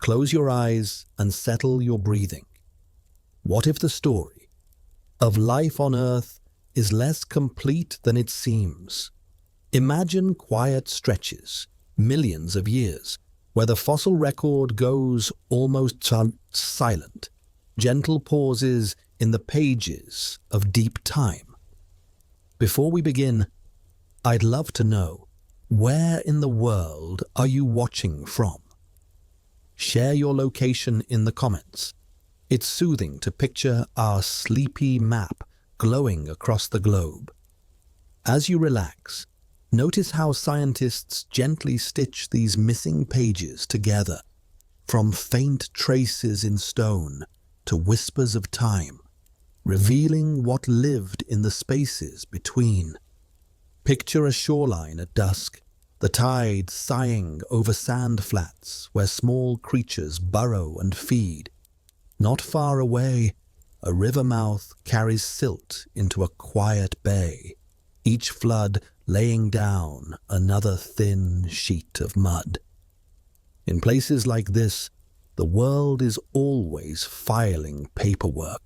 close your eyes and settle your breathing. What if the story of life on Earth is less complete than it seems? Imagine quiet stretches, millions of years, where the fossil record goes almost silent, gentle pauses in the pages of deep time. Before we begin, I'd love to know, where in the world are you watching from? Share your location in the comments. It's soothing to picture our sleepy map glowing across the globe. As you relax, notice how scientists gently stitch these missing pages together, from faint traces in stone to whispers of time, revealing what lived in the spaces between. Picture a shoreline at dusk, the tide sighing over sand flats where small creatures burrow and feed. Not far away, a river mouth carries silt into a quiet bay, each flood laying down another thin sheet of mud. In places like this, the world is always filing paperwork.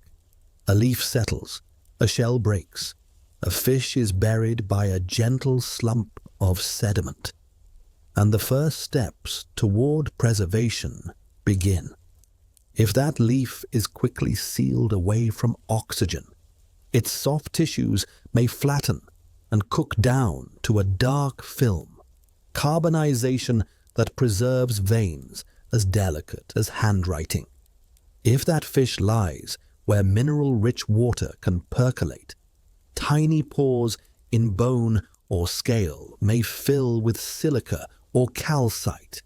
A leaf settles, a shell breaks, a fish is buried by a gentle slump of sediment, and the first steps toward preservation begin. If that leaf is quickly sealed away from oxygen, its soft tissues may flatten and cook down to a dark film, carbonization that preserves veins as delicate as handwriting. If that fish lies where mineral-rich water can percolate, tiny pores in bone or scale may fill with silica or calcite,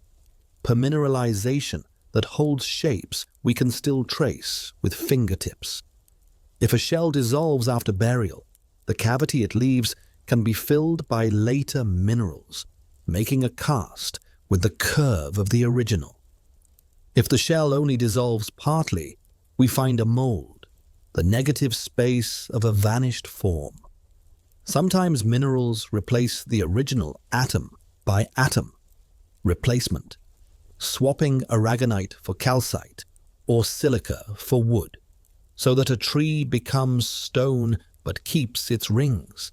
permineralization that holds shapes we can still trace with fingertips. If a shell dissolves after burial, the cavity it leaves can be filled by later minerals, making a cast with the curve of the original. If the shell only dissolves partly, we find a mold, the negative space of a vanished form. Sometimes minerals replace the original atom by atom replacement, swapping aragonite for calcite or silica for wood, so that a tree becomes stone but keeps its rings.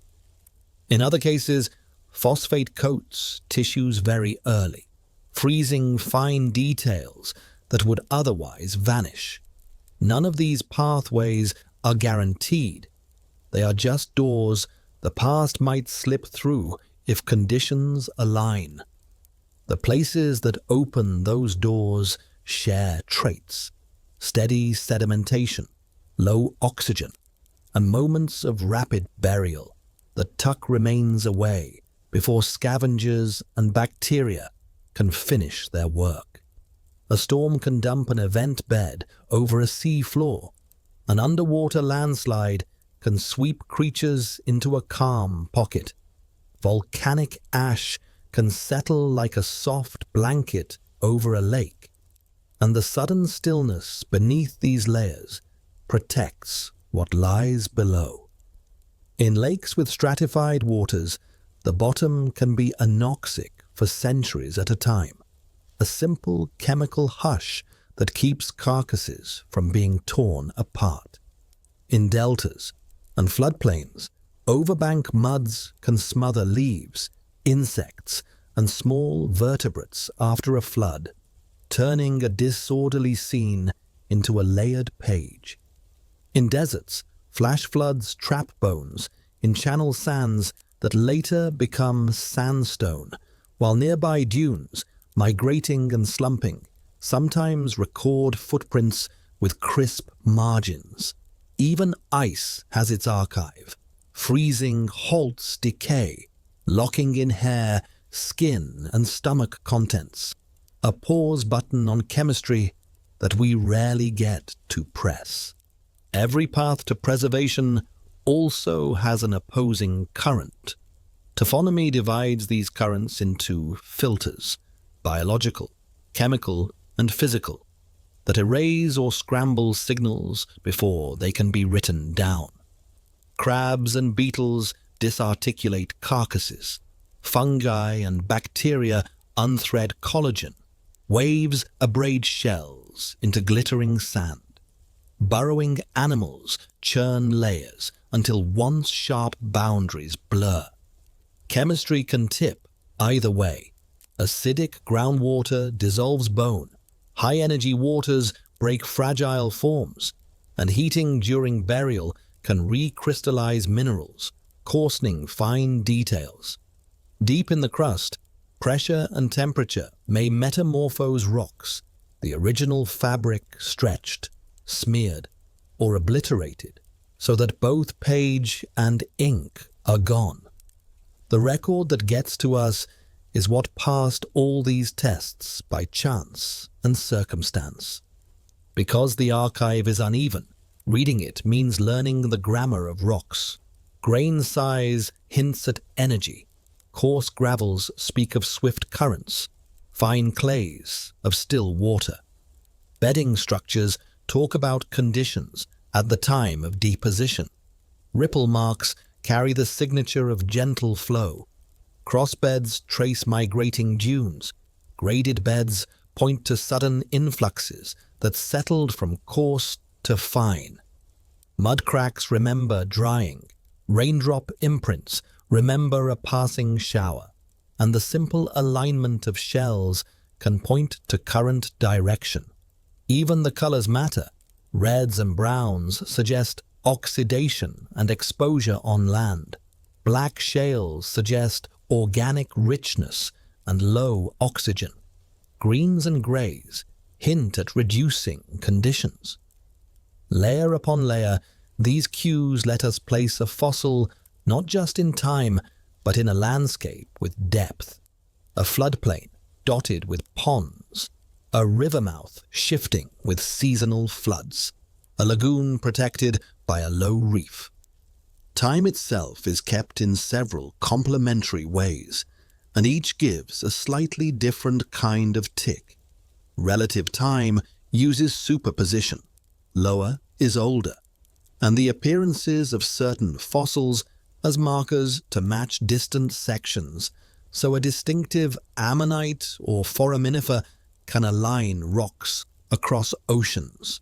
In other cases, phosphate coats tissues very early, freezing fine details that would otherwise vanish. None of these pathways are guaranteed. They are just doors the past might slip through if conditions align. The places that open those doors share traits: steady sedimentation, low oxygen, and moments of rapid burial that tuck remains away before scavengers and bacteria can finish their work. A storm can dump an event bed over a sea floor. An underwater landslide can sweep creatures into a calm pocket. Volcanic ash can settle like a soft blanket over a lake. And the sudden stillness beneath these layers protects what lies below. In lakes with stratified waters, the bottom can be anoxic for centuries at a time, a simple chemical hush that keeps carcasses from being torn apart. In deltas and floodplains, overbank muds can smother leaves, insects, and small vertebrates after a flood, turning a disorderly scene into a layered page. In deserts, flash floods trap bones in channel sands that later become sandstone, while nearby dunes, migrating and slumping, sometimes record footprints with crisp margins. Even ice has its archive. Freezing halts decay, locking in hair, skin, and stomach contents. A pause button on chemistry that we rarely get to press. Every path to preservation also has an opposing current. Taphonomy divides these currents into filters: biological, chemical, and physical, that erase or scramble signals before they can be written down. Crabs and beetles disarticulate carcasses. Fungi and bacteria unthread collagen, Waves abrade shells into glittering sand. Burrowing animals churn layers until once sharp boundaries blur. Chemistry can tip either way. Acidic groundwater dissolves bone. High-energy waters break fragile forms. And heating during burial can recrystallize minerals, coarsening fine details. Deep in the crust, pressure and temperature may metamorphose rocks, the original fabric stretched, smeared, or obliterated, so that both page and ink are gone. The record that gets to us is what passed all these tests by chance and circumstance. Because the archive is uneven, reading it means learning the grammar of rocks. Grain size hints at energy. Coarse gravels speak of swift currents. Fine clays of still water. Bedding structures talk about conditions at the time of deposition. Ripple marks carry the signature of gentle flow. Crossbeds trace migrating dunes. Graded beds point to sudden influxes that settled from coarse to fine. Mud cracks remember drying. Raindrop imprints remember a passing shower. And the simple alignment of shells can point to current direction. Even the colors matter. Reds and browns suggest oxidation and exposure on land. Black shales suggest organic richness and low oxygen. Greens and greys hint at reducing conditions. Layer upon layer, these cues let us place a fossil not just in time, but in a landscape with depth. A floodplain dotted with ponds. A river mouth shifting with seasonal floods. A lagoon protected by a low reef. Time itself is kept in several complementary ways, and each gives a slightly different kind of tick. Relative time uses superposition. Lower is older, and the appearances of certain fossils as markers to match distant sections, so a distinctive ammonite or foraminifer can align rocks across oceans.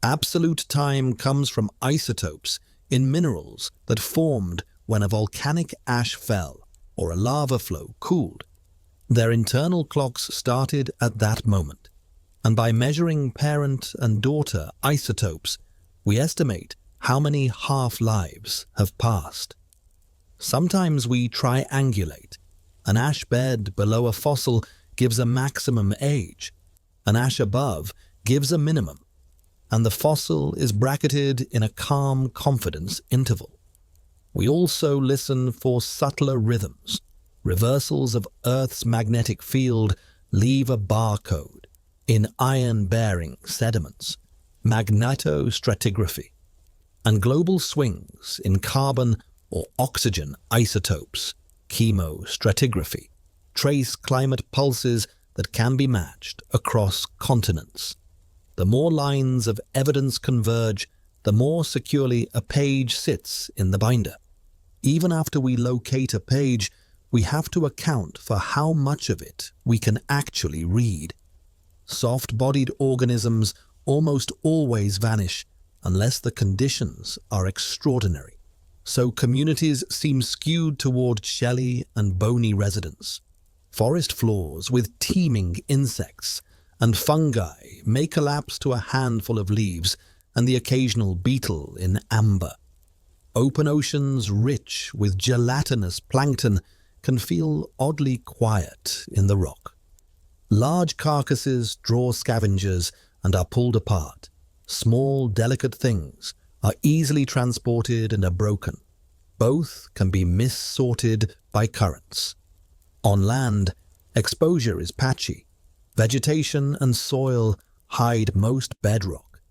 Absolute time comes from isotopes in minerals that formed when a volcanic ash fell or a lava flow cooled. Their internal clocks started at that moment, and by measuring parent and daughter isotopes, we estimate how many half-lives have passed. Sometimes we triangulate. An ash bed below a fossil gives a maximum age. An ash above gives a minimum. And the fossil is bracketed in a calm confidence interval. We also listen for subtler rhythms. Reversals of Earth's magnetic field leave a barcode in iron-bearing sediments, magnetostratigraphy, and global swings in carbon or oxygen isotopes, chemostratigraphy, trace climate pulses that can be matched across continents. The more lines of evidence converge, the more securely a page sits in the binder. Even after we locate a page, we have to account for how much of it we can actually read. Soft-bodied organisms almost always vanish unless the conditions are extraordinary. So communities seem skewed toward shelly and bony residents. Forest floors with teeming insects and fungi may collapse to a handful of leaves and the occasional beetle in amber. Open oceans rich with gelatinous plankton can feel oddly quiet in the rock. Large carcasses draw scavengers and are pulled apart. Small, delicate things are easily transported and are broken. Both can be mis-sorted by currents. On land, exposure is patchy. Vegetation and soil hide most bedrock,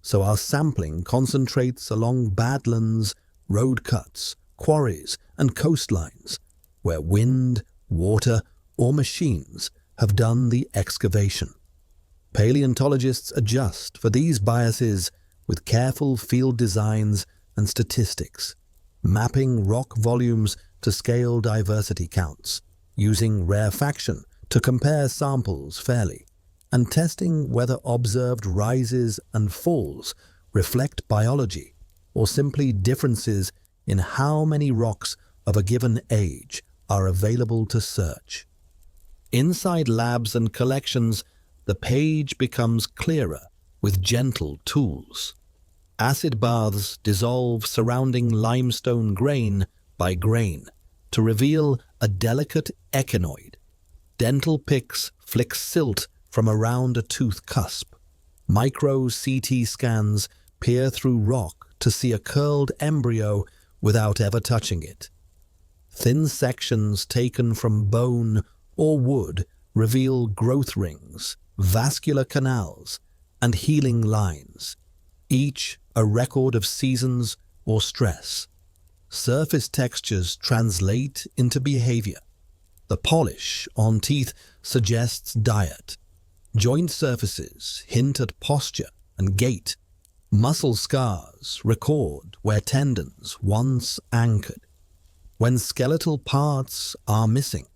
so our sampling concentrates along badlands, road cuts, quarries, and coastlines, where wind, water, or machines have done the excavation. Paleontologists adjust for these biases with careful field designs and statistics, mapping rock volumes to scale diversity counts, using rarefaction to compare samples fairly. and testing whether observed rises and falls reflect biology or simply differences in how many rocks of a given age are available to search. Inside labs and collections, the page becomes clearer with gentle tools. Acid baths dissolve surrounding limestone grain by grain to reveal a delicate echinoid. Dental picks flick silt from around a tooth cusp. Micro CT scans peer through rock to see a curled embryo without ever touching it. Thin sections taken from bone or wood reveal growth rings, vascular canals, and healing lines, each a record of seasons or stress. Surface textures translate into behavior. The polish on teeth suggests diet. Joint surfaces hint at posture and gait. Muscle scars record where tendons once anchored. When skeletal parts are missing,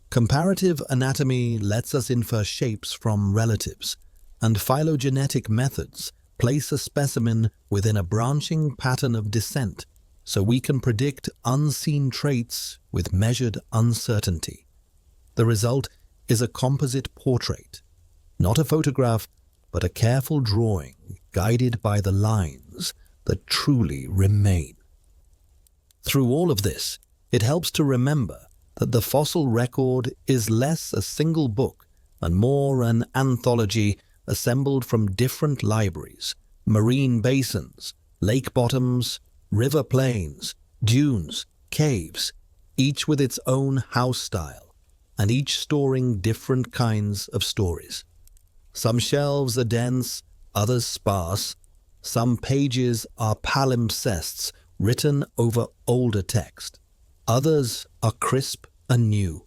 comparative anatomy lets us infer shapes from relatives, and phylogenetic methods place a specimen within a branching pattern of descent so we can predict unseen traits with measured uncertainty. The result is a composite portrait, not a photograph, but a careful drawing guided by the lines that truly remain. Through all of this, it helps to remember that the fossil record is less a single book and more an anthology assembled from different libraries, marine basins, lake bottoms, river plains, dunes, caves, each with its own house style, and each storing different kinds of stories. Some shelves are dense, others sparse. Some pages are palimpsests written over older text. Others are crisp and new.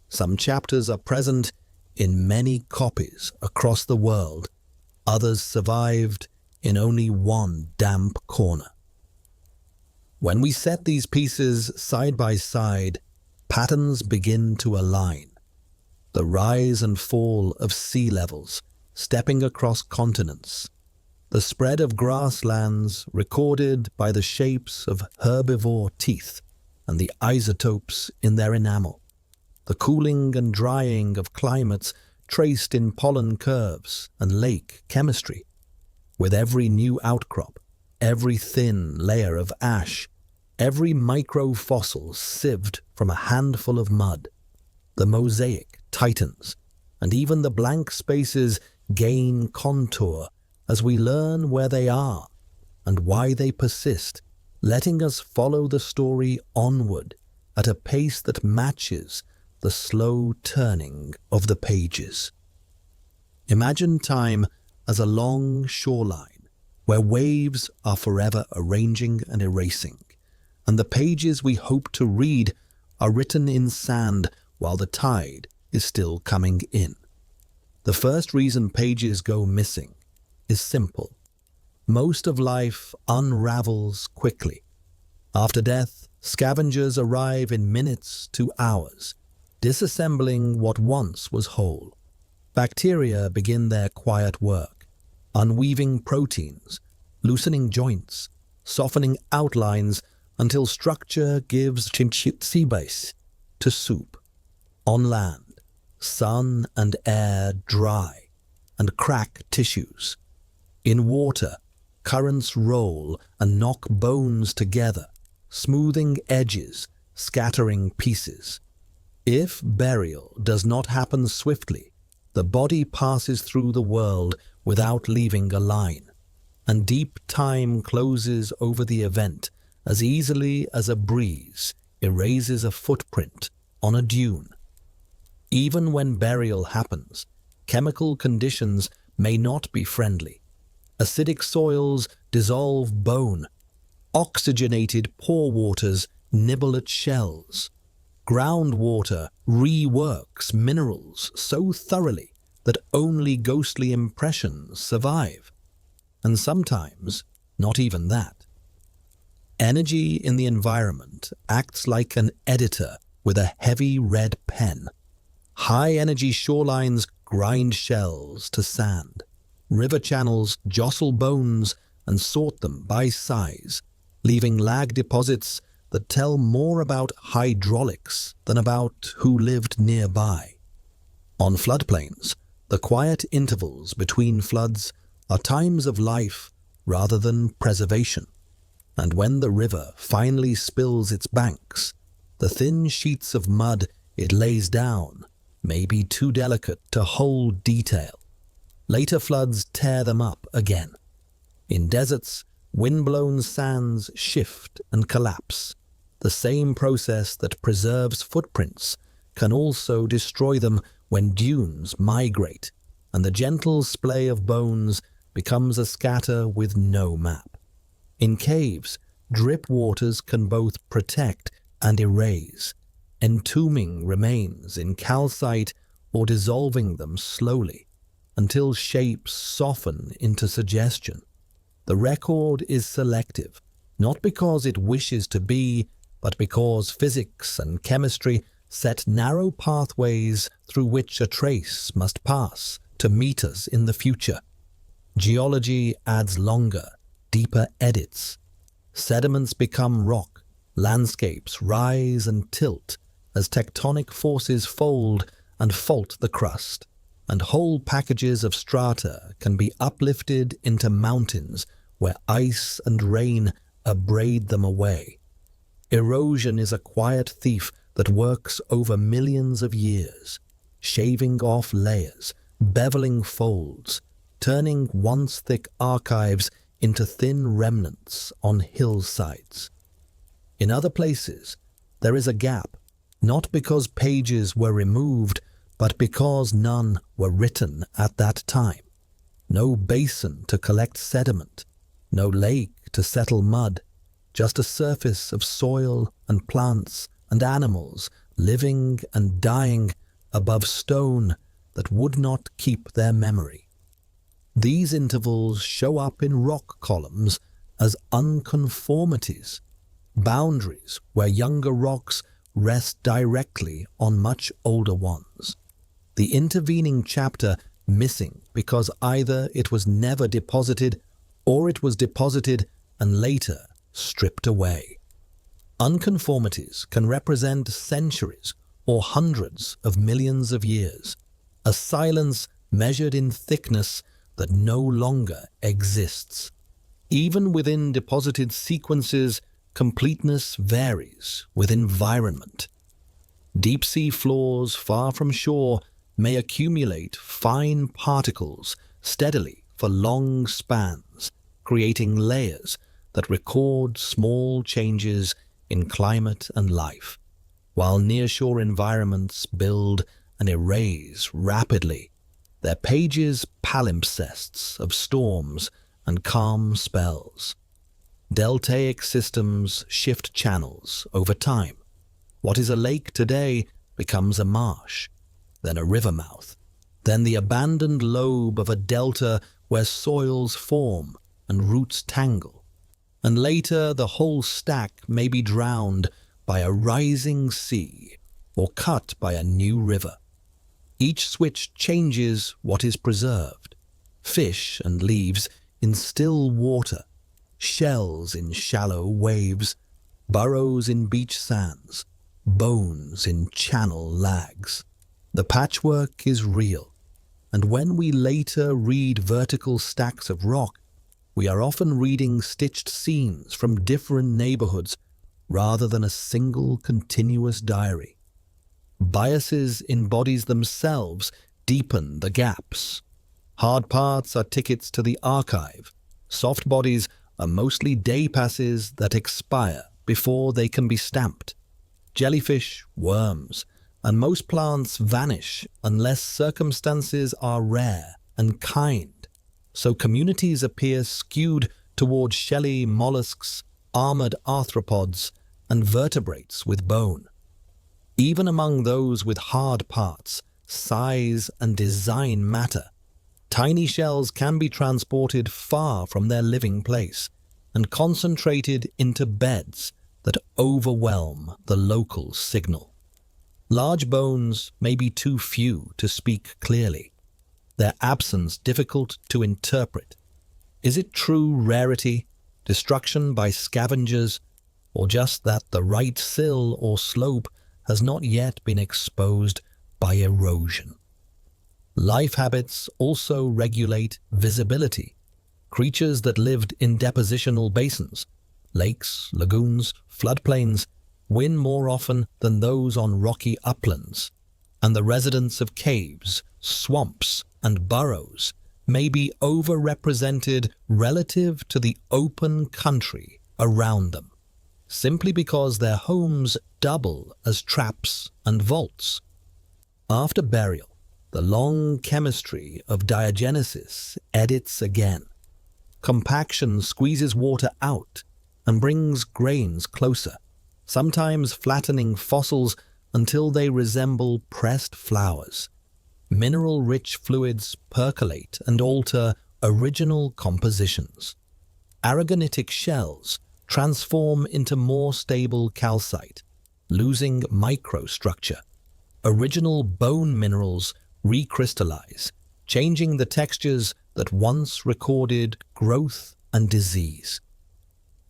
Some chapters are present in many copies across the world. Others survived in only one damp corner. When we set these pieces side by side, patterns begin to align. The rise and fall of sea levels, stepping across continents. The spread of grasslands recorded by the shapes of herbivore teeth and the isotopes in their enamel. The cooling and drying of climates traced in pollen curves and lake chemistry. With every new outcrop, every thin layer of ash, every micro-fossil sieved from a handful of mud, the mosaic tightens, and even the blank spaces gain contour as we learn where they are and why they persist, letting us follow the story onward at a pace that matches the slow turning of the pages. Imagine time as a long shoreline where waves are forever arranging and erasing, and the pages we hope to read are written in sand while the tide is still coming in. The first reason pages go missing is simple. Most of life unravels quickly. After death, scavengers arrive in minutes to hours, disassembling what once was whole. Bacteria begin their quiet work, unweaving proteins, loosening joints, softening outlines until structure gives chimchitsibase to soup. On land, sun and air dry and crack tissues. In water, currents roll and knock bones together, smoothing edges, scattering pieces. If burial does not happen swiftly, the body passes through the world without leaving a line, and deep time closes over the event as easily as a breeze erases a footprint on a dune. Even when burial happens, chemical conditions may not be friendly. Acidic soils dissolve bone. Oxygenated pore waters nibble at shells. Groundwater reworks minerals so thoroughly that only ghostly impressions survive. And sometimes, not even that. Energy in the environment acts like an editor with a heavy red pen. High-energy shorelines grind shells to sand. River channels jostle bones and sort them by size, leaving lag deposits that tell more about hydraulics than about who lived nearby. On floodplains, the quiet intervals between floods are times of life rather than preservation. And when the river finally spills its banks, the thin sheets of mud it lays down may be too delicate to hold detail. Later floods tear them up again. In deserts, wind-blown sands shift and collapse. The same process that preserves footprints can also destroy them when dunes migrate, and the gentle splay of bones becomes a scatter with no map. In caves, drip waters can both protect and erase, entombing remains in calcite or dissolving them slowly until shapes soften into suggestion. The record is selective, not because it wishes to be, but because physics and chemistry set narrow pathways through which a trace must pass to meet us in the future. Geology adds longer, deeper edits. Sediments become rock, landscapes rise and tilt as tectonic forces fold and fault the crust, and whole packages of strata can be uplifted into mountains where ice and rain abrade them away. Erosion is a quiet thief that works over millions of years, shaving off layers, beveling folds, turning once thick archives into thin remnants on hillsides. In other places, there is a gap, not because pages were removed, but because none were written at that time. No basin to collect sediment, no lake to settle mud, just a surface of soil and plants and animals living and dying above stone that would not keep their memory. These intervals show up in rock columns as unconformities, boundaries where younger rocks rest directly on much older ones. The intervening chapter missing because either it was never deposited or it was deposited and later stripped away. Unconformities can represent centuries or hundreds of millions of years, a silence measured in thickness that no longer exists. Even within deposited sequences, completeness varies with environment. Deep-sea floors far from shore may accumulate fine particles steadily for long spans, creating layers that record small changes in climate and life, while nearshore environments build and erase rapidly, their pages palimpsests of storms and calm spells. Deltaic systems shift channels over time. What is a lake today becomes a marsh, then a river mouth, then the abandoned lobe of a delta where soils form and roots tangle, and later the whole stack may be drowned by a rising sea or cut by a new river. Each switch changes what is preserved: fish and leaves in still water, shells in shallow waves, burrows in beach sands, bones in channel lags. The patchwork is real, and when we later read vertical stacks of rock, we are often reading stitched scenes from different neighborhoods rather than a single continuous diary. Biases in bodies themselves deepen the gaps. Hard parts are tickets to the archive. Soft bodies are mostly day passes that expire before they can be stamped. Jellyfish, worms, and most plants vanish unless circumstances are rare and kind. So communities appear skewed toward shelly mollusks, armored arthropods, and vertebrates with bone. Even among those with hard parts, size and design matter. Tiny shells can be transported far from their living place and concentrated into beds that overwhelm the local signal. Large bones may be too few to speak clearly. their absence difficult to interpret. Is it true rarity, destruction by scavengers, or just that the right sill or slope has not yet been exposed by erosion? Life habits also regulate visibility. Creatures that lived in depositional basins, lakes, lagoons, floodplains, win more often than those on rocky uplands, and the residents of caves, swamps, and burrows may be overrepresented relative to the open country around them, simply because their homes double as traps and vaults. After burial, the long chemistry of diagenesis edits again. Compaction squeezes water out and brings grains closer, sometimes flattening fossils until they resemble pressed flowers. Mineral-rich fluids percolate and alter original compositions. Aragonitic shells transform into more stable calcite, losing microstructure. Original bone minerals recrystallize, changing the textures that once recorded growth and disease.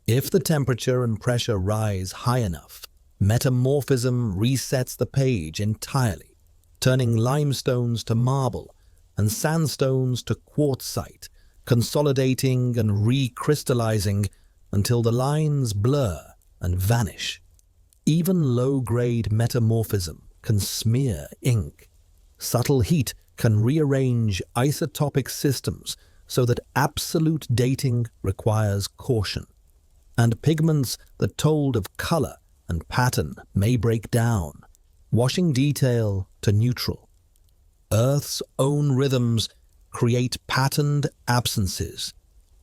If the temperature and pressure rise high enough, metamorphism resets the page entirely, turning limestones to marble and sandstones to quartzite, consolidating and recrystallizing until the lines blur and vanish. Even low-grade metamorphism can smear ink. Subtle heat can rearrange isotopic systems so that absolute dating requires caution. And pigments that told of color and pattern may break down, washing detail to neutral. Earth's own rhythms create patterned absences.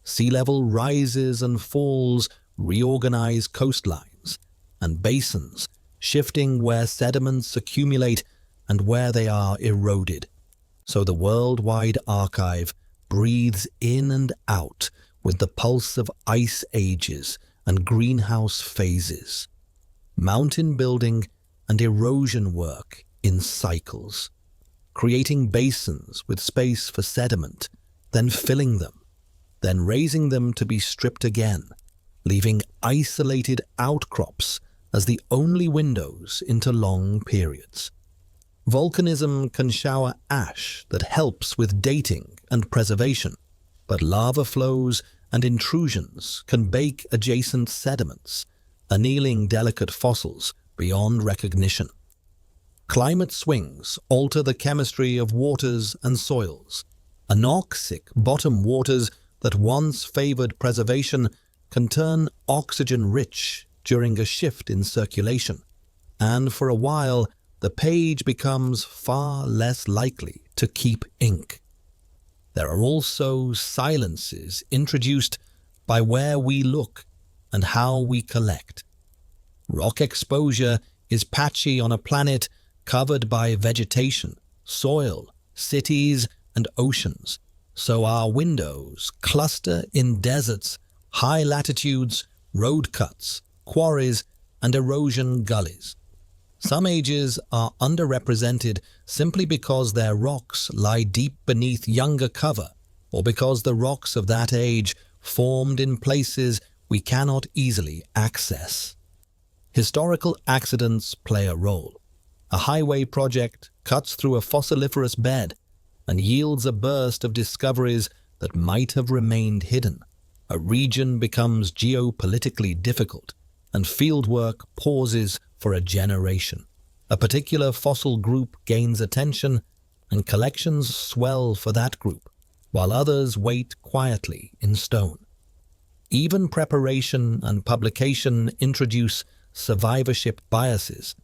Sea level rises and falls reorganize coastlines and basins, shifting where sediments accumulate and where they are eroded. So the worldwide archive breathes in and out with the pulse of ice ages and greenhouse phases, mountain building and erosion work in cycles, creating basins with space for sediment, then filling them, then raising them to be stripped again, leaving isolated outcrops as the only windows into long periods. Volcanism can shower ash that helps with dating and preservation, but lava flows and intrusions can bake adjacent sediments, annealing delicate fossils beyond recognition. Climate swings alter the chemistry of waters and soils. Anoxic bottom waters that once favored preservation can turn oxygen-rich during a shift in circulation, and for a while the page becomes far less likely to keep ink. There are also silences introduced by where we look and how we collect. Rock exposure is patchy on a planet covered by vegetation, soil, cities, and oceans, so our windows cluster in deserts, high latitudes, road cuts, quarries, and erosion gullies. Some ages are underrepresented simply because their rocks lie deep beneath younger cover, or because the rocks of that age formed in places we cannot easily access. Historical accidents play a role. A highway project cuts through a fossiliferous bed and yields a burst of discoveries that might have remained hidden. A region becomes geopolitically difficult, and fieldwork pauses for a generation. A particular fossil group gains attention, and collections swell for that group, while others wait quietly in stone. Even preparation and publication introduce survivorship biases.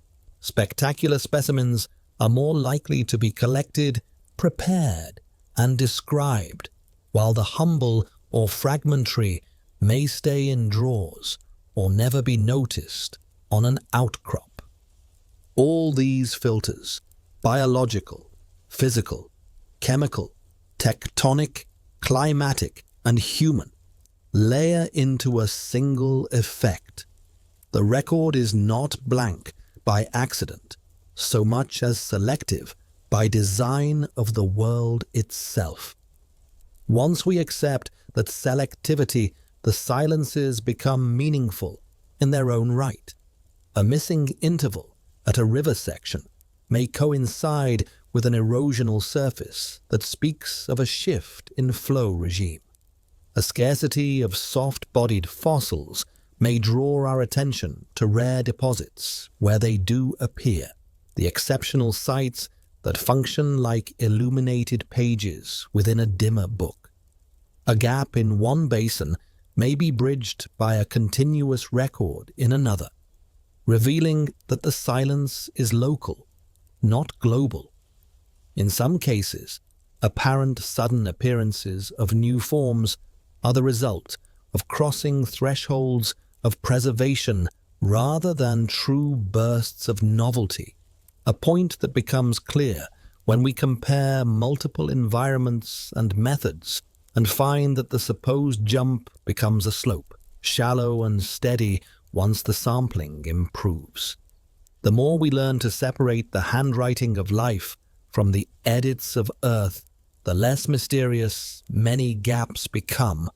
Spectacular specimens are more likely to be collected, prepared, and described, while the humble or fragmentary may stay in drawers or never be noticed on an outcrop. All these filters, biological, physical, chemical, tectonic, climatic, and human, layer into a single effect. The record is not blank by accident, so much as selective by design of the world itself. Once we accept that selectivity, the silences become meaningful in their own right. A missing interval at a river section may coincide with an erosional surface that speaks of a shift in flow regime. A scarcity of soft-bodied fossils may draw our attention to rare deposits where they do appear, the exceptional sites that function like illuminated pages within a dimmer book. A gap in one basin may be bridged by a continuous record in another, revealing that the silence is local, not global. In some cases, apparent sudden appearances of new forms are the result of crossing thresholds of preservation rather than true bursts of novelty, a point that becomes clear when we compare multiple environments and methods and find that the supposed jump becomes a slope, shallow and steady once the sampling improves. The more we learn to separate the handwriting of life from the edits of Earth, the less mysterious many gaps become,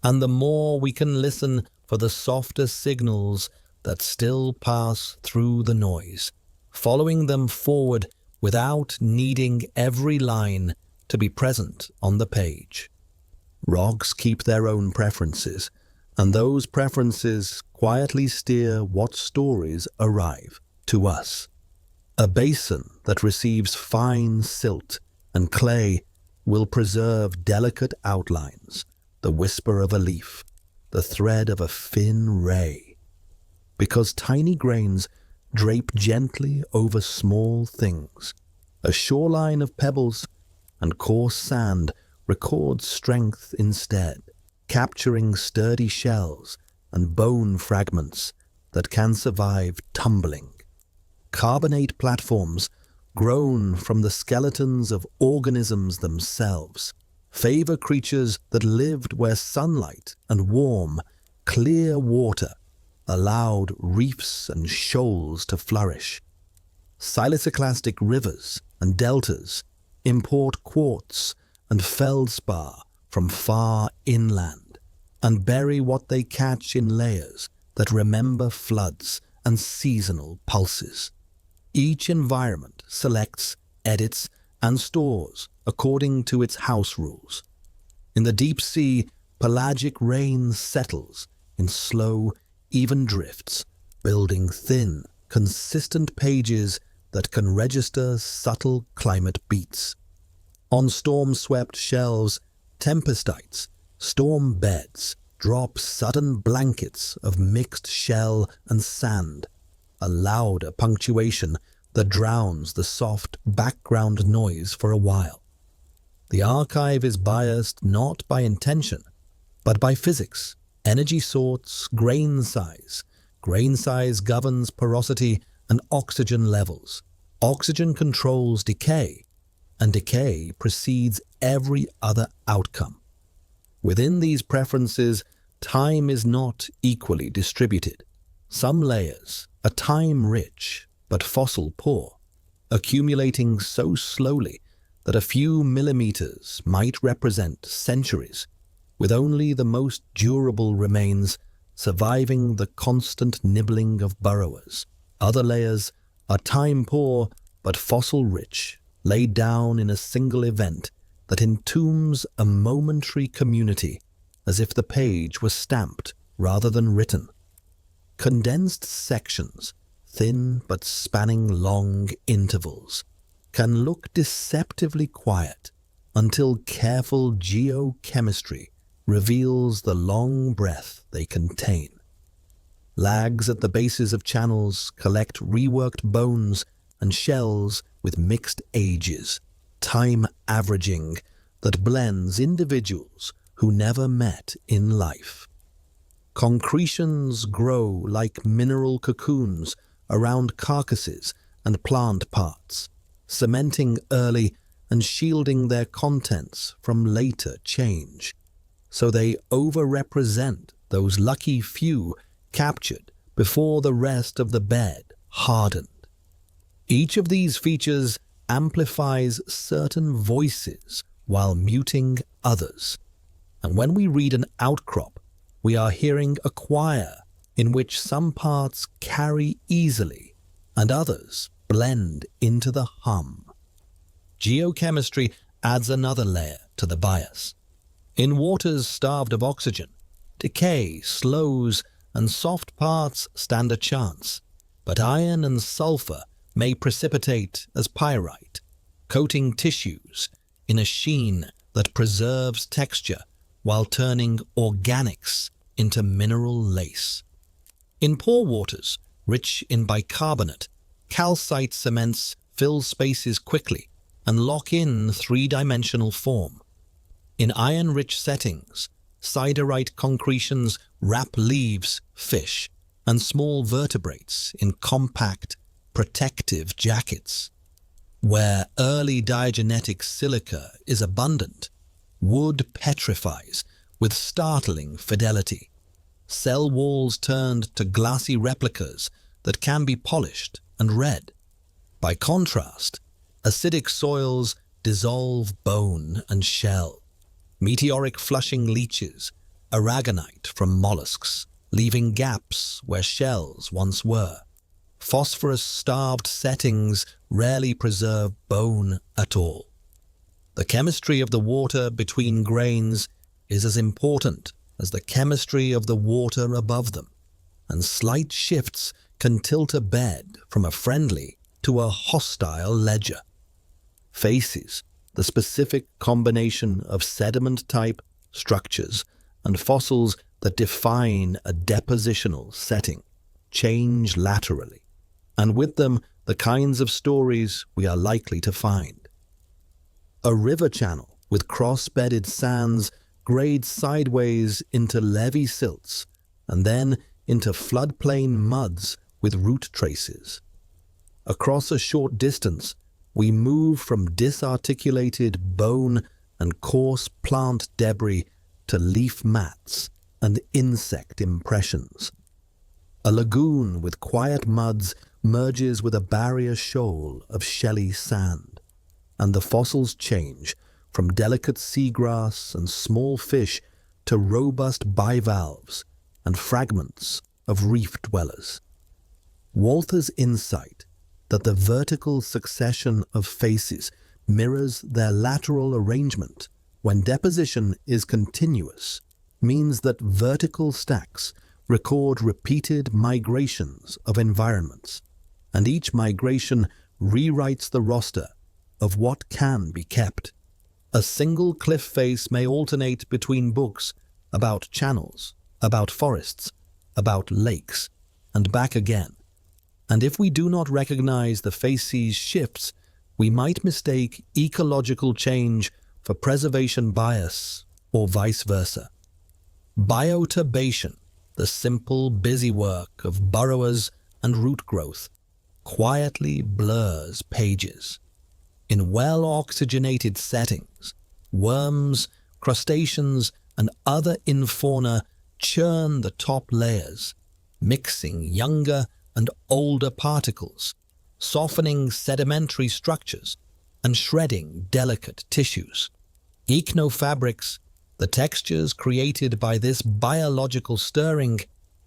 and the more we can listen for the softer signals that still pass through the noise, following them forward without needing every line to be present on the page. Rocks keep their own preferences, and those preferences quietly steer what stories arrive to us. A basin that receives fine silt and clay will preserve delicate outlines, the whisper of a leaf, the thread of a thin ray, because tiny grains drape gently over small things. A shoreline of pebbles and coarse sand records strength instead, capturing sturdy shells and bone fragments that can survive tumbling. Carbonate platforms, grown from the skeletons of organisms themselves, favor creatures that lived where sunlight and warm, clear water allowed reefs and shoals to flourish. Siliciclastic rivers and deltas import quartz and feldspar from far inland and bury what they catch in layers that remember floods and seasonal pulses. Each environment selects, edits, and stores according to its house rules. In the deep sea, pelagic rain settles in slow, even drifts, building thin, consistent pages that can register subtle climate beats. On storm-swept shelves, tempestites, storm beds, drop sudden blankets of mixed shell and sand, a louder punctuation that drowns the soft background noise for a while. The archive is biased not by intention, but by physics. Energy sorts grain size. Grain size governs porosity and oxygen levels. Oxygen controls decay, and decay precedes every other outcome. Within these preferences, time is not equally distributed. Some layers are time-rich but fossil-poor, accumulating so slowly that a few millimeters might represent centuries, with only the most durable remains surviving the constant nibbling of burrowers. Other layers are time-poor but fossil-rich, laid down in a single event that entombs a momentary community as if the page was stamped rather than written. Condensed sections, thin but spanning long intervals, can look deceptively quiet until careful geochemistry reveals the long breath they contain. Lags at the bases of channels collect reworked bones and shells with mixed ages, time averaging that blends individuals who never met in life. Concretions grow like mineral cocoons around carcasses and plant parts, cementing early and shielding their contents from later change, so they overrepresent those lucky few captured before the rest of the bed hardened. Each of these features amplifies certain voices while muting others. And when we read an outcrop, we are hearing a choir in which some parts carry easily and others blend into the hum. Geochemistry adds another layer to the bias. In waters starved of oxygen, decay slows and soft parts stand a chance, but iron and sulfur may precipitate as pyrite, coating tissues in a sheen that preserves texture while turning organics into mineral lace. In poor waters, rich in bicarbonate, calcite cements fill spaces quickly and lock in three-dimensional form. In iron-rich settings, siderite concretions wrap leaves, fish, and small vertebrates in compact, protective jackets. Where early diagenetic silica is abundant, wood petrifies with startling fidelity. Cell walls turned to glassy replicas that can be polished and read. By contrast, acidic soils dissolve bone and shell. Meteoric flushing leaches aragonite from mollusks, leaving gaps where shells once were. Phosphorus-starved settings rarely preserve bone at all. The chemistry of the water between grains is as important as the chemistry of the water above them, and slight shifts can tilt a bed from a friendly to a hostile ledger. Facies, the specific combination of sediment-type structures and fossils that define a depositional setting, change laterally, and with them the kinds of stories we are likely to find. A river channel with cross-bedded sands grades sideways into levee silts and then into floodplain muds with root traces. Across a short distance, we move from disarticulated bone and coarse plant debris to leaf mats and insect impressions. A lagoon with quiet muds merges with a barrier shoal of shelly sand, and the fossils change from delicate seagrass and small fish to robust bivalves and fragments of reef dwellers. Walther's insight that the vertical succession of facies mirrors their lateral arrangement when deposition is continuous means that vertical stacks record repeated migrations of environments, and each migration rewrites the roster of what can be kept. A single cliff face may alternate between books about channels, about forests, about lakes, and back again. And if we do not recognize the facies' shifts, we might mistake ecological change for preservation bias, or vice versa. Bioturbation, the simple, busy work of burrowers and root growth, quietly blurs pages. In well-oxygenated settings, worms, crustaceans, and other infauna churn the top layers, mixing younger and older particles, softening sedimentary structures, and shredding delicate tissues. Ichnofabrics, the textures created by this biological stirring,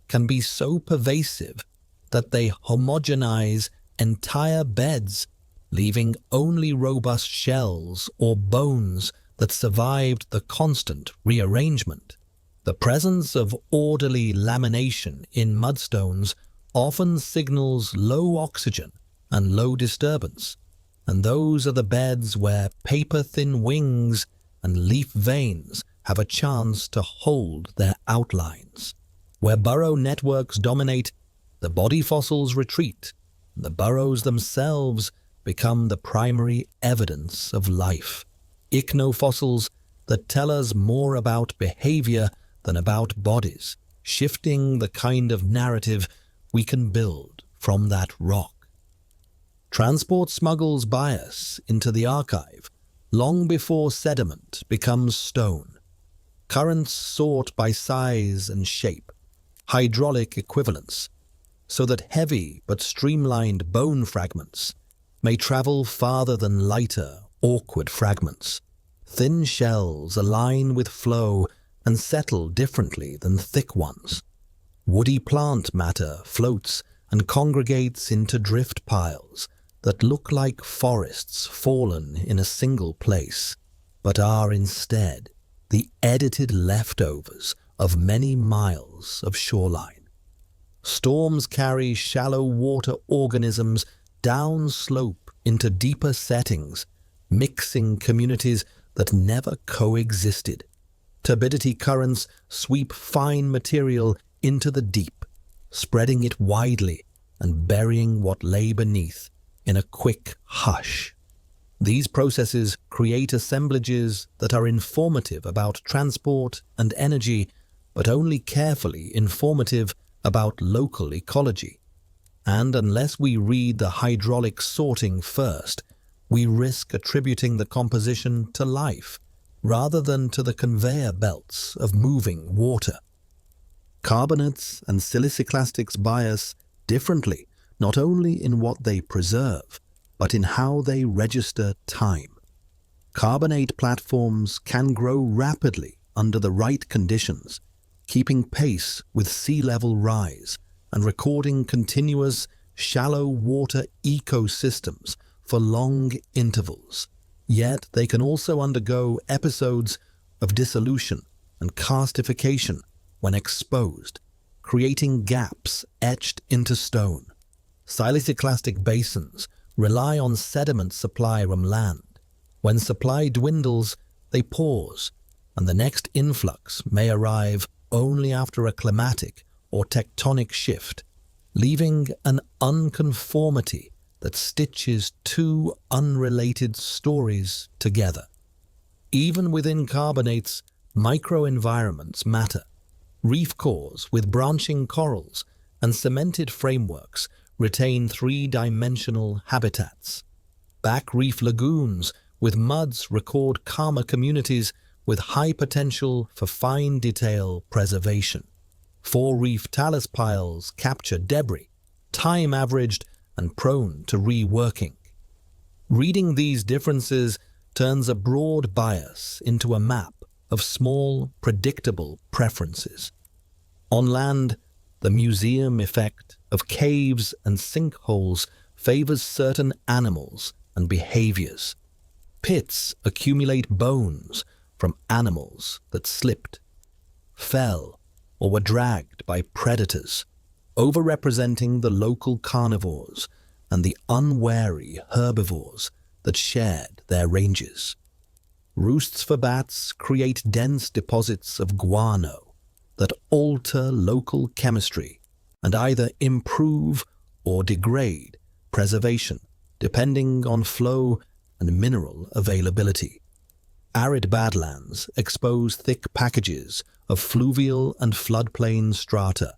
can be so pervasive that they homogenize entire beds, leaving only robust shells or bones that survived the constant rearrangement. The presence of orderly lamination in mudstones often signals low oxygen and low disturbance, and those are the beds where paper-thin wings and leaf veins have a chance to hold their outlines. Where burrow networks dominate, the body fossils retreat, and the burrows themselves become the primary evidence of life. Ichnofossils that tell us more about behavior than about bodies, shifting the kind of narrative we can build from that rock. Transport smuggles bias into the archive long before sediment becomes stone. Currents sort by size and shape, hydraulic equivalence, so that heavy but streamlined bone fragments may travel farther than lighter, awkward fragments. Thin shells align with flow and settle differently than thick ones. Woody plant matter floats and congregates into drift piles that look like forests fallen in a single place, but are instead the edited leftovers of many miles of shoreline. Storms carry shallow water organisms down slope into deeper settings, mixing communities that never coexisted. Turbidity currents sweep fine material into the deep, spreading it widely and burying what lay beneath in a quick hush. These processes create assemblages that are informative about transport and energy, but only carefully informative about local ecology. And unless we read the hydraulic sorting first, we risk attributing the composition to life rather than to the conveyor belts of moving water. Carbonates and siliciclastics bias differently, not only in what they preserve, but in how they register time. Carbonate platforms can grow rapidly under the right conditions, keeping pace with sea level rise and recording continuous shallow water ecosystems for long intervals. Yet they can also undergo episodes of dissolution and karstification when exposed, creating gaps etched into stone. Siliciclastic basins rely on sediment supply from land. When supply dwindles, they pause, and the next influx may arrive only after a climatic or tectonic shift, leaving an unconformity that stitches two unrelated stories together. Even within carbonates, microenvironments matter. Reef cores with branching corals and cemented frameworks retain three-dimensional habitats. Back reef lagoons with muds record calmer communities with high potential for fine detail preservation. Fore-reef talus piles capture debris, time-averaged and prone to reworking. Reading these differences turns a broad bias into a map of small, predictable preferences. On land, the museum effect of caves and sinkholes favors certain animals and behaviors. Pits accumulate bones from animals that slipped, fell, or were dragged by predators, overrepresenting the local carnivores and the unwary herbivores that shared their ranges. Roosts for bats create dense deposits of guano that alter local chemistry and either improve or degrade preservation, depending on flow and mineral availability. Arid badlands expose thick packages of fluvial and floodplain strata,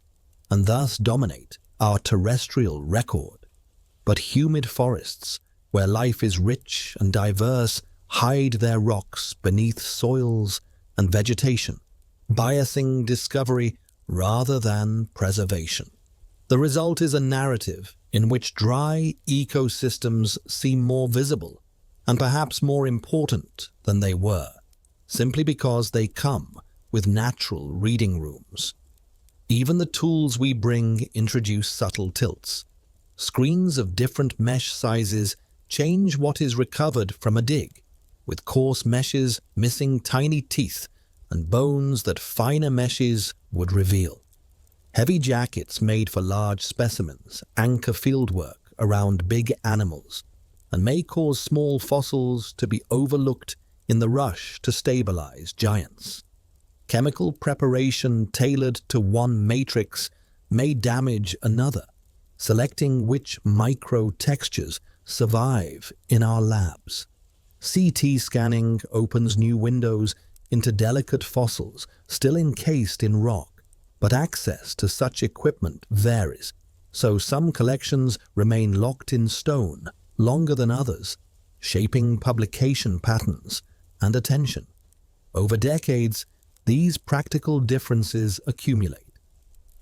and thus dominate our terrestrial record. But humid forests, where life is rich and diverse, hide their rocks beneath soils and vegetation, biasing discovery rather than preservation. The result is a narrative in which dry ecosystems seem more visible and perhaps more important than they were, simply because they come with natural reading rooms. Even the tools we bring introduce subtle tilts. Screens of different mesh sizes change what is recovered from a dig, with coarse meshes missing tiny teeth and bones that finer meshes would reveal. Heavy jackets made for large specimens anchor fieldwork around big animals and may cause small fossils to be overlooked in the rush to stabilize giants. Chemical preparation tailored to one matrix may damage another, selecting which micro-textures survive in our labs. CT scanning opens new windows into delicate fossils still encased in rock, but access to such equipment varies, so some collections remain locked in stone longer than others, shaping publication patterns and attention. Over decades, these practical differences accumulate,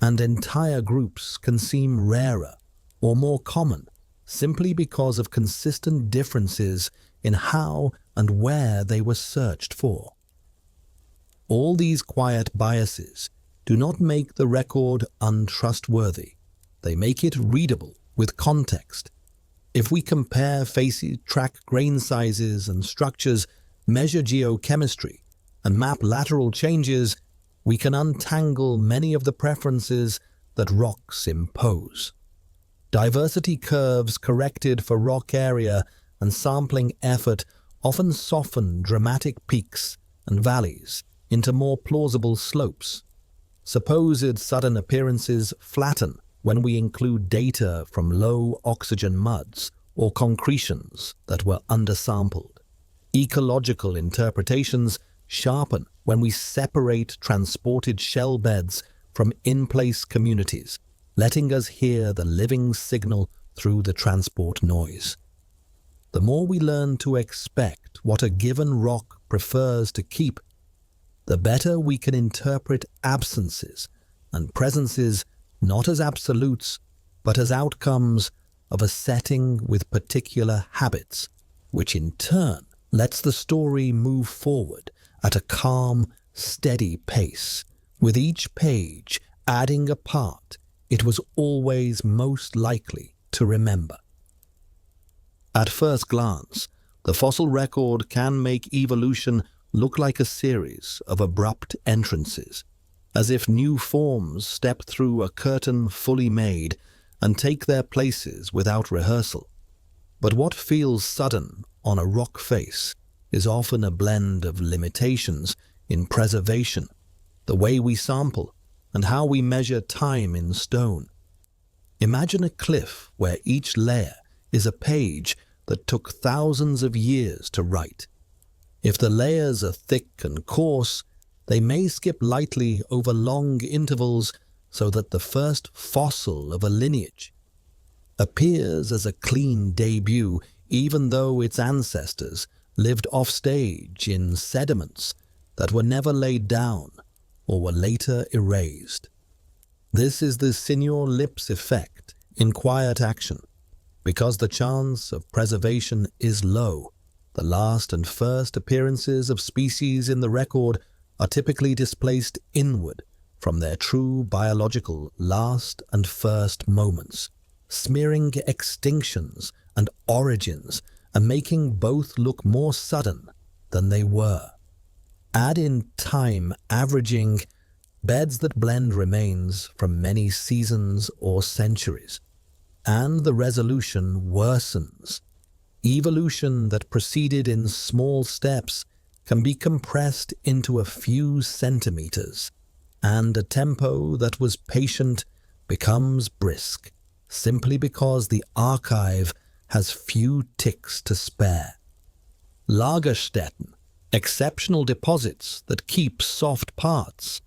and entire groups can seem rarer or more common simply because of consistent differences in how and where they were searched for. All these quiet biases do not make the record untrustworthy. They make it readable with context. If we compare faces, track grain sizes and structures, measure geochemistry, and map lateral changes, we can untangle many of the preferences that rocks impose. Diversity curves corrected for rock area and sampling effort often soften dramatic peaks and valleys into more plausible slopes. Supposed sudden appearances flatten when we include data from low-oxygen muds or concretions that were undersampled. Ecological interpretations sharpen when we separate transported shell beds from in-place communities, letting us hear the living signal through the transport noise. The more we learn to expect what a given rock prefers to keep, the better we can interpret absences and presences not as absolutes, but as outcomes of a setting with particular habits, which in turn lets the story move forward at a calm, steady pace, with each page adding a part it was always most likely to remember. At first glance, the fossil record can make evolution look like a series of abrupt entrances, as if new forms step through a curtain fully made and take their places without rehearsal. But what feels sudden on a rock face is often a blend of limitations in preservation, the way we sample, and how we measure time in stone. Imagine a cliff where each layer is a page that took thousands of years to write. If the layers are thick and coarse, they may skip lightly over long intervals so that the first fossil of a lineage appears as a clean debut, even though its ancestors lived offstage in sediments that were never laid down or were later erased. This is the Signor Lips effect in quiet action. Because the chance of preservation is low, the last and first appearances of species in the record are typically displaced inward from their true biological last and first moments, smearing extinctions and origins and making both look more sudden than they were. Add in time averaging, beds that blend remains from many seasons or centuries, and the resolution worsens. Evolution that proceeded in small steps can be compressed into a few centimeters, and a tempo that was patient becomes brisk, simply because the archive has few ticks to spare. Lagerstätten, exceptional deposits that keep soft parts,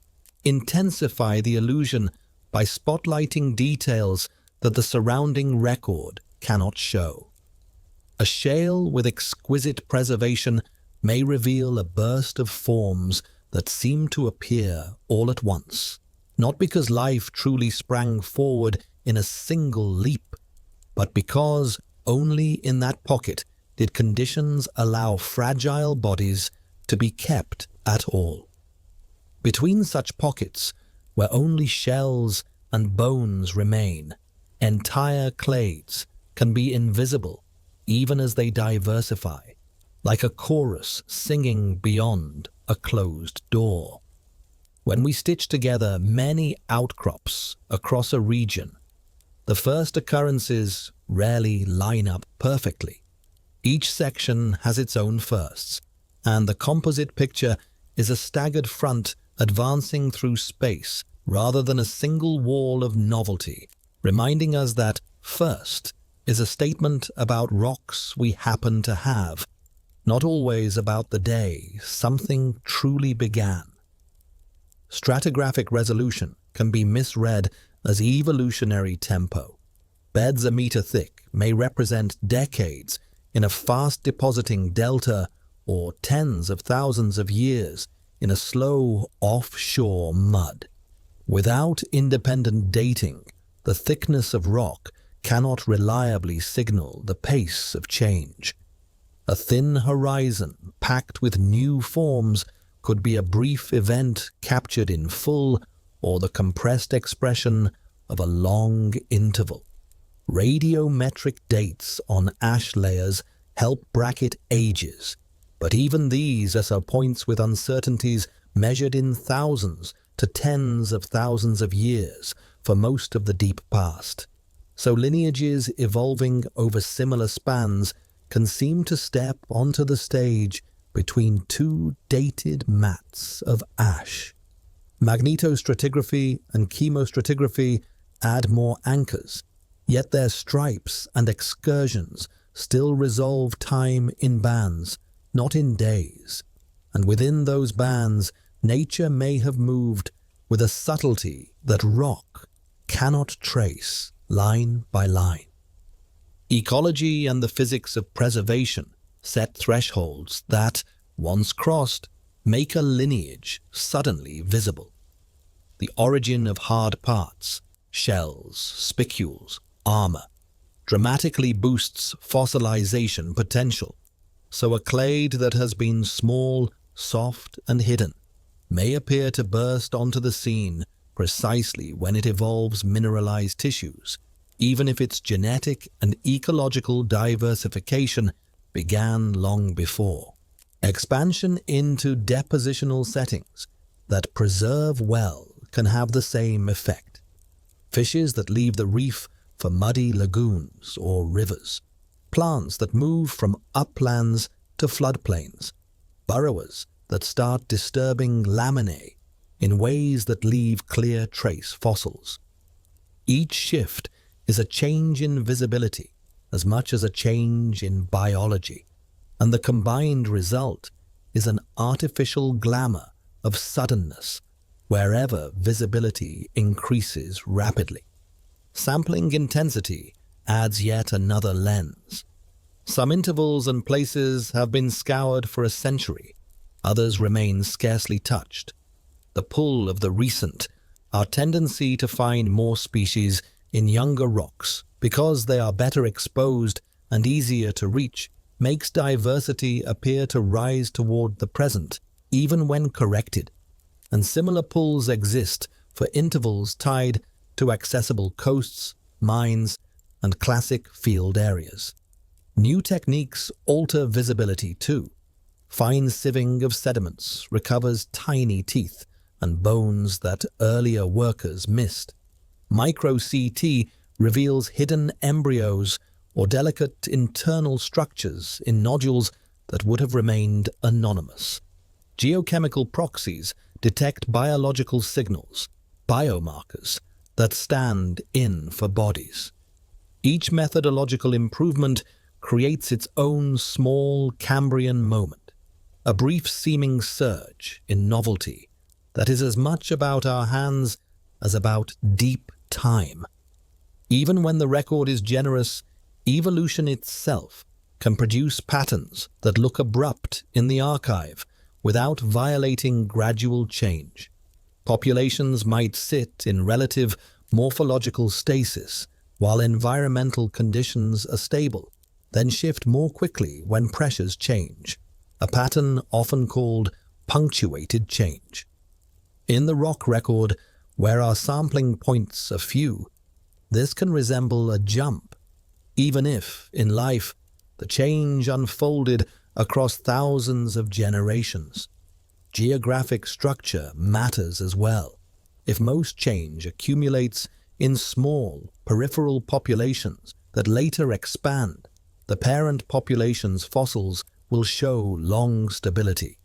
intensify the illusion by spotlighting details that the surrounding record cannot show. A shale with exquisite preservation may reveal a burst of forms that seem to appear all at once, not because life truly sprang forward in a single leap, but because only in that pocket did conditions allow fragile bodies to be kept at all. Between such pockets, where only shells and bones remain, entire clades can be invisible even as they diversify, like a chorus singing beyond a closed door. When we stitch together many outcrops across a region, the first occurrences rarely line up perfectly. Each section has its own firsts, and the composite picture is a staggered front advancing through space rather than a single wall of novelty, reminding us that first is a statement about rocks we happen to have, not always about the day something truly began. Stratigraphic resolution can be misread as evolutionary tempo. Beds a meter thick may represent decades in a fast-depositing delta or tens of thousands of years in a slow offshore mud. Without independent dating, the thickness of rock cannot reliably signal the pace of change. A thin horizon packed with new forms could be a brief event captured in full, or the compressed expression of a long interval. Radiometric dates on ash layers help bracket ages, but even these are points with uncertainties measured in thousands to tens of thousands of years for most of the deep past. So lineages evolving over similar spans can seem to step onto the stage between two dated mats of ash. Magnetostratigraphy and chemostratigraphy add more anchors, yet their stripes and excursions still resolve time in bands, not in days. And within those bands, nature may have moved with a subtlety that rock cannot trace line by line. Ecology and the physics of preservation set thresholds that, once crossed, make a lineage suddenly visible. The origin of hard parts, shells, spicules, armor, dramatically boosts fossilization potential, so a clade that has been small, soft, and hidden may appear to burst onto the scene precisely when it evolves mineralized tissues, even if its genetic and ecological diversification began long before. Expansion into depositional settings that preserve well can have the same effect. Fishes that leave the reef for muddy lagoons or rivers, plants that move from uplands to floodplains, burrowers that start disturbing laminae in ways that leave clear trace fossils. Each shift is a change in visibility as much as a change in biology, and the combined result is an artificial glamour of suddenness wherever visibility increases rapidly. Sampling intensity adds yet another lens. Some intervals and places have been scoured for a century, others remain scarcely touched. The pull of the recent, our tendency to find more species in younger rocks because they are better exposed and easier to reach, makes diversity appear to rise toward the present, even when corrected. And similar pulls exist for intervals tied to accessible coasts, mines, and classic field areas. New techniques alter visibility too. Fine sieving of sediments recovers tiny teeth and bones that earlier workers missed. Micro-CT reveals hidden embryos or delicate internal structures in nodules that would have remained anonymous. Geochemical proxies detect biological signals, biomarkers, that stand in for bodies. Each methodological improvement creates its own small Cambrian moment, a brief seeming surge in novelty that is as much about our hands as about deep time. Even when the record is generous, evolution itself can produce patterns that look abrupt in the archive without violating gradual change. Populations might sit in relative morphological stasis while environmental conditions are stable, then shift more quickly when pressures change, a pattern often called punctuated change. In the rock record, where our sampling points are few, this can resemble a jump, even if, in life, the change unfolded across thousands of generations. Geographic structure matters as well. If most change accumulates in small, peripheral populations that later expand, the parent population's fossils will show long stability,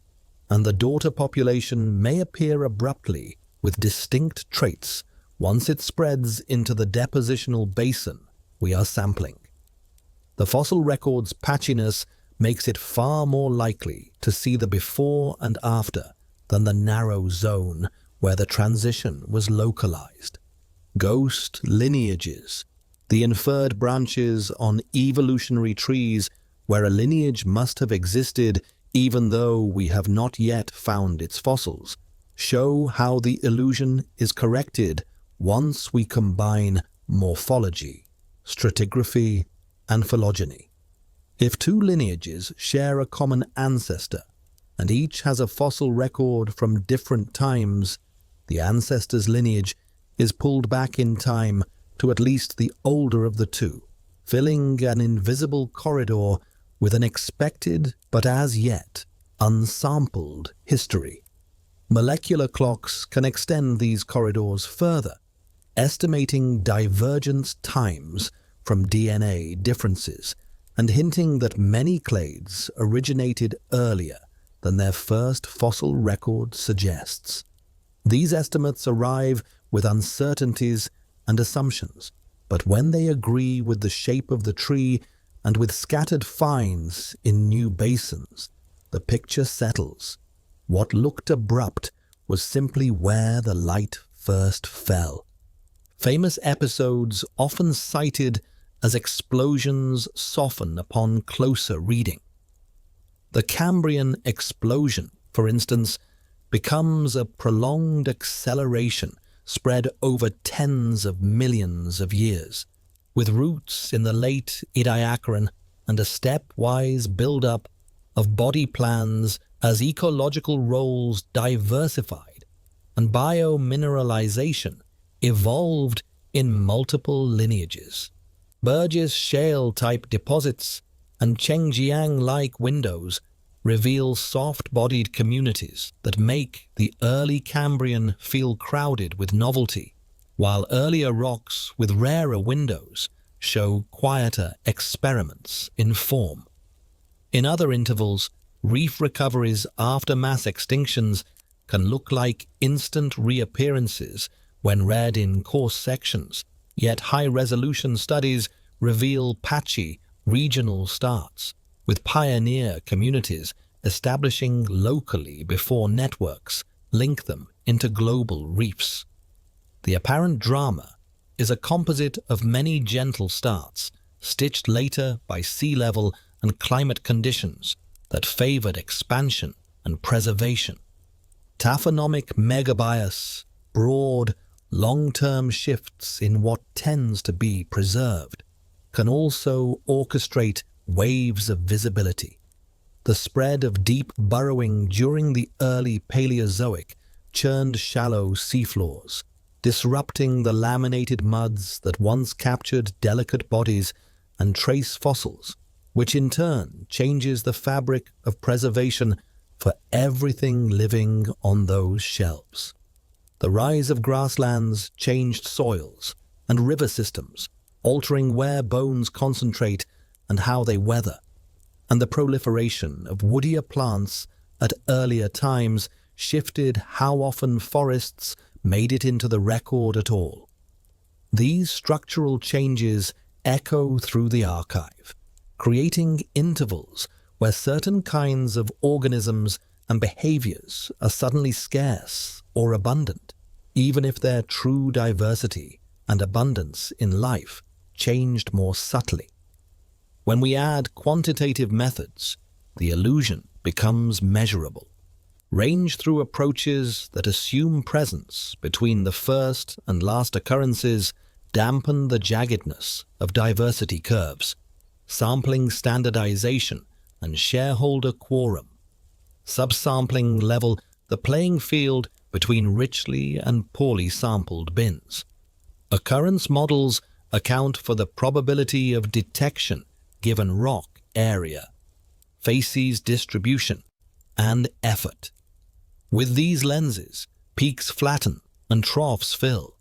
and the daughter population may appear abruptly with distinct traits once it spreads into the depositional basin we are sampling. The fossil record's patchiness makes it far more likely to see the before and after than the narrow zone where the transition was localized. Ghost lineages, the inferred branches on evolutionary trees where a lineage must have existed even though we have not yet found its fossils, show how the illusion is corrected once we combine morphology stratigraphy, and phylogeny. If two lineages share a common ancestor, and each has a fossil record from different times, the ancestor's lineage is pulled back in time to at least the older of the two, filling an invisible corridor with an expected but as yet unsampled history. Molecular clocks can extend these corridors further, estimating divergence times from DNA differences and hinting that many clades originated earlier than their first fossil record suggests. These estimates arrive with uncertainties and assumptions, but when they agree with the shape of the tree and with scattered finds in new basins, the picture settles. What looked abrupt was simply where the light first fell. Famous episodes often cited as explosions soften upon closer reading. The Cambrian explosion, for instance, becomes a prolonged acceleration spread over tens of millions of years, with roots in the late Ediacaran and a stepwise build-up of body plans as ecological roles diversified and biomineralization evolved in multiple lineages. Burgess Shale-type deposits and Chengjiang-like windows reveal soft-bodied communities that make the early Cambrian feel crowded with novelty, while earlier rocks with rarer windows show quieter experiments in form. In other intervals, reef recoveries after mass extinctions can look like instant reappearances when read in coarse sections, yet high-resolution studies reveal patchy regional starts, with pioneer communities establishing locally before networks link them into global reefs. The apparent drama is a composite of many gentle starts, stitched later by sea level and climate conditions that favored expansion and preservation. Taphonomic megabias, broad, long-term shifts in what tends to be preserved, can also orchestrate waves of visibility. The spread of deep burrowing during the early Paleozoic churned shallow seafloors, disrupting the laminated muds that once captured delicate bodies and trace fossils, which in turn changes the fabric of preservation for everything living on those shelves. The rise of grasslands changed soils and river systems, altering where bones concentrate and how they weather, and the proliferation of woodier plants at earlier times shifted how often forests made it into the record at all. These structural changes echo through the archive, creating intervals where certain kinds of organisms and behaviors are suddenly scarce or abundant, even if their true diversity and abundance in life changed more subtly. When we add quantitative methods, the illusion becomes measurable. Range-through approaches that assume presence between the first and last occurrences dampen the jaggedness of diversity curves, sampling standardization and shareholder quorum. Subsampling level the playing field between richly and poorly sampled bins. Occurrence models account for the probability of detection given rock area, facies distribution, and effort. With these lenses, peaks flatten and troughs fill,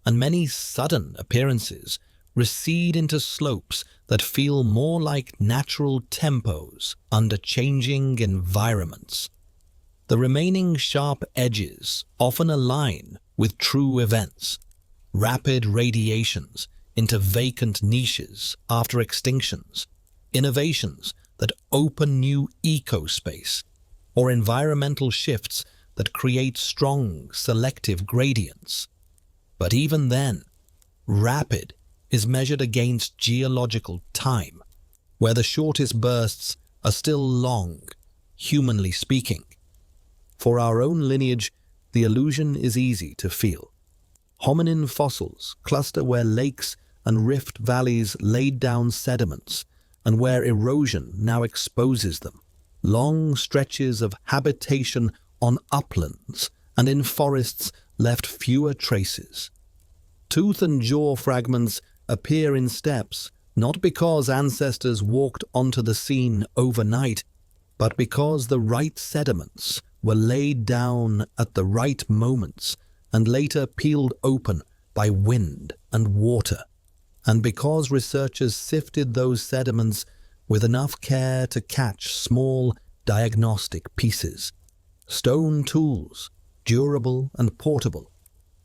and many sudden appearances recede into slopes that feel more like natural tempos under changing environments. The remaining sharp edges often align with true events, rapid radiations into vacant niches after extinctions, innovations that open new ecospace, or environmental shifts that create strong selective gradients. But even then, rapid is measured against geological time, where the shortest bursts are still long, humanly speaking. For our own lineage, the illusion is easy to feel. Hominin fossils cluster where lakes and rift valleys laid down sediments, and where erosion now exposes them. Long stretches of habitation on uplands and in forests left fewer traces. Tooth and jaw fragments appear in steps, not because ancestors walked onto the scene overnight, but because the right sediments were laid down at the right moments and later peeled open by wind and water, and because researchers sifted those sediments with enough care to catch small diagnostic pieces. Stone tools, durable and portable,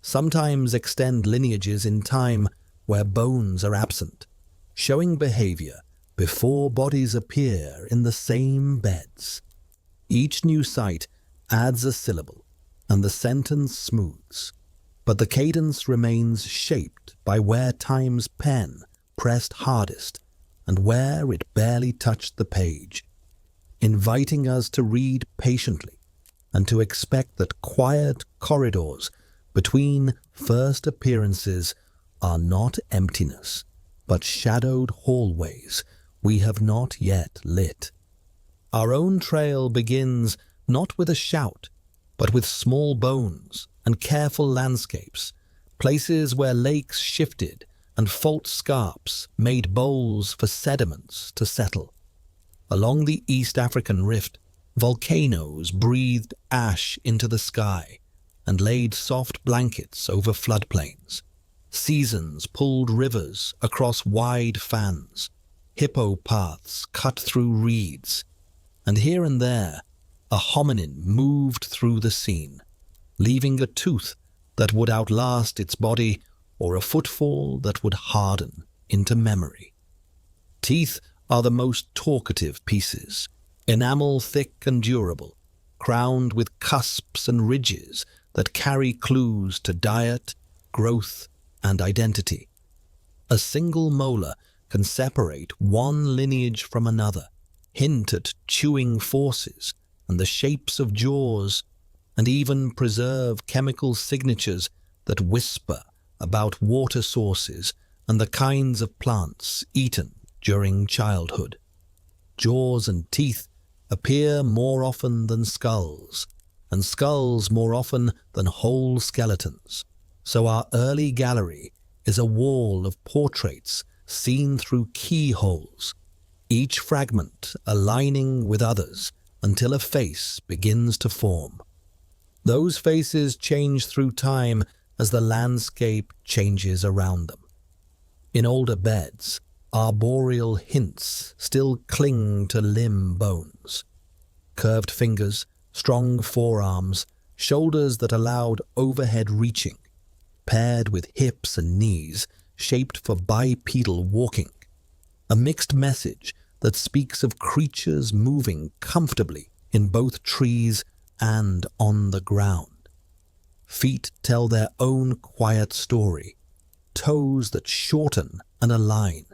sometimes extend lineages in time where bones are absent, showing behavior before bodies appear in the same beds. Each new site adds a syllable, and the sentence smooths, but the cadence remains shaped by where time's pen pressed hardest and where it barely touched the page, inviting us to read patiently and to expect that quiet corridors between first appearances are not emptiness, but shadowed hallways we have not yet lit. Our own trail begins not with a shout, but with small bones and careful landscapes, places where lakes shifted and fault scarps made bowls for sediments to settle. Along the East African rift, volcanoes breathed ash into the sky and laid soft blankets over floodplains. Seasons pulled rivers across wide fans, hippo paths cut through reeds, and here and there a hominin moved through the scene, leaving a tooth that would outlast its body or a footfall that would harden into memory. Teeth are the most talkative pieces, enamel thick and durable, crowned with cusps and ridges that carry clues to diet, growth, and identity. A single molar can separate one lineage from another, hint at chewing forces and the shapes of jaws, and even preserve chemical signatures that whisper about water sources and the kinds of plants eaten during childhood. Jaws and teeth appear more often than skulls, and skulls more often than whole skeletons. So our early gallery is a wall of portraits seen through keyholes, each fragment aligning with others until a face begins to form. Those faces change through time as the landscape changes around them. In older beds, arboreal hints still cling to limb bones. Curved fingers, strong forearms, shoulders that allowed overhead reaching, paired with hips and knees shaped for bipedal walking. A mixed message that speaks of creatures moving comfortably in both trees and on the ground. Feet tell their own quiet story, toes that shorten and align,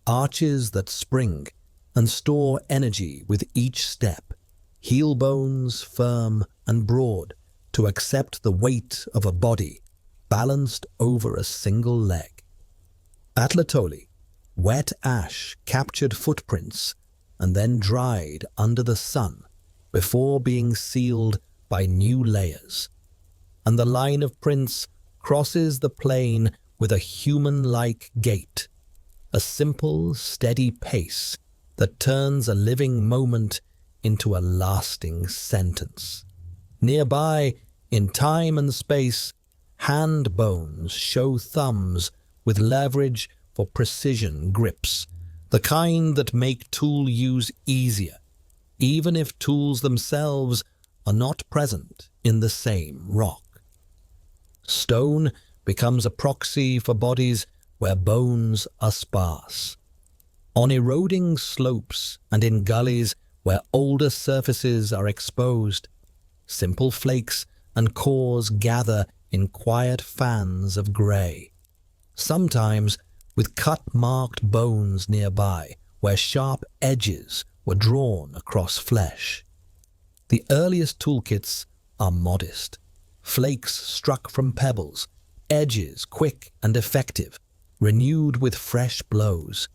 arches that spring and store energy with each step, heel bones firm and broad to accept the weight of a body balanced over a single leg. At Latoli, wet ash captured footprints and then dried under the sun before being sealed by new layers. And the line of prints crosses the plain with a human-like gait, a simple, steady pace that turns a living moment into a lasting sentence. Nearby, in time and space, hand bones show thumbs with leverage for precision grips, the kind that make tool use easier, even if tools themselves are not present in the same rock. Stone becomes a proxy for bodies where bones are sparse. On eroding slopes and in gullies where older surfaces are exposed, simple flakes and cores gather in quiet fans of grey, sometimes with cut-marked bones nearby where sharp edges were drawn across flesh. The earliest toolkits are modest, flakes struck from pebbles, edges quick and effective, renewed with fresh blows,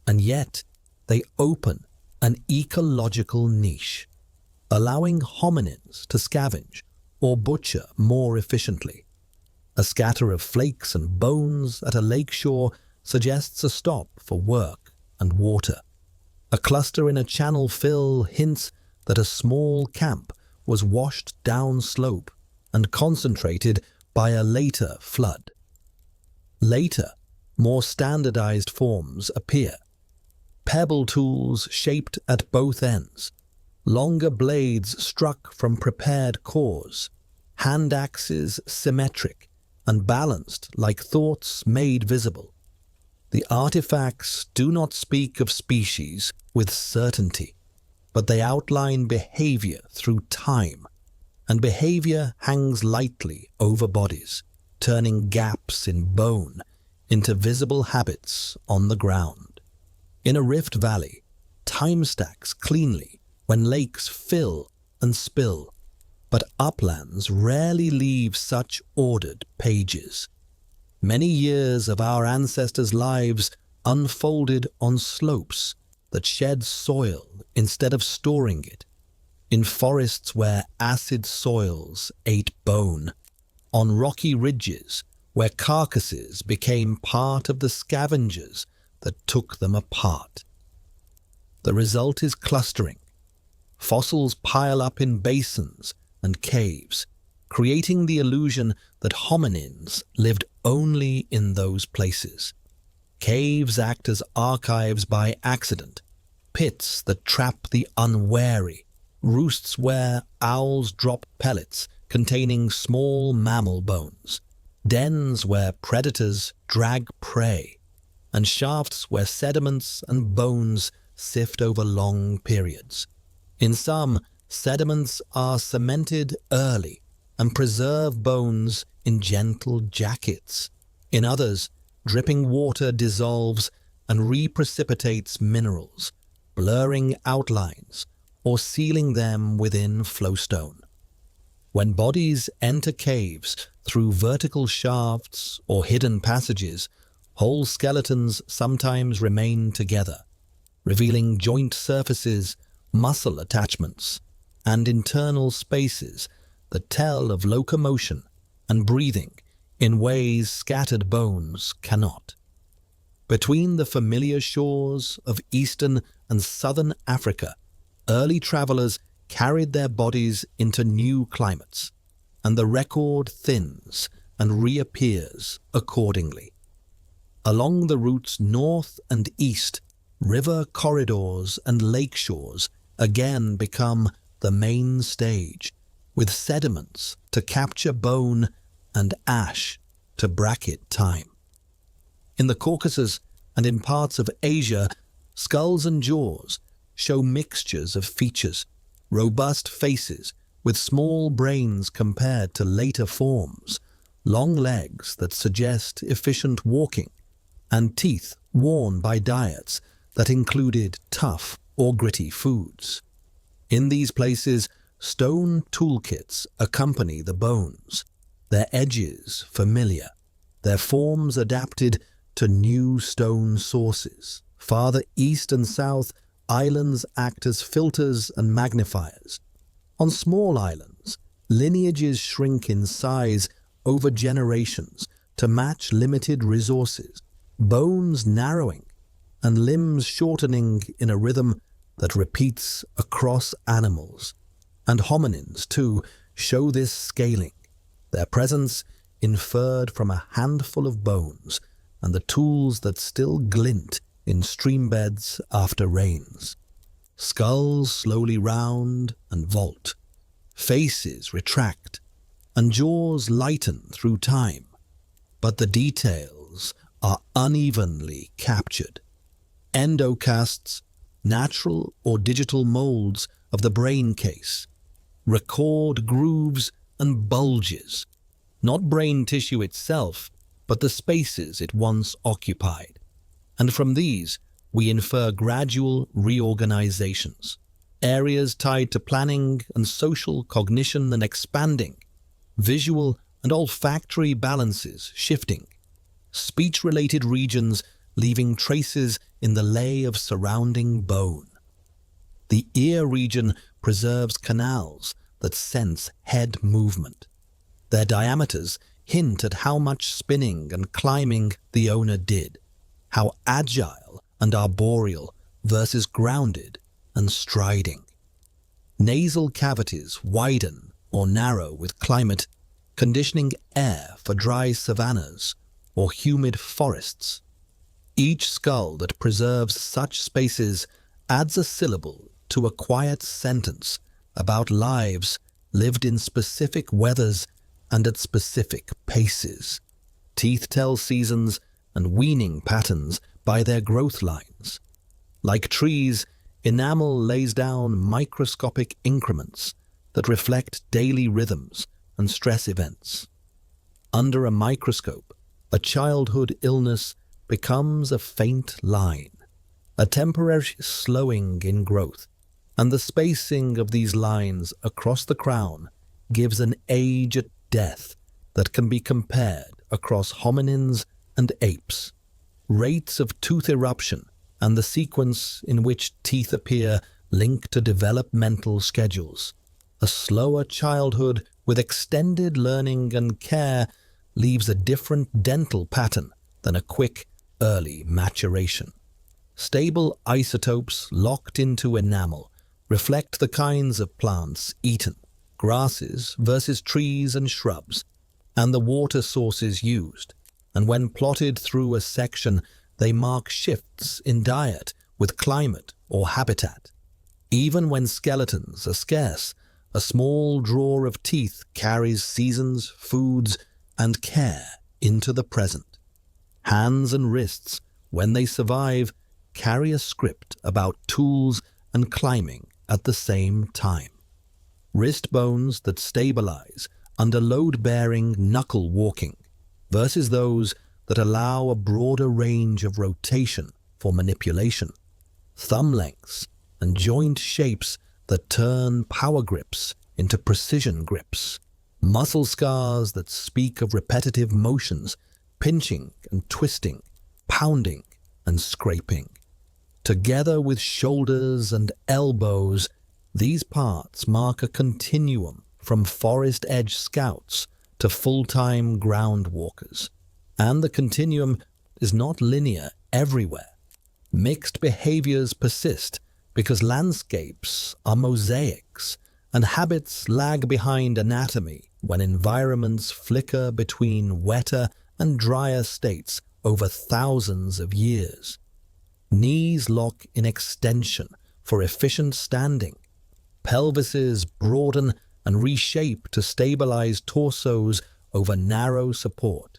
and yet they open an ecological niche, allowing hominins to scavenge or butcher more efficiently. A scatter of flakes and bones at a lakeshore suggests a stop for work and water. A cluster in a channel fill hints that a small camp was washed downslope and concentrated by a later flood. Later, more standardized forms appear. Pebble tools shaped at both ends, longer blades struck from prepared cores, hand axes symmetric and balanced like thoughts made visible. The artifacts do not speak of species with certainty, but they outline behavior through time, and behavior hangs lightly over bodies, turning gaps in bone into visible habits on the ground. In a rift valley, time stacks cleanly when lakes fill and spill, but uplands rarely leave such ordered pages. Many years of our ancestors' lives unfolded on slopes that shed soil instead of storing it, in forests where acid soils ate bone, on rocky ridges where carcasses became part of the scavengers that took them apart. The result is clustering. Fossils pile up in basins and caves, creating the illusion that hominins lived only in those places. Caves act as archives by accident, pits that trap the unwary, roosts where owls drop pellets containing small mammal bones, dens where predators drag prey, and shafts where sediments and bones sift over long periods. In some, sediments are cemented early and preserve bones in gentle jackets. In others, dripping water dissolves and reprecipitates minerals, blurring outlines or sealing them within flowstone. When bodies enter caves through vertical shafts or hidden passages, whole skeletons sometimes remain together, revealing joint surfaces, muscle attachments, and internal spaces that tell of locomotion and breathing in ways scattered bones cannot. Between the familiar shores of eastern and southern Africa, early travelers carried their bodies into new climates, and the record thins and reappears accordingly. Along the routes north and east, river corridors and lake shores again become the main stage, with sediments to capture bone and ash to bracket time. In the Caucasus and in parts of Asia, skulls and jaws show mixtures of features, robust faces with small brains compared to later forms, long legs that suggest efficient walking, and teeth worn by diets that included tough or gritty foods. In these places, stone toolkits accompany the bones, their edges familiar, their forms adapted to new stone sources. Farther east and south, islands act as filters and magnifiers. On small islands, lineages shrink in size over generations to match limited resources, bones narrowing and limbs shortening in a rhythm that repeats across animals. And hominins, too, show this scaling, their presence inferred from a handful of bones and the tools that still glint in streambeds after rains. Skulls slowly round and vault, faces retract, and jaws lighten through time, but the details are unevenly captured. Endocasts, natural or digital molds of the brain case, record grooves and bulges, not brain tissue itself, but the spaces it once occupied. And from these, we infer gradual reorganizations, areas tied to planning and social cognition and expanding, visual and olfactory balances shifting. speech-related regions leaving traces in the lay of surrounding bone. The ear region preserves canals that sense head movement. Their diameters hint at how much spinning and climbing the owner did, how agile and arboreal versus grounded and striding. Nasal cavities widen or narrow with climate, conditioning air for dry savannas or humid forests. Each skull that preserves such spaces adds a syllable to a quiet sentence about lives lived in specific weathers and at specific paces. Teeth tell seasons and weaning patterns by their growth lines. Like trees, enamel lays down microscopic increments that reflect daily rhythms and stress events. Under a microscope, a childhood illness becomes a faint line, a temporary slowing in growth, and the spacing of these lines across the crown gives an age at death that can be compared across hominins and apes. Rates of tooth eruption and the sequence in which teeth appear link to developmental schedules. A slower childhood with extended learning and care leaves a different dental pattern than a quick, early maturation. Stable isotopes locked into enamel reflect the kinds of plants eaten, grasses versus trees and shrubs, and the water sources used, and when plotted through a section, they mark shifts in diet with climate or habitat. Even when skeletons are scarce, a small drawer of teeth carries seasons, foods, and care into the present. Hands and wrists, when they survive, carry a script about tools and climbing at the same time. Wrist bones that stabilize under load-bearing knuckle walking versus those that allow a broader range of rotation for manipulation. Thumb lengths and joint shapes that turn power grips into precision grips. Muscle scars that speak of repetitive motions, pinching and twisting, pounding and scraping. Together with shoulders and elbows, these parts mark a continuum from forest edge scouts to full-time ground walkers. And the continuum is not linear everywhere. Mixed behaviors persist because landscapes are mosaics and habits lag behind anatomy when environments flicker between wetter and drier states over thousands of years. Knees lock in extension for efficient standing. Pelvises broaden and reshape to stabilize torsos over narrow support.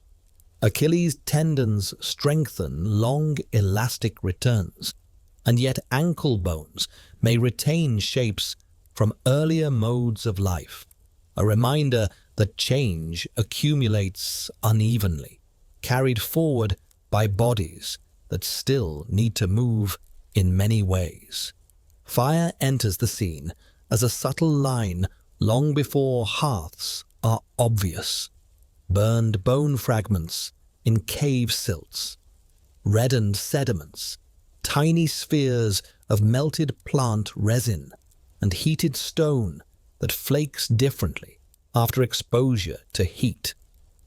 Achilles tendons strengthen long elastic returns, and yet ankle bones may retain shapes from earlier modes of life, a reminder that change accumulates unevenly, carried forward by bodies that still need to move in many ways. Fire enters the scene as a subtle line long before hearths are obvious. Burned bone fragments in cave silts, reddened sediments, tiny spheres of melted plant resin, and heated stone that flakes differently after exposure to heat,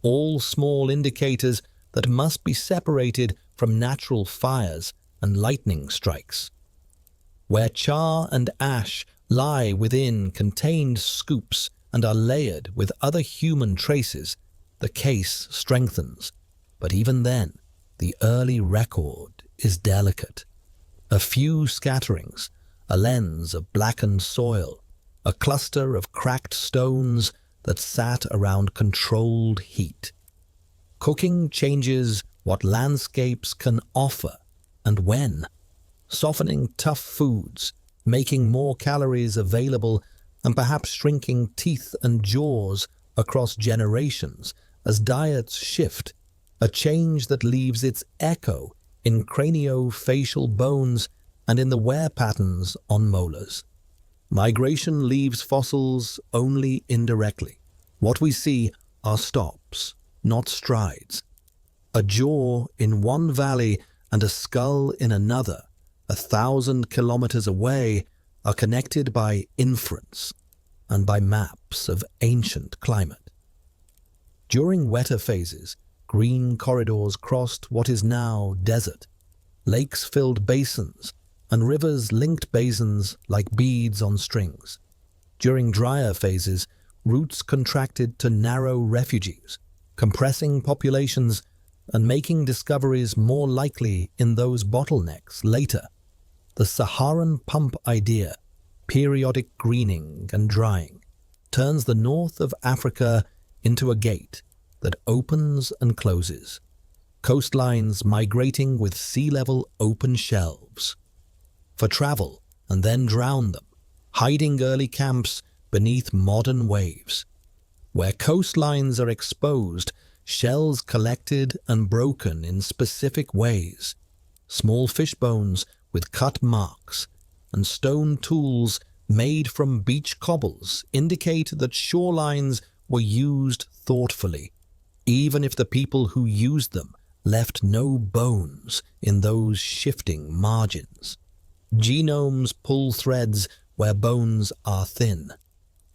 all small indicators that must be separated from natural fires and lightning strikes. Where char and ash lie within contained scoops and are layered with other human traces, the case strengthens. But even then, the early record is delicate. A few scatterings, a lens of blackened soil, a cluster of cracked stones that sat around controlled heat. Cooking changes what landscapes can offer and when, softening tough foods, making more calories available, and perhaps shrinking teeth and jaws across generations as diets shift, a change that leaves its echo in craniofacial bones and in the wear patterns on molars. Migration leaves fossils only indirectly. What we see are stops, not strides. A jaw in one valley and a skull in another, 1,000 kilometers away, are connected by inference and by maps of ancient climate. During wetter phases, green corridors crossed what is now desert. Lakes filled basins, and rivers linked basins like beads on strings. During drier phases, routes contracted to narrow refuges, compressing populations and making discoveries more likely in those bottlenecks later. The Saharan pump idea, periodic greening and drying, turns the north of Africa into a gate that opens and closes, coastlines migrating with sea-level open shelves. For travel, and then drown them, hiding early camps beneath modern waves. Where coastlines are exposed, shells collected and broken in specific ways, small fish bones with cut marks, and stone tools made from beach cobbles indicate that shorelines were used thoughtfully, even if the people who used them left no bones in those shifting margins. Genomes pull threads where bones are thin.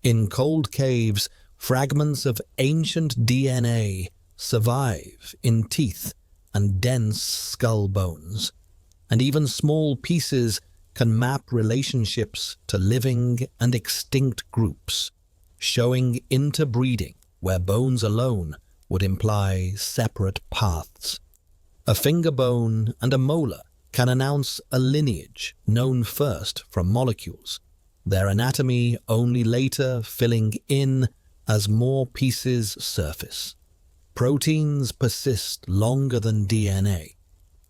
In cold caves, fragments of ancient DNA survive in teeth and dense skull bones, and even small pieces can map relationships to living and extinct groups, showing interbreeding where bones alone would imply separate paths. A finger bone and a molar can announce a lineage known first from molecules, their anatomy only later filling in as more pieces surface. Proteins persist longer than DNA,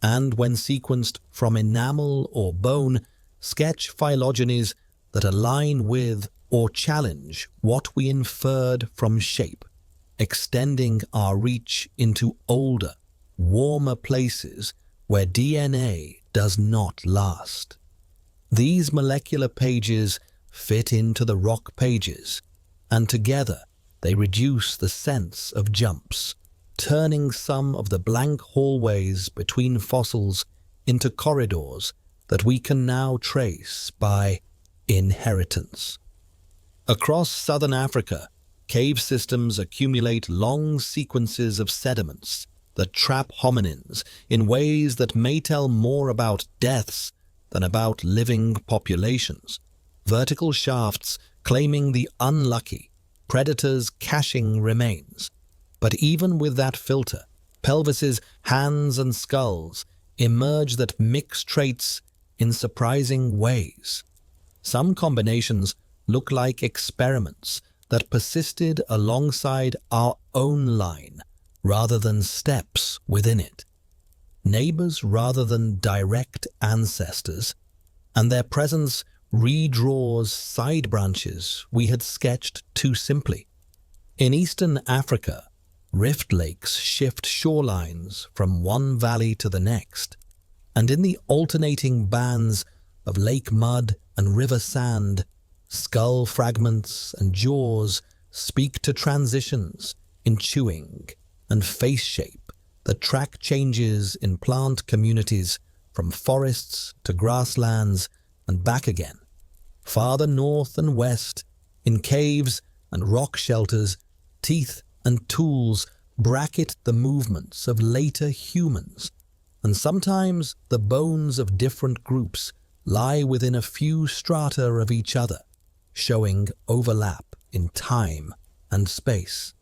and when sequenced from enamel or bone, sketch phylogenies that align with or challenge what we inferred from shape, extending our reach into older, warmer places where DNA does not last. These molecular pages fit into the rock pages, and together they reduce the sense of jumps, turning some of the blank hallways between fossils into corridors that we can now trace by inheritance. Across southern Africa, cave systems accumulate long sequences of sediments that trap hominins in ways that may tell more about deaths than about living populations. Vertical shafts claiming the unlucky, predators caching remains. But even with that filter, pelvises, hands and skulls emerge that mix traits in surprising ways. Some combinations look like experiments that persisted alongside our own line rather than steps within it, neighbors rather than direct ancestors, and their presence redraws side branches we had sketched too simply. In eastern Africa, rift lakes shift shorelines from one valley to the next, and in the alternating bands of lake mud and river sand, skull fragments and jaws speak to transitions in chewing and face shape that track changes in plant communities from forests to grasslands and back again. Farther north and west, in caves and rock shelters, teeth and tools bracket the movements of later humans, and sometimes the bones of different groups lie within a few strata of each other, showing overlap in time and space.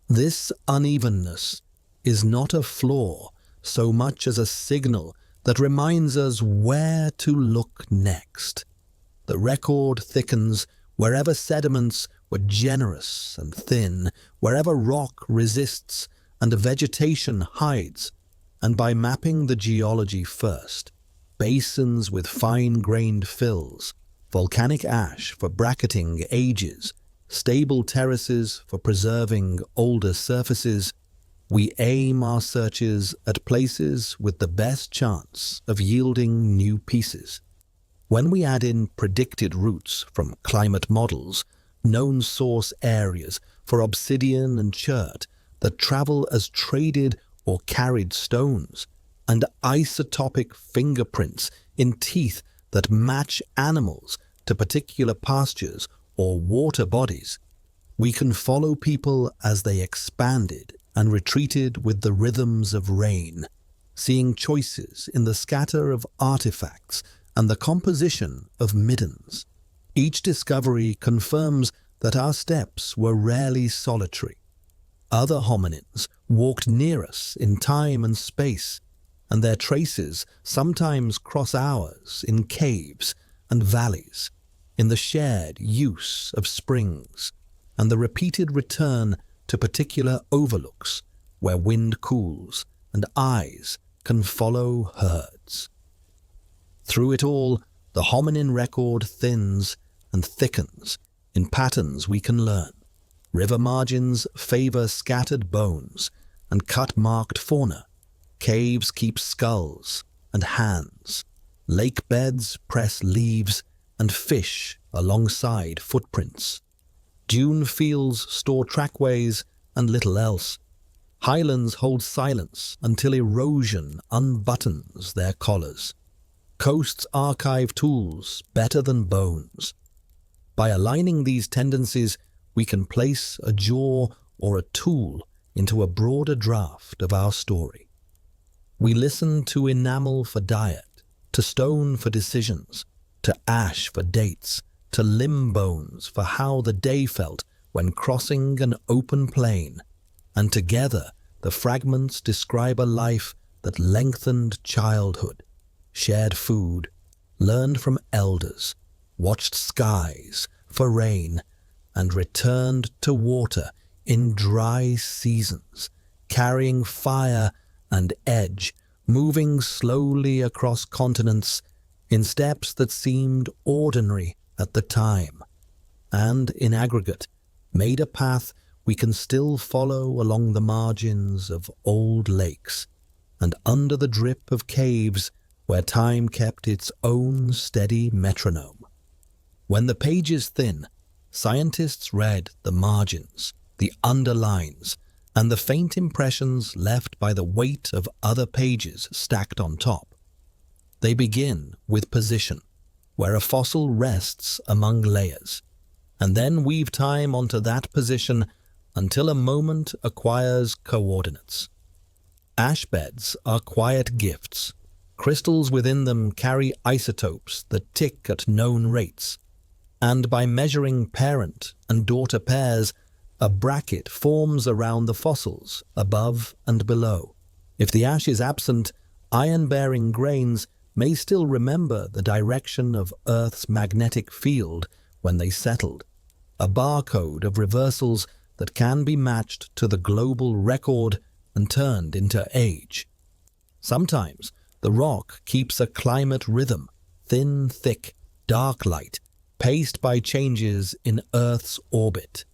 This unevenness is not a flaw so much as a signal that reminds us where to look next. The record thickens wherever sediments were generous and thin, wherever rock resists and vegetation hides, and by mapping the geology first, basins with fine-grained fills, volcanic ash for bracketing ages, stable terraces for preserving older surfaces, we aim our searches at places with the best chance of yielding new pieces. When we add in predicted routes from climate models, known source areas for obsidian and chert that travel as traded or carried stones, and isotopic fingerprints in teeth that match animals to particular pastures or water bodies. We can follow people as they expanded and retreated with the rhythms of rain, seeing choices in the scatter of artifacts and the composition of middens. Each discovery confirms that our steps were rarely solitary. Other hominins walked near us in time and space, and their traces sometimes cross ours in caves and valleys, in the shared use of springs, and the repeated return to particular overlooks where wind cools and eyes can follow herds. Through it all, the hominin record thins and thickens in patterns we can learn. River margins favor scattered bones and cut-marked fauna. Caves keep skulls and hands. Lake beds press leaves and fish alongside footprints. Dune fields store trackways and little else. Highlands hold silence until erosion unbuttons their collars. Coasts archive tools better than bones. By aligning these tendencies, we can place a jaw or a tool into a broader draft of our story. We listen to enamel for diet, to stone for decisions, to ash for dates, to limb bones for how the day felt when crossing an open plain, and together the fragments describe a life that lengthened childhood, shared food, learned from elders, watched skies for rain, and returned to water in dry seasons, carrying fire and edge, moving slowly across continents in steps that seemed ordinary at the time, and in aggregate made a path we can still follow along the margins of old lakes and under the drip of caves where time kept its own steady metronome. When the pages thin, scientists read the margins, the underlines, and the faint impressions left by the weight of other pages stacked on top. They begin with position, where a fossil rests among layers, and then weave time onto that position until a moment acquires coordinates. Ash beds are quiet gifts. Crystals within them carry isotopes that tick at known rates, and by measuring parent and daughter pairs, a bracket forms around the fossils above and below. If the ash is absent, iron-bearing grains may still remember the direction of Earth's magnetic field when they settled, a barcode of reversals that can be matched to the global record and turned into age. Sometimes the rock keeps a climate rhythm, thin, thick, dark light, paced by changes in Earth's orbit.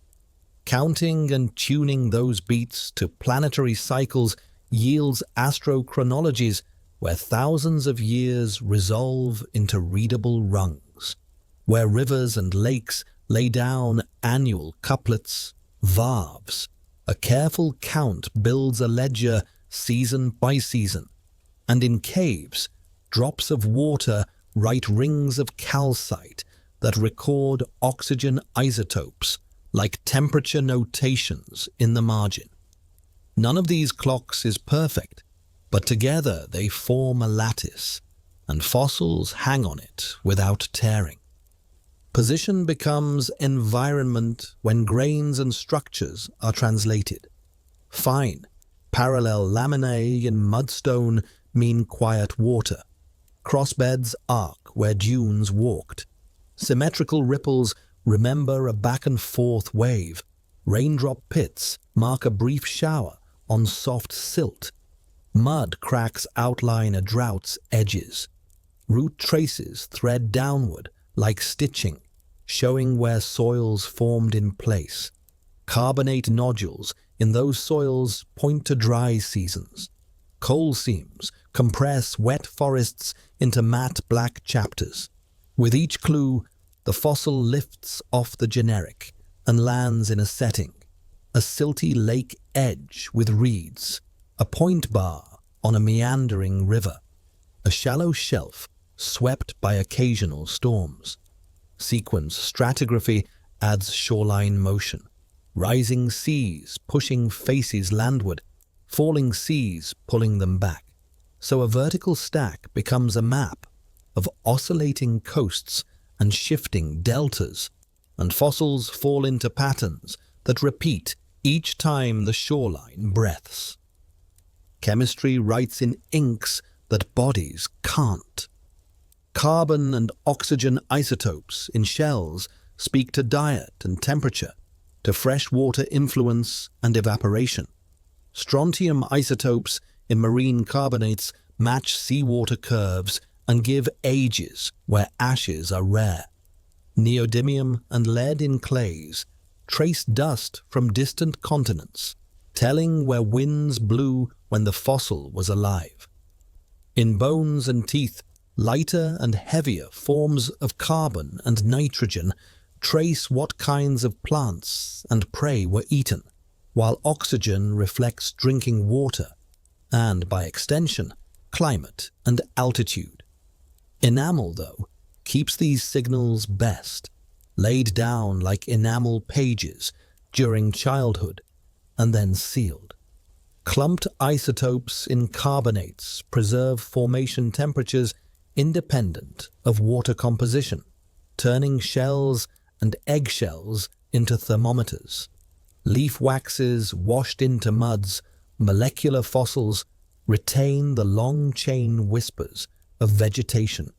Counting and tuning those beats to planetary cycles yields astrochronologies where thousands of years resolve into readable rungs, where rivers and lakes lay down annual couplets, varves. A careful count builds a ledger season by season, and in caves, drops of water write rings of calcite that record oxygen isotopes like temperature notations in the margin. None of these clocks is perfect, but together they form a lattice, and fossils hang on it without tearing. Position becomes environment when grains and structures are translated. Fine, parallel laminae in mudstone mean quiet water. Crossbeds arc where dunes walked. Symmetrical ripples remember a back-and-forth wave. Raindrop pits mark a brief shower on soft silt. Mud cracks outline a drought's edges. Root traces thread downward like stitching, showing where soils formed in place. Carbonate nodules in those soils point to dry seasons. Coal seams compress wet forests into matte black chapters. With each clue, the fossil lifts off the generic and lands in a setting, a silty lake edge with reeds, a point bar on a meandering river, a shallow shelf swept by occasional storms. Sequence stratigraphy adds shoreline motion, rising seas pushing faces landward, falling seas pulling them back. So a vertical stack becomes a map of oscillating coasts and shifting deltas, and fossils fall into patterns that repeat each time the shoreline breathes. Chemistry writes in inks that bodies can't. Carbon and oxygen isotopes in shells speak to diet and temperature, to freshwater influence and evaporation. Strontium isotopes in marine carbonates match seawater curves and give ages where ashes are rare. Neodymium and lead in clays trace dust from distant continents, telling where winds blew when the fossil was alive. In bones and teeth, lighter and heavier forms of carbon and nitrogen trace what kinds of plants and prey were eaten, while oxygen reflects drinking water and, by extension, climate and altitude. Enamel, though, keeps these signals best, laid down like enamel pages during childhood and then sealed. Clumped isotopes in carbonates preserve formation temperatures independent of water composition, turning shells and eggshells into thermometers. Leaf waxes washed into muds, molecular fossils retain the long-chain whispers of vegetation,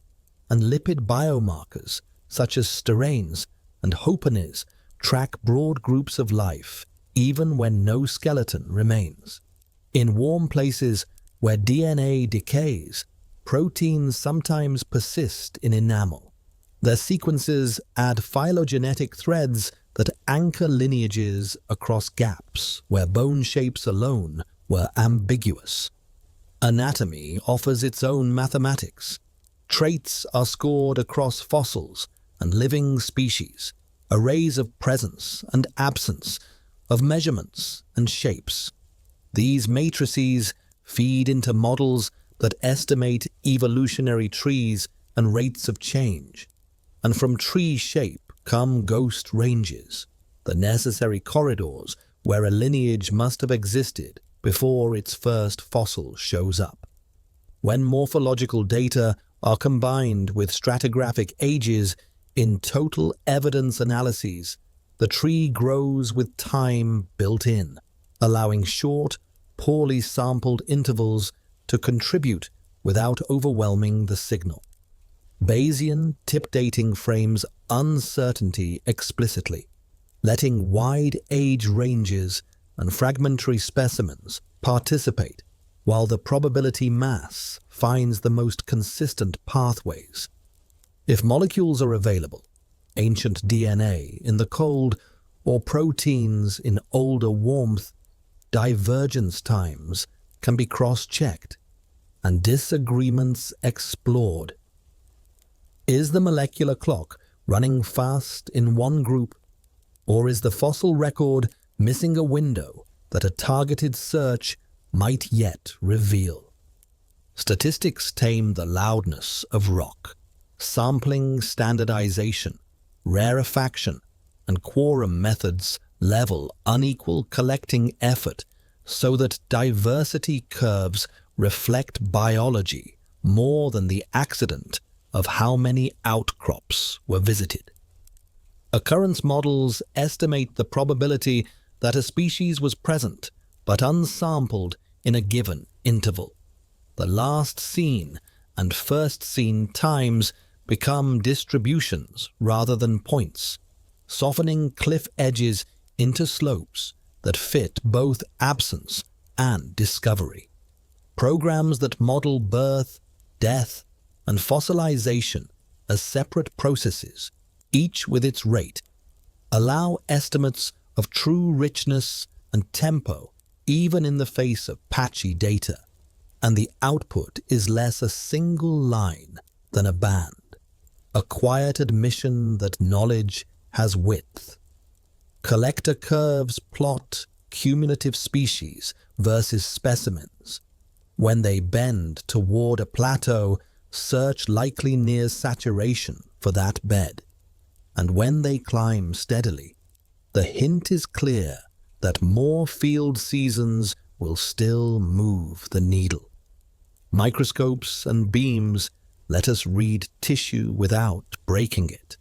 and lipid biomarkers such as steranes and hopanes track broad groups of life even when no skeleton remains. In warm places where DNA decays, proteins sometimes persist in enamel. Their sequences add phylogenetic threads that anchor lineages across gaps where bone shapes alone were ambiguous. Anatomy offers its own mathematics. Traits are scored across fossils and living species, arrays of presence and absence, of measurements and shapes. These matrices feed into models that estimate evolutionary trees and rates of change. And from tree shape come ghost ranges, the necessary corridors where a lineage must have existed before its first fossil shows up. When morphological data are combined with stratigraphic ages in total evidence analyses, the tree grows with time built in, allowing short, poorly sampled intervals to contribute without overwhelming the signal. Bayesian tip dating frames uncertainty explicitly, letting wide age ranges and fragmentary specimens participate, while the probability mass finds the most consistent pathways. If molecules are available, ancient DNA in the cold or proteins in older warmth, divergence times can be cross-checked and disagreements explored. Is the molecular clock running fast in one group, or is the fossil record missing a window that a targeted search might yet reveal? Statistics tame the loudness of rock. Sampling standardization, rarefaction, and quorum methods level unequal collecting effort so that diversity curves reflect biology more than the accident of how many outcrops were visited. Occurrence models estimate the probability that a species was present but unsampled in a given interval. The last seen and first seen times become distributions rather than points, softening cliff edges into slopes that fit both absence and discovery. Programs that model birth, death, and fossilization as separate processes, each with its rate, allow estimates of true richness and tempo even in the face of patchy data, and the output is less a single line than a band, a quiet admission that knowledge has width. Collector curves plot cumulative species versus specimens. When they bend toward a plateau, search likely near saturation for that bed. And when they climb steadily, the hint is clear that more field seasons will still move the needle. Microscopes and beams let us read tissue without breaking it.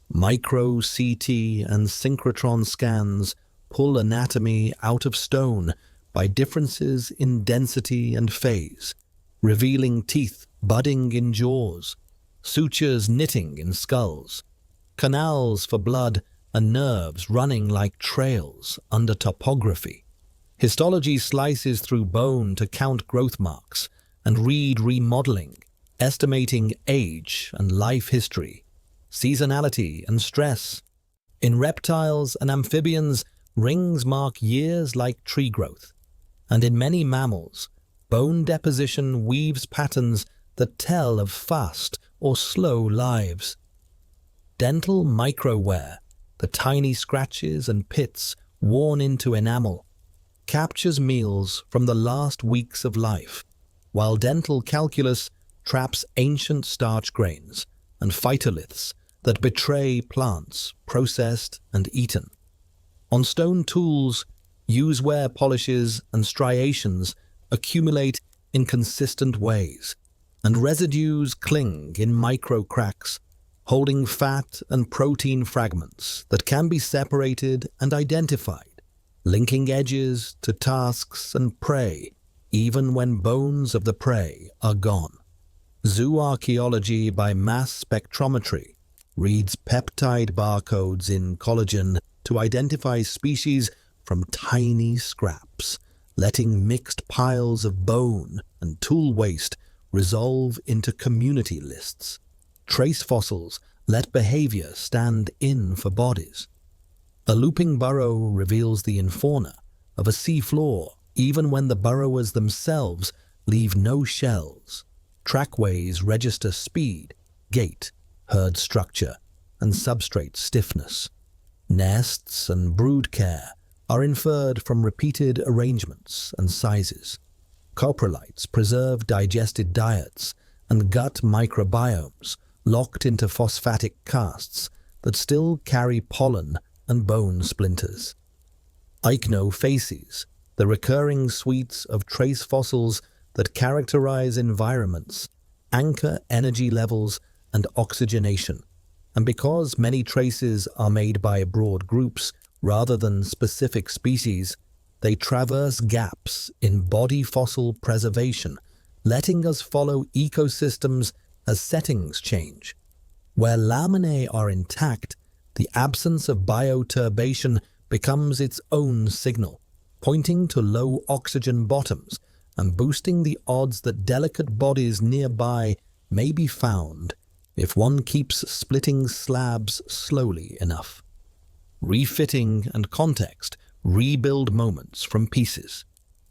Micro-CT and synchrotron scans pull anatomy out of stone by differences in density and phase, revealing teeth budding in jaws, sutures knitting in skulls, canals for blood and nerves running like trails under topography. Histology slices through bone to count growth marks and read remodeling, estimating age and life history, seasonality and stress. In reptiles and amphibians, rings mark years like tree growth, and in many mammals, bone deposition weaves patterns that tell of fast or slow lives. Dental microwear, the tiny scratches and pits worn into enamel, captures meals from the last weeks of life, while dental calculus traps ancient starch grains and phytoliths that betray plants processed and eaten. On stone tools, use-wear polishes and striations accumulate in consistent ways, and residues cling in micro-cracks, holding fat and protein fragments that can be separated and identified, linking edges to tasks and prey, even when bones of the prey are gone. Zooarchaeology by mass spectrometry reads peptide barcodes in collagen to identify species from tiny scraps, letting mixed piles of bone and tool waste resolve into community lists. Trace fossils let behavior stand in for bodies. A looping burrow reveals the fauna of a sea floor, even when the burrowers themselves leave no shells. Trackways register speed, gait, herd structure, and substrate stiffness. Nests and brood care are inferred from repeated arrangements and sizes. Coprolites preserve digested diets and gut microbiomes locked into phosphatic casts that still carry pollen and bone splinters. Ichnofacies, the recurring suites of trace fossils that characterize environments, anchor energy levels and oxygenation, and because many traces are made by broad groups rather than specific species, they traverse gaps in body fossil preservation, letting us follow ecosystems as settings change. Where laminae are intact, the absence of bioturbation becomes its own signal, pointing to low oxygen bottoms and boosting the odds that delicate bodies nearby may be found if one keeps splitting slabs slowly enough. Refitting and context rebuild moments from pieces.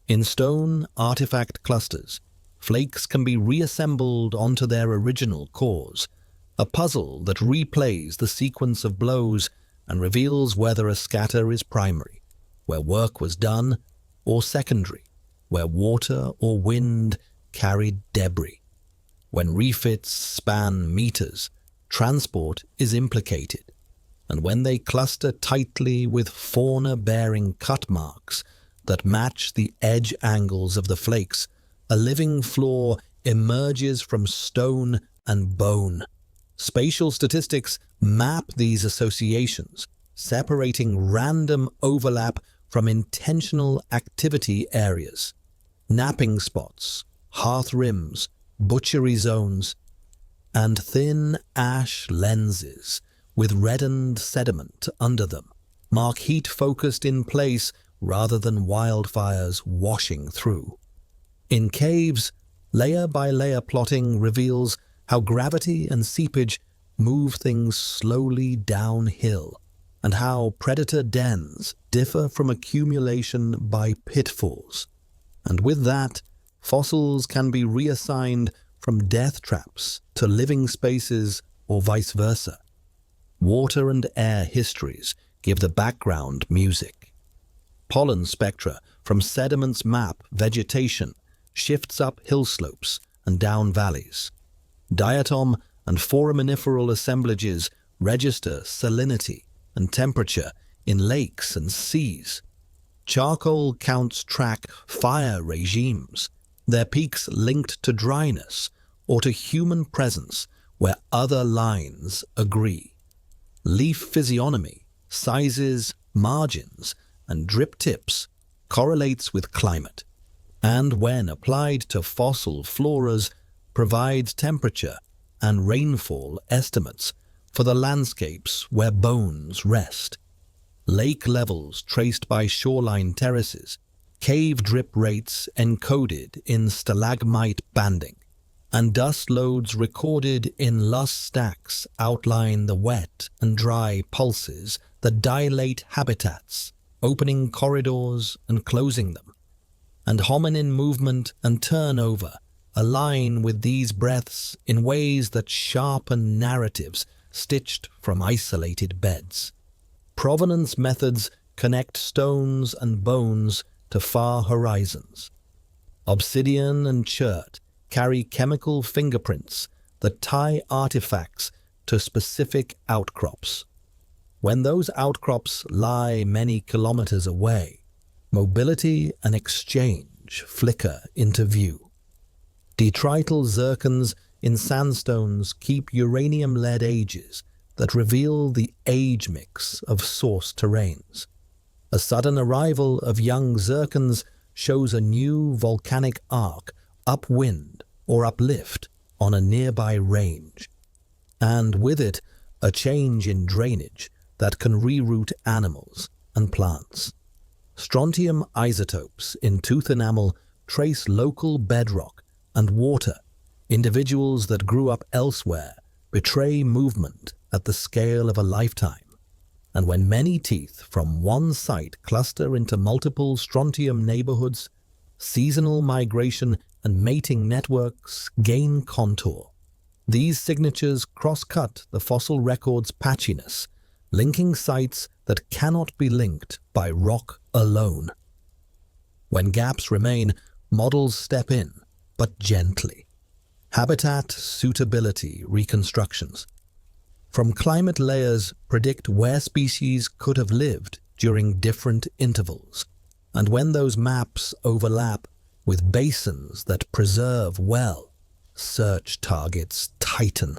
In stone artifact clusters, flakes can be reassembled onto their original cores, a puzzle that replays the sequence of blows and reveals whether a scatter is primary, where work was done, or secondary, where water or wind carried debris. When refits span meters, transport is implicated, and when they cluster tightly with fauna-bearing cut marks that match the edge angles of the flakes, a living floor emerges from stone and bone. Spatial statistics map these associations, separating random overlap from intentional activity areas. Napping spots, hearth rims, butchery zones, and thin ash lenses with reddened sediment under them mark heat focused in place rather than wildfires washing through. In caves, layer-by-layer plotting reveals how gravity and seepage move things slowly downhill, and how predator dens differ from accumulation by pitfalls. And with that, fossils can be reassigned from death traps to living spaces or vice versa. Water and air histories give the background music. Pollen spectra from sediments map vegetation, shifts up hill slopes and down valleys. Diatom and foraminiferal assemblages register salinity and temperature in lakes and seas. Charcoal counts track fire regimes, their peaks linked to dryness or to human presence where other lines agree. Leaf physiognomy, sizes, margins, and drip tips correlates with climate, and when applied to fossil floras, provides temperature and rainfall estimates for the landscapes where bones rest. Lake levels traced by shoreline terraces, cave drip rates encoded in stalagmite banding, and dust loads recorded in loess stacks outline the wet and dry pulses that dilate habitats, opening corridors and closing them. And hominin movement and turnover align with these breaths in ways that sharpen narratives stitched from isolated beds. Provenance methods connect stones and bones to far horizons. Obsidian and chert carry chemical fingerprints that tie artifacts to specific outcrops. When those outcrops lie many kilometers away, mobility and exchange flicker into view. Detrital zircons in sandstones keep uranium-lead ages that reveal the age mix of source terrains. A sudden arrival of young zircons shows a new volcanic arc upwind or uplift on a nearby range, and with it a change in drainage that can reroute animals and plants. Strontium isotopes in tooth enamel trace local bedrock and water. Individuals that grew up elsewhere betray movement at the scale of a lifetime. And when many teeth from one site cluster into multiple strontium neighborhoods, seasonal migration and mating networks gain contour. These signatures cross-cut the fossil record's patchiness, linking sites that cannot be linked by rock alone. When gaps remain, models step in, but gently. Habitat suitability reconstructions. From climate layers predict where species could have lived during different intervals, and when those maps overlap with basins that preserve well, search targets tighten.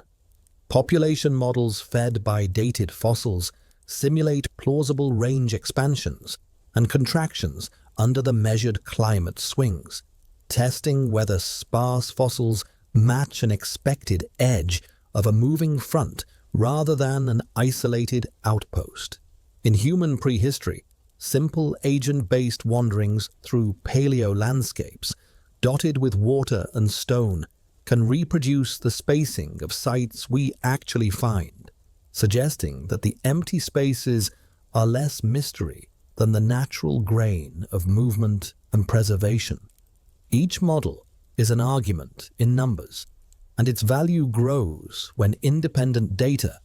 Population models fed by dated fossils simulate plausible range expansions and contractions under the measured climate swings, testing whether sparse fossils match an expected edge of a moving front rather than an isolated outpost. In human prehistory, simple agent-based wanderings through paleo landscapes, dotted with water and stone, can reproduce the spacing of sites we actually find, suggesting that the empty spaces are less mystery than the natural grain of movement and preservation. Each model is an argument in numbers, and its value grows when independent data,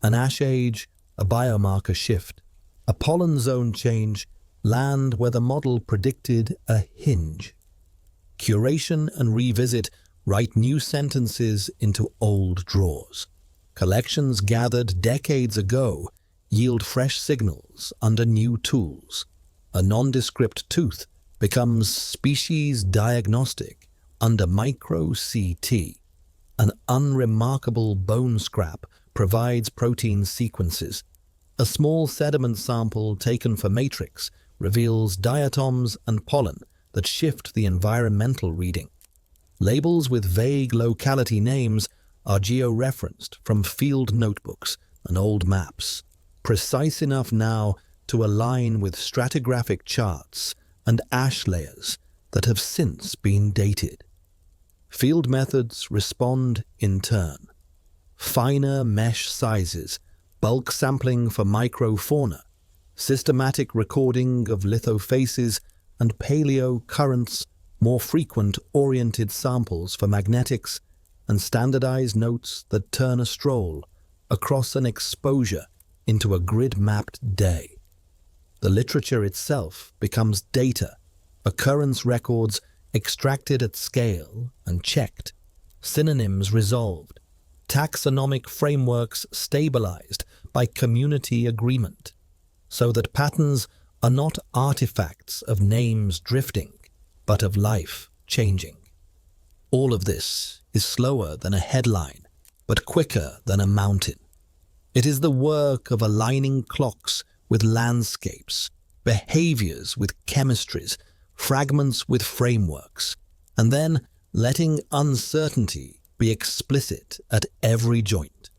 an ash age, a biomarker shift, a pollen zone change, land where the model predicted a hinge. Curation and revisit write new sentences into old drawers. Collections gathered decades ago yield fresh signals under new tools. A nondescript tooth becomes species diagnostic under micro-CT. An unremarkable bone scrap provides protein sequences. A small sediment sample taken for matrix reveals diatoms and pollen that shift the environmental reading. Labels with vague locality names are geo-referenced from field notebooks and old maps, precise enough now to align with stratigraphic charts and ash layers that have since been dated. Field methods respond in turn. Finer mesh sizes, bulk sampling for microfauna, systematic recording of lithofaces, and paleo currents, more frequent oriented samples for magnetics, and standardized notes that turn a stroll across an exposure into a grid-mapped day. The literature itself becomes data, occurrence records extracted at scale and checked, synonyms resolved, taxonomic frameworks stabilized by community agreement, so that patterns are not artifacts of names drifting, but of life changing. All of this is slower than a headline, but quicker than a mountain. It is the work of aligning clocks with landscapes, behaviors with chemistries, fragments with frameworks, and then letting uncertainty be explicit at every joint.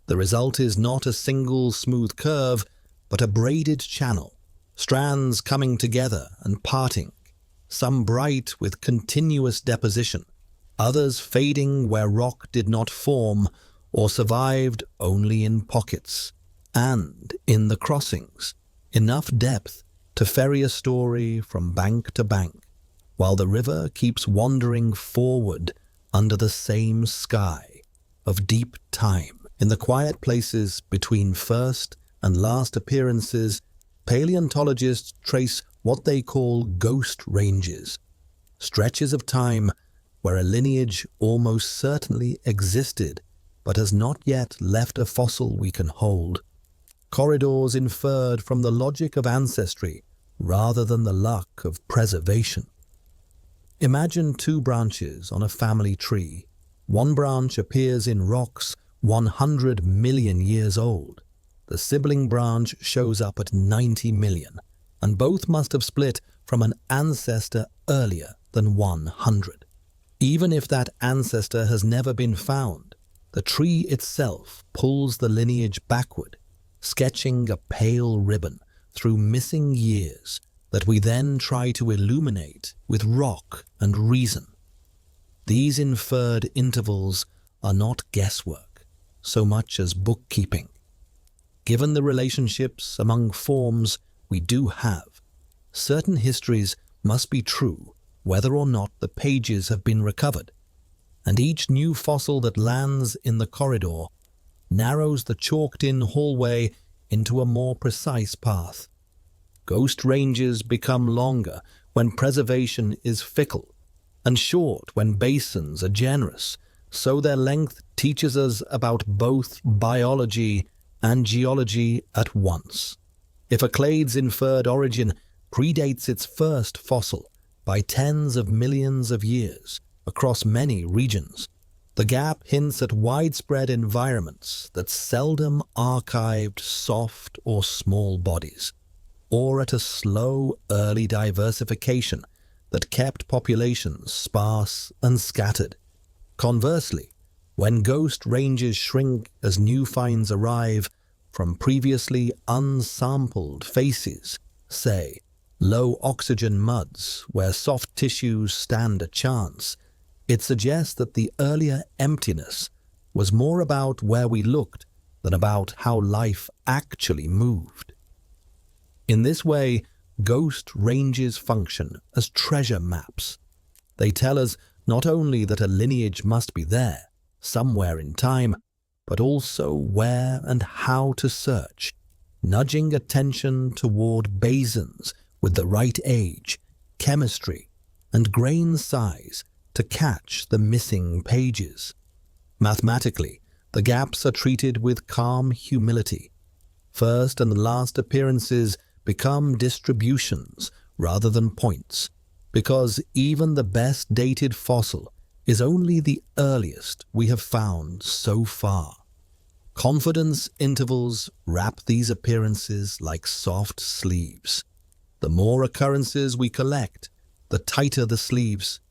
The result is not a single smooth curve, but a braided channel, strands coming together and parting, some bright with continuous deposition, others fading where rock did not form or survived only in pockets, and, in the crossings, enough depth to ferry a story from bank to bank, while the river keeps wandering forward under the same sky of deep time. In the quiet places between first and last appearances, paleontologists trace what they call ghost ranges, stretches of time where a lineage almost certainly existed but has not yet left a fossil we can hold. Corridors inferred from the logic of ancestry rather than the luck of preservation. Imagine two branches on a family tree. One branch appears in rocks 100 million years old. The sibling branch shows up at 90 million, and both must have split from an ancestor earlier than 100. Even if that ancestor has never been found, the tree itself pulls the lineage backward, sketching a pale ribbon through missing years that we then try to illuminate with rock and reason. These inferred intervals are not guesswork so much as bookkeeping. Given the relationships among forms we do have, certain histories must be true whether or not the pages have been recovered, and each new fossil that lands in the corridor narrows the chalked-in hallway into a more precise path. Ghost ranges become longer when preservation is fickle, and short when basins are generous, so their length teaches us about both biology and geology at once. If a clade's inferred origin predates its first fossil by tens of millions of years across many regions, the gap hints at widespread environments that seldom archived soft or small bodies, or at a slow early diversification that kept populations sparse and scattered. Conversely, when ghost ranges shrink as new finds arrive from previously unsampled faces, say, low oxygen muds where soft tissues stand a chance, it suggests that the earlier emptiness was more about where we looked than about how life actually moved. In this way, ghost ranges function as treasure maps. They tell us not only that a lineage must be there, somewhere in time, but also where and how to search, nudging attention toward basins with the right age, chemistry, and grain size to catch the missing pages. Mathematically, the gaps are treated with calm humility. First and last appearances become distributions rather than points, because even the best dated fossil is only the earliest we have found so far. Confidence intervals wrap these appearances like soft sleeves. The more occurrences we collect, the tighter the sleeves,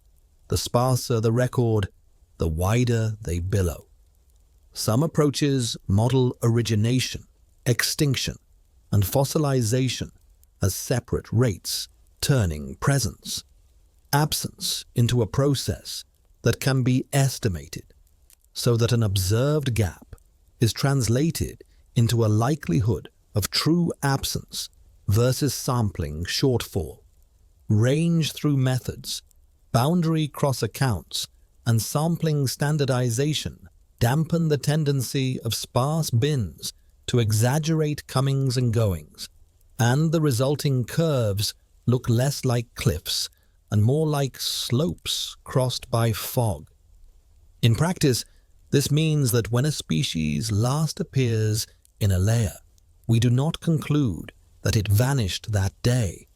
the sparser the record, the wider they billow. Some approaches model origination, extinction, and fossilization as separate rates, turning presence, absence into a process that can be estimated, so that an observed gap is translated into a likelihood of true absence versus sampling shortfall. Range through methods, boundary cross accounts, and sampling standardization dampen the tendency of sparse bins to exaggerate comings and goings, and the resulting curves look less like cliffs and more like slopes crossed by fog. In practice, this means that when a species last appears in a layer, we do not conclude that it vanished that day.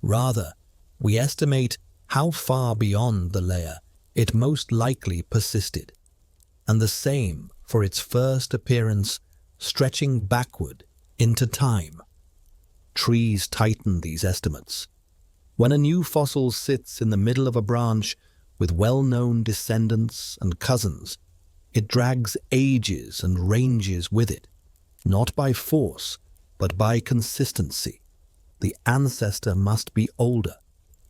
Rather, we estimate how far beyond the layer it most likely persisted, and the same for its first appearance, stretching backward into time. Trees tighten these estimates. When a new fossil sits in the middle of a branch with well-known descendants and cousins, it drags ages and ranges with it, not by force, but by consistency. The ancestor must be older.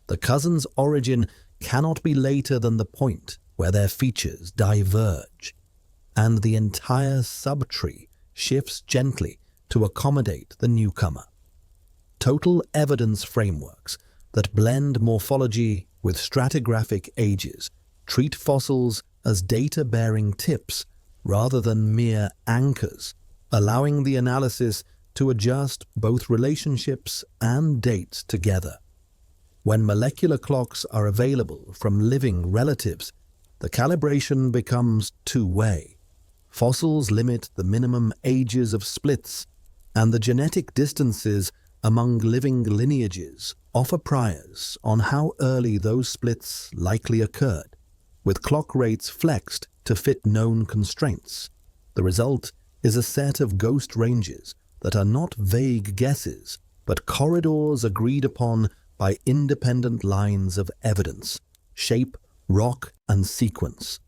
The cousin's origin cannot be later than the point where their features diverge, and the entire subtree shifts gently to accommodate the newcomer. Total evidence frameworks that blend morphology with stratigraphic ages treat fossils as data-bearing tips rather than mere anchors, allowing the analysis to adjust both relationships and dates together. When molecular clocks are available from living relatives, the calibration becomes two-way. Fossils limit the minimum ages of splits, and the genetic distances among living lineages offer priors on how early those splits likely occurred, with clock rates flexed to fit known constraints. The result is a set of ghost ranges that are not vague guesses, but corridors agreed upon by independent lines of evidence, shape, rock, and sequence.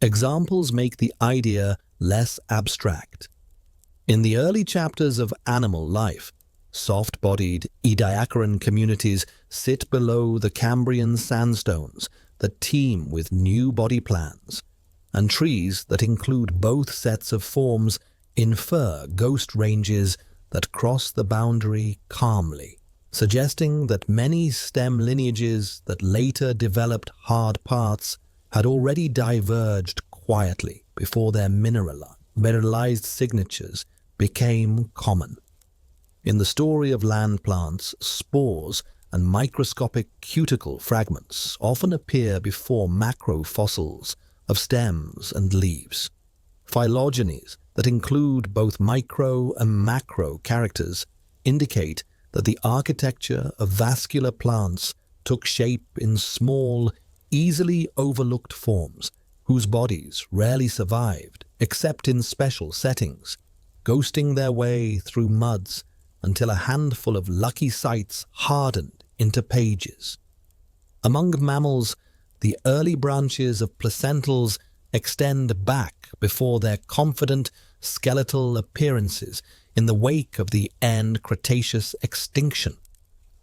Examples make the idea less abstract. In the early chapters of Animal Life, soft-bodied Ediacaran communities sit below the Cambrian sandstones that teem with new body plans, and trees that include both sets of forms infer ghost ranges that cross the boundary calmly, suggesting that many stem lineages that later developed hard parts had already diverged quietly before their mineralized signatures became common. In the story of land plants, spores and microscopic cuticle fragments often appear before macrofossils of stems and leaves. Phylogenies that include both micro and macro characters indicate that the architecture of vascular plants took shape in small, easily overlooked forms whose bodies rarely survived except in special settings, ghosting their way through muds until a handful of lucky sites hardened into pages. Among mammals, the early branches of placentals extend back before their confident skeletal appearances in the wake of the end Cretaceous extinction.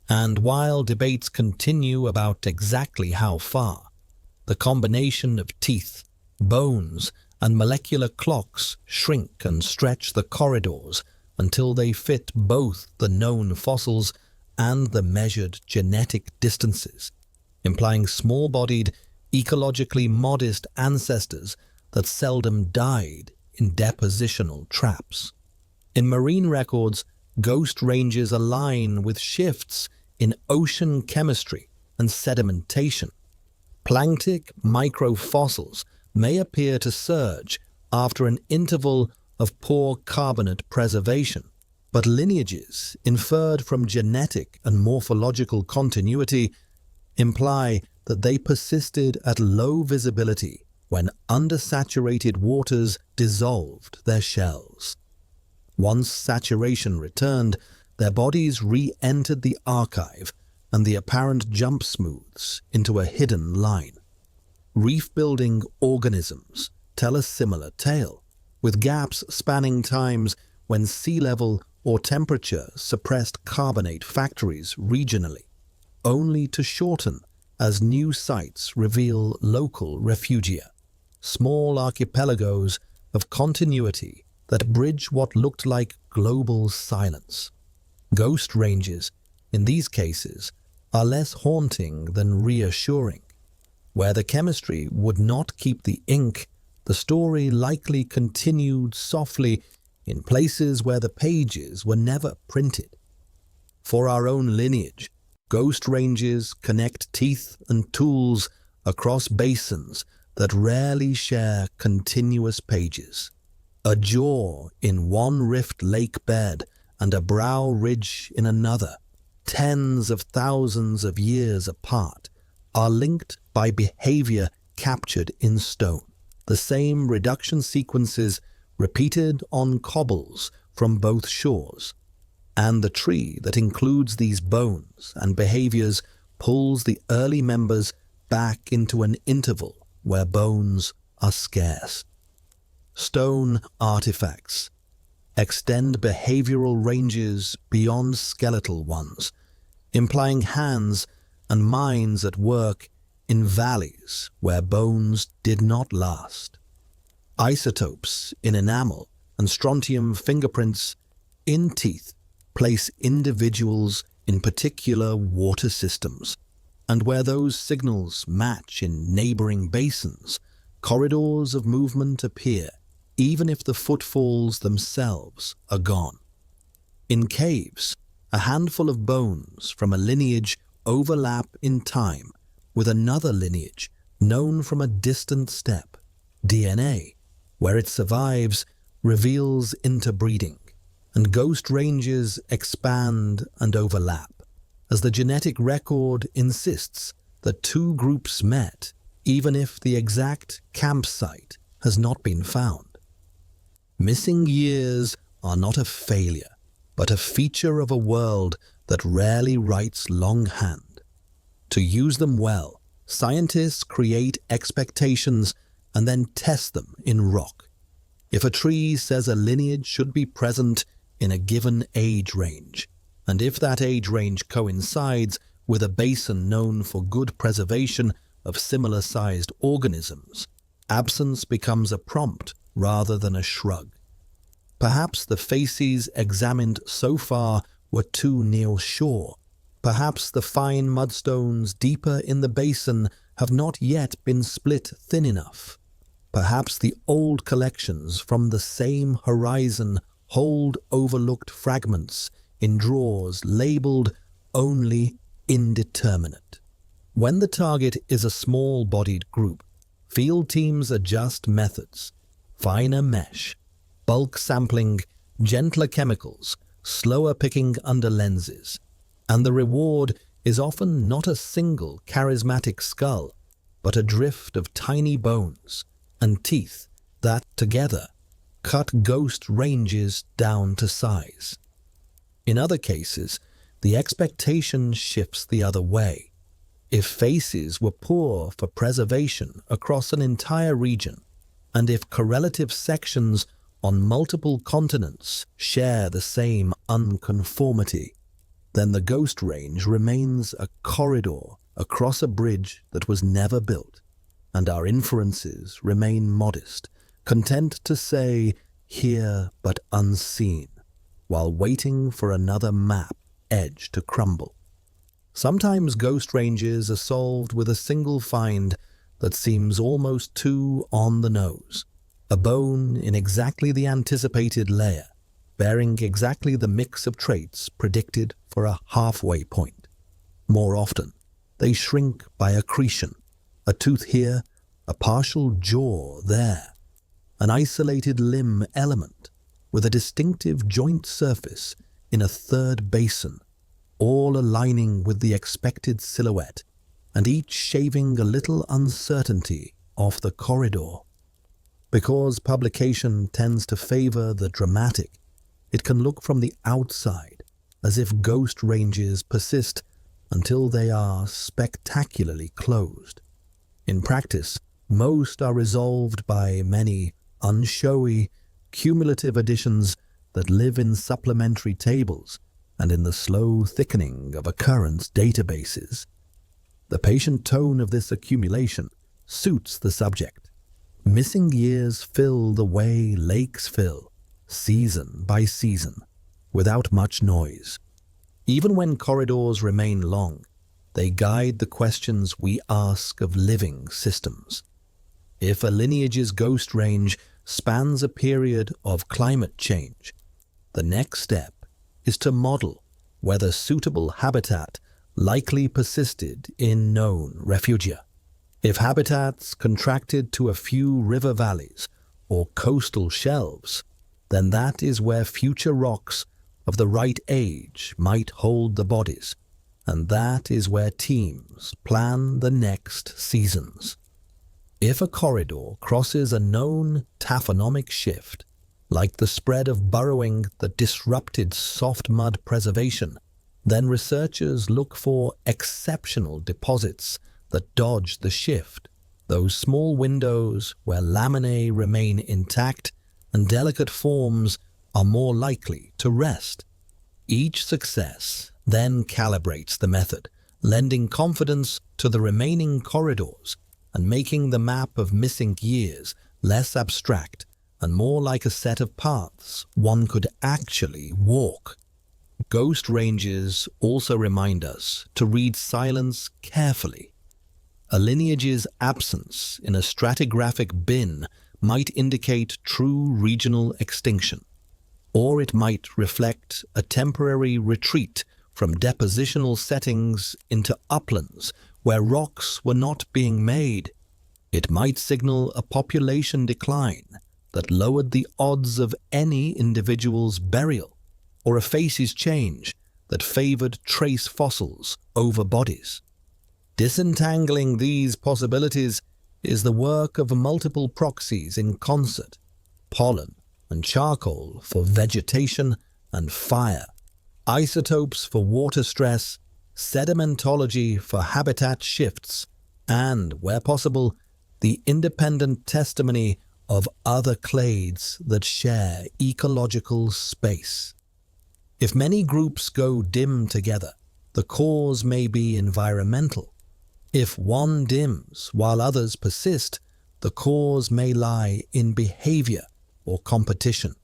And while debates continue about exactly how far, the combination of teeth, bones, and molecular clocks shrink and stretch the corridors until they fit both the known fossils and the measured genetic distances, implying small-bodied, ecologically modest ancestors that seldom died in depositional traps. In marine records, ghost ranges align with shifts in ocean chemistry and sedimentation. Planktic microfossils may appear to surge after an interval of poor carbonate preservation, but lineages inferred from genetic and morphological continuity imply that they persisted at low visibility when undersaturated waters dissolved their shells. Once saturation returned, their bodies re-entered the archive, and the apparent jump smooths into a hidden line. Reef-building organisms tell a similar tale, with gaps spanning times when sea level or temperature suppressed carbonate factories regionally, only to shorten as new sites reveal local refugia, small archipelagos of continuity that bridge what looked like global silence. Ghost ranges, in these cases, are less haunting than reassuring. Where the chemistry would not keep the ink, the story likely continued softly in places where the pages were never printed. For our own lineage, Ghost ranges connect teeth and tools across basins that rarely share continuous pages. A jaw in one rift lake bed and a brow ridge in another, tens of thousands of years apart, are linked by behavior captured in stone. The same reduction sequences repeated on cobbles from both shores. And the tree that includes these bones and behaviors pulls the early members back into an interval where bones are scarce. Stone artifacts extend behavioral ranges beyond skeletal ones, implying hands and minds at work in valleys where bones did not last. Isotopes in enamel and strontium fingerprints in teeth place individuals in particular water systems, and where those signals match in neighboring basins, corridors of movement appear, even if the footfalls themselves are gone. In caves, a handful of bones from a lineage overlap in time with another lineage known from a distant step. DNA, where it survives, reveals interbreeding, and ghost ranges expand and overlap, as the genetic record insists that two groups met, even if the exact campsite has not been found. Missing years are not a failure, but a feature of a world that rarely writes longhand. To use them well, scientists create expectations and then test them in rock. If a tree says a lineage should be present in a given age range, and if that age range coincides with a basin known for good preservation of similar-sized organisms, absence becomes a prompt rather than a shrug. Perhaps the facies examined so far were too near shore. Perhaps the fine mudstones deeper in the basin have not yet been split thin enough. Perhaps the old collections from the same horizon hold overlooked fragments in drawers labeled only indeterminate. When the target is a small-bodied group, field teams adjust methods: finer mesh, bulk sampling, gentler chemicals, slower picking under lenses. And the reward is often not a single charismatic skull, but a drift of tiny bones and teeth that, together, cut ghost ranges down to size. In other cases, the expectation shifts the other way. If faces were poor for preservation across an entire region, and if correlative sections on multiple continents share the same unconformity, then the ghost range remains a corridor across a bridge that was never built, and our inferences remain modest, content to say, here but unseen, while waiting for another map edge to crumble. Sometimes ghost ranges are solved with a single find that seems almost too on the nose. A bone in exactly the anticipated layer, bearing exactly the mix of traits predicted for a halfway point. More often, they shrink by accretion, a tooth here, a partial jaw there, an isolated limb element with a distinctive joint surface in a third basin, all aligning with the expected silhouette, and each shaving a little uncertainty off the corridor. Because publication tends to favor the dramatic, it can look from the outside as if ghost ranges persist until they are spectacularly closed. In practice, most are resolved by many unshowy, cumulative additions that live in supplementary tables and in the slow thickening of occurrence databases. The patient tone of this accumulation suits the subject. Missing years fill the way lakes fill, season by season, without much noise. Even when corridors remain long, they guide the questions we ask of living systems. If a lineage's ghost range spans a period of climate change, the next step is to model whether suitable habitat likely persisted in known refugia. If habitats contracted to a few river valleys or coastal shelves, then that is where future rocks of the right age might hold the bodies, and that is where teams plan the next seasons. If a corridor crosses a known taphonomic shift, like the spread of burrowing that disrupted soft mud preservation, then researchers look for exceptional deposits that dodge the shift, those small windows where laminae remain intact and delicate forms are more likely to rest. Each success then calibrates the method, lending confidence to the remaining corridors and making the map of missing years less abstract and more like a set of paths one could actually walk. Ghost ranges also remind us to read silence carefully. A lineage's absence in a stratigraphic bin might indicate true regional extinction, or it might reflect a temporary retreat from depositional settings into uplands where rocks were not being made. It might signal a population decline that lowered the odds of any individual's burial, or a facies change that favored trace fossils over bodies. Disentangling these possibilities is the work of multiple proxies in concert: pollen and charcoal for vegetation and fire, isotopes for water stress, sedimentology for habitat shifts, and, where possible, the independent testimony of other clades that share ecological space. If many groups go dim together, the cause may be environmental. If one dims while others persist, the cause may lie in behavior or competition.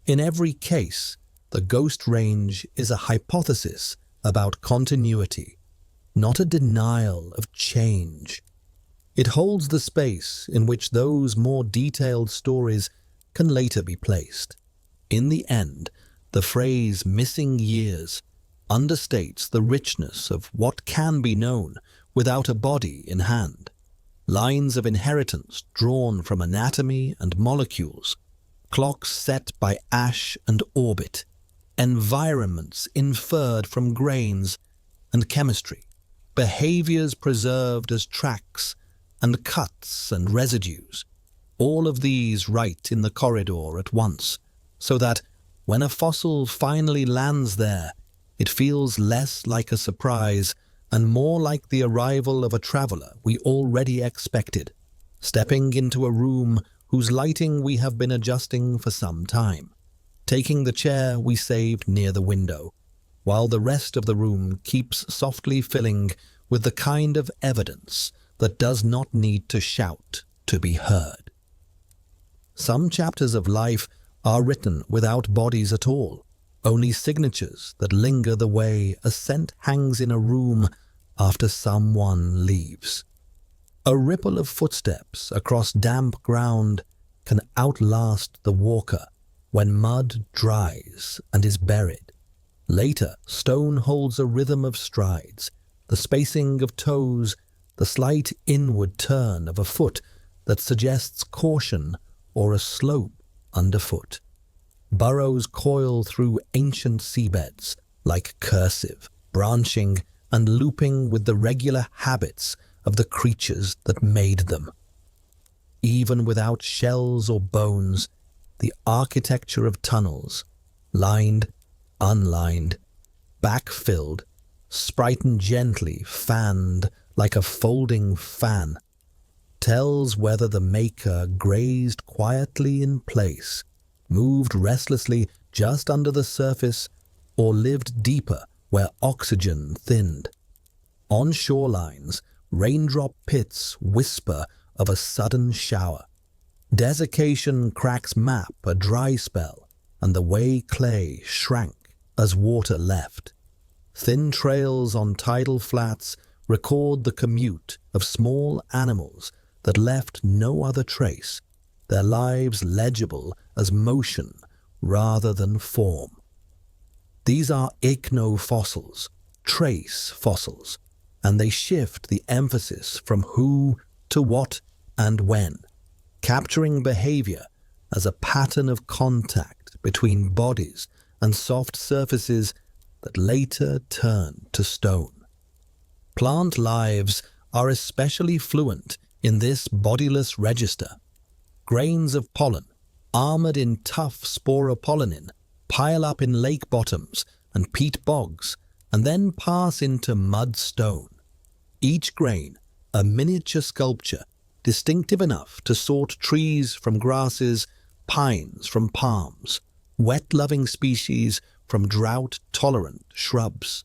In every case, the ghost range is a hypothesis about continuity, not a denial of change. It holds the space in which those more detailed stories can later be placed. In the end, the phrase "missing years" understates the richness of what can be known without a body in hand. Lines of inheritance drawn from anatomy and molecules, clocks set by ash and orbit, environments inferred from grains and chemistry, behaviors preserved as tracks and cuts and residues, all of these right in the corridor at once, so that when a fossil finally lands there, it feels less like a surprise and more like the arrival of a traveler we already expected, stepping into a room whose lighting we have been adjusting for some time, taking the chair we saved near the window, while the rest of the room keeps softly filling with the kind of evidence that does not need to shout to be heard. Some chapters of life are written without bodies at all, only signatures that linger the way a scent hangs in a room after someone leaves. A ripple of footsteps across damp ground can outlast the walker when mud dries and is buried. Later, stone holds a rhythm of strides, the spacing of toes, the slight inward turn of a foot that suggests caution or a slope underfoot. Burrows coil through ancient seabeds like cursive, branching and looping with the regular habits of the creatures that made them. Even without shells or bones, the architecture of tunnels, lined, unlined, backfilled, sprightened gently, fanned like a folding fan, tells whether the maker grazed quietly in place, moved restlessly just under the surface, or lived deeper where oxygen thinned. On shorelines, raindrop pits whisper of a sudden shower. Desiccation cracks map a dry spell, and the way clay shrank as water left. Thin trails on tidal flats record the commute of small animals that left no other trace, their lives legible as motion rather than form. These are ichnofossils, trace fossils, and they shift the emphasis from who to what and when, capturing behavior as a pattern of contact between bodies and soft surfaces that later turn to stone. Plant lives are especially fluent in this bodiless register. Grains of pollen, armored in tough sporopollenin, pile up in lake bottoms and peat bogs, and then pass into mud stone. Each grain, a miniature sculpture, distinctive enough to sort trees from grasses, pines from palms, wet-loving species from drought-tolerant shrubs.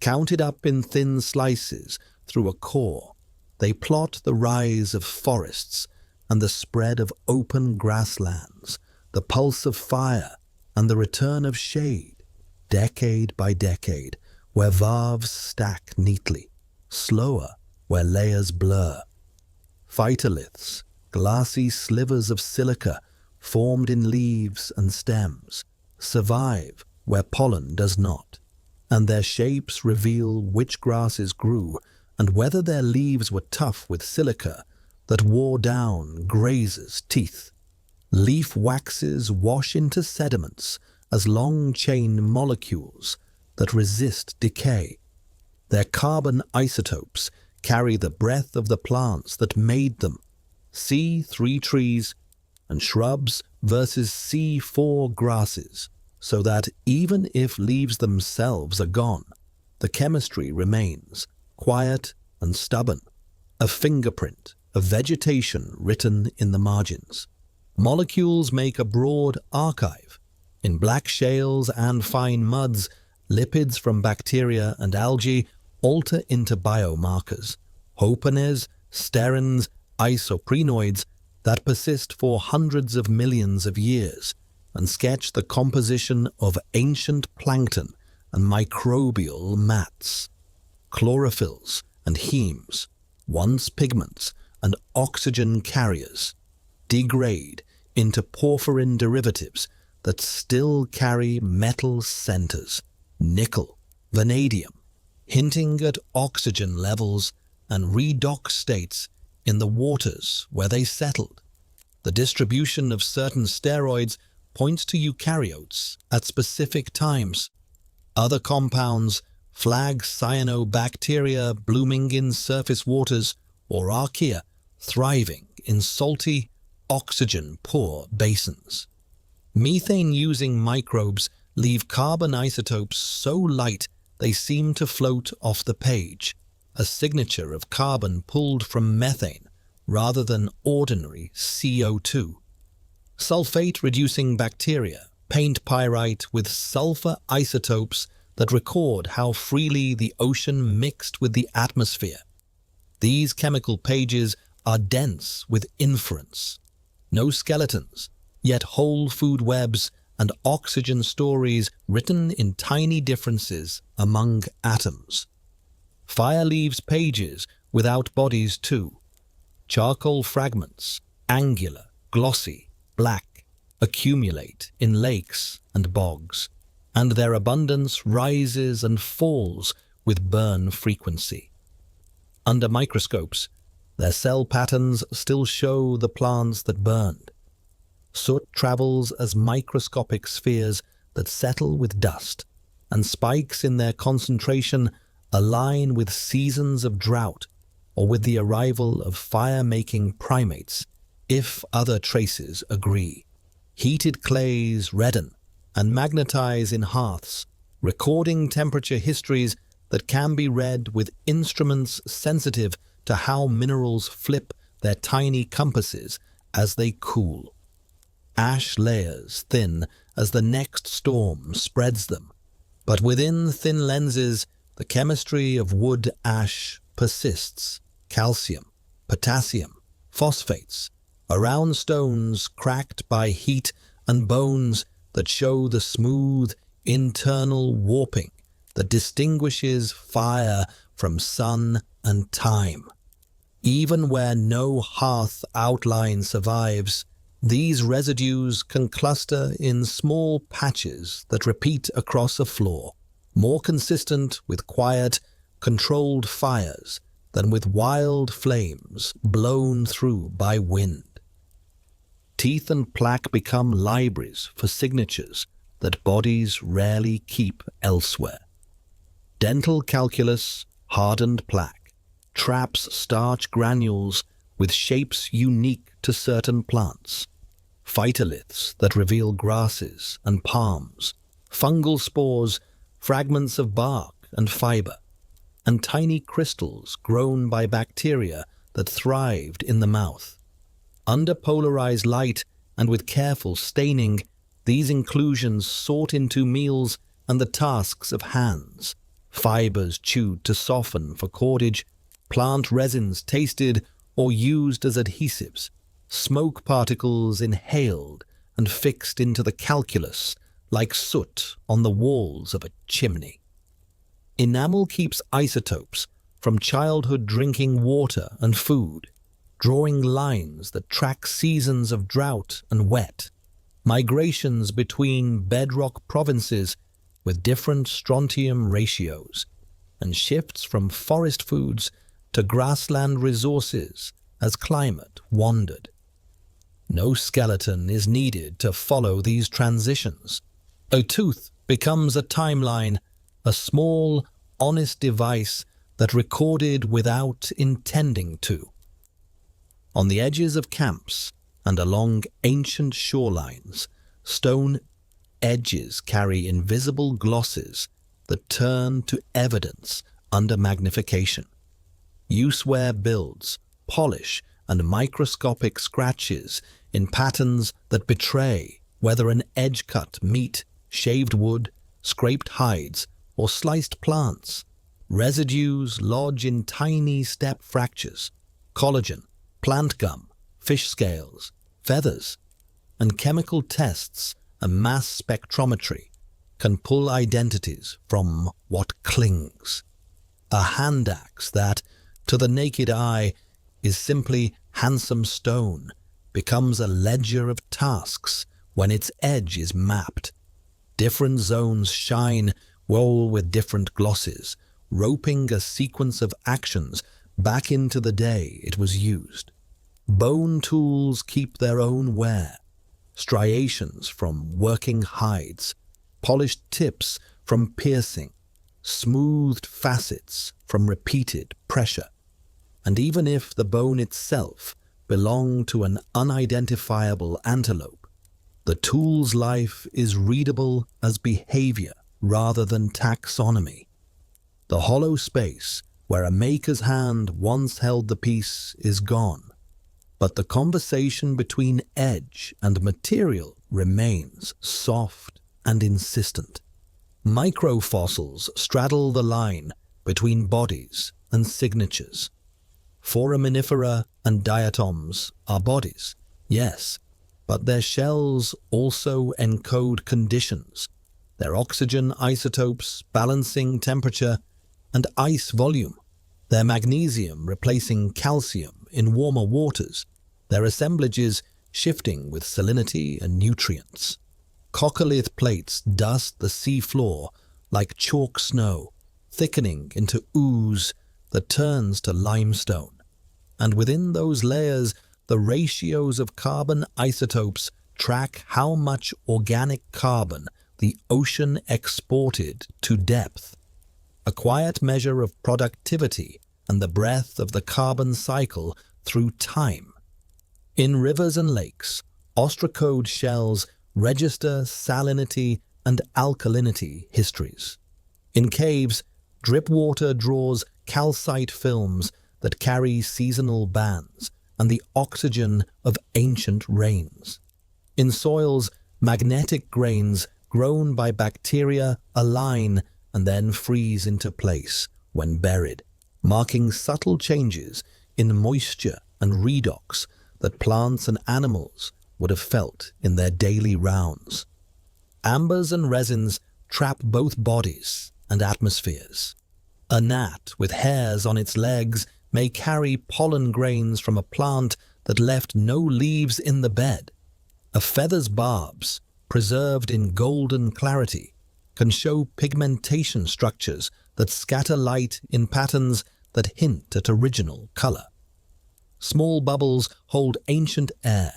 Counted up in thin slices through a core, they plot the rise of forests and the spread of open grasslands, the pulse of fire and the return of shade, decade by decade, where varves stack neatly, slower where layers blur. Phytoliths, glassy slivers of silica formed in leaves and stems, survive where pollen does not, and their shapes reveal which grasses grew and whether their leaves were tough with silica that wore down grazers' teeth. Leaf waxes wash into sediments as long-chain molecules that resist decay. Their carbon isotopes carry the breath of the plants that made them. See 3 trees and shrubs versus C4 grasses, so that even if leaves themselves are gone, the chemistry remains, quiet and stubborn, a fingerprint of vegetation written in the margins. Molecules make a broad archive. In black shales and fine muds, lipids from bacteria and algae alter into biomarkers, hopenes, sterins, isoprenoids that persist for hundreds of millions of years and sketch the composition of ancient plankton and microbial mats. Chlorophylls and hemes, once pigments and oxygen carriers, degrade into porphyrin derivatives that still carry metal centers, nickel, vanadium, hinting at oxygen levels and redox states in the waters where they settled. The distribution of certain steroids points to eukaryotes at specific times. Other compounds flag cyanobacteria blooming in surface waters or archaea thriving in salty, oxygen-poor basins. Methane-using microbes leave carbon isotopes so light they seem to float off the page, a signature of carbon pulled from methane rather than ordinary CO2. Sulfate-reducing bacteria paint pyrite with sulfur isotopes that record how freely the ocean mixed with the atmosphere. These chemical pages are dense with inference. No skeletons, yet whole food webs and oxygen stories written in tiny differences among atoms. Fire leaves pages without bodies too. Charcoal fragments, angular, glossy, black, accumulate in lakes and bogs, and their abundance rises and falls with burn frequency. Under microscopes, their cell patterns still show the plants that burned. Soot travels as microscopic spheres that settle with dust, and spikes in their concentration align with seasons of drought or with the arrival of fire-making primates, if other traces agree. Heated clays redden and magnetize in hearths, recording temperature histories that can be read with instruments sensitive to how minerals flip their tiny compasses as they cool. Ash layers thin as the next storm spreads them, but within thin lenses, the chemistry of wood ash persists. Calcium, potassium, phosphates, around stones cracked by heat and bones that show the smooth internal warping that distinguishes fire from sun and time. Even where no hearth outline survives, these residues can cluster in small patches that repeat across a floor, more consistent with quiet, controlled fires than with wild flames blown through by wind. Teeth and plaque become libraries for signatures that bodies rarely keep elsewhere. Dental calculus, hardened plaque, traps starch granules with shapes unique to certain plants, phytoliths that reveal grasses and palms, fungal spores, fragments of bark and fiber, and tiny crystals grown by bacteria that thrived in the mouth. Under polarized light and with careful staining, these inclusions sought into meals and the tasks of hands, fibers chewed to soften for cordage, plant resins tasted or used as adhesives, smoke particles inhaled and fixed into the calculus like soot on the walls of a chimney. Enamel keeps isotopes from childhood drinking water and food, drawing lines that track seasons of drought and wet, migrations between bedrock provinces with different strontium ratios, and shifts from forest foods to grassland resources as climate wandered. No skeleton is needed to follow these transitions. A tooth becomes a timeline, a small, honest device that recorded without intending to. On the edges of camps and along ancient shorelines, stone edges carry invisible glosses that turn to evidence under magnification. Use-wear builds, polish, and microscopic scratches in patterns that betray whether an edge cut meat, shaved wood, scraped hides, or sliced plants. Residues lodge in tiny step fractures, collagen, plant gum, fish scales, feathers, and chemical tests and mass spectrometry can pull identities from what clings. A hand axe that, to the naked eye, is simply handsome stone becomes a ledger of tasks when its edge is mapped. Different zones shine, all with different glosses, roping a sequence of actions back into the day it was used. Bone tools keep their own wear, striations from working hides, polished tips from piercing, smoothed facets from repeated pressure. And even if the bone itself belonged to an unidentifiable antelope, the tool's life is readable as behavior rather than taxonomy. The hollow space where a maker's hand once held the piece is gone, but the conversation between edge and material remains soft and insistent. Microfossils straddle the line between bodies and signatures. Foraminifera and diatoms are bodies, yes, but their shells also encode conditions, their oxygen isotopes balancing temperature and ice volume, their magnesium replacing calcium in warmer waters, their assemblages shifting with salinity and nutrients. Coccolith plates dust the sea floor like chalk snow, thickening into ooze that turns to limestone. And within those layers, the ratios of carbon isotopes track how much organic carbon the ocean exported to depth, a quiet measure of productivity and the breadth of the carbon cycle through time. In rivers and lakes, ostracode shells register salinity and alkalinity histories. In caves, drip water draws calcite films that carry seasonal bands and the oxygen of ancient rains. In soils, magnetic grains grown by bacteria align and then freeze into place when buried, marking subtle changes in moisture and redox that plants and animals would have felt in their daily rounds. Ambers and resins trap both bodies and atmospheres. A gnat with hairs on its legs may carry pollen grains from a plant that left no leaves in the bed. A feather's barbs, preserved in golden clarity, can show pigmentation structures that scatter light in patterns that hint at original color. Small bubbles hold ancient air,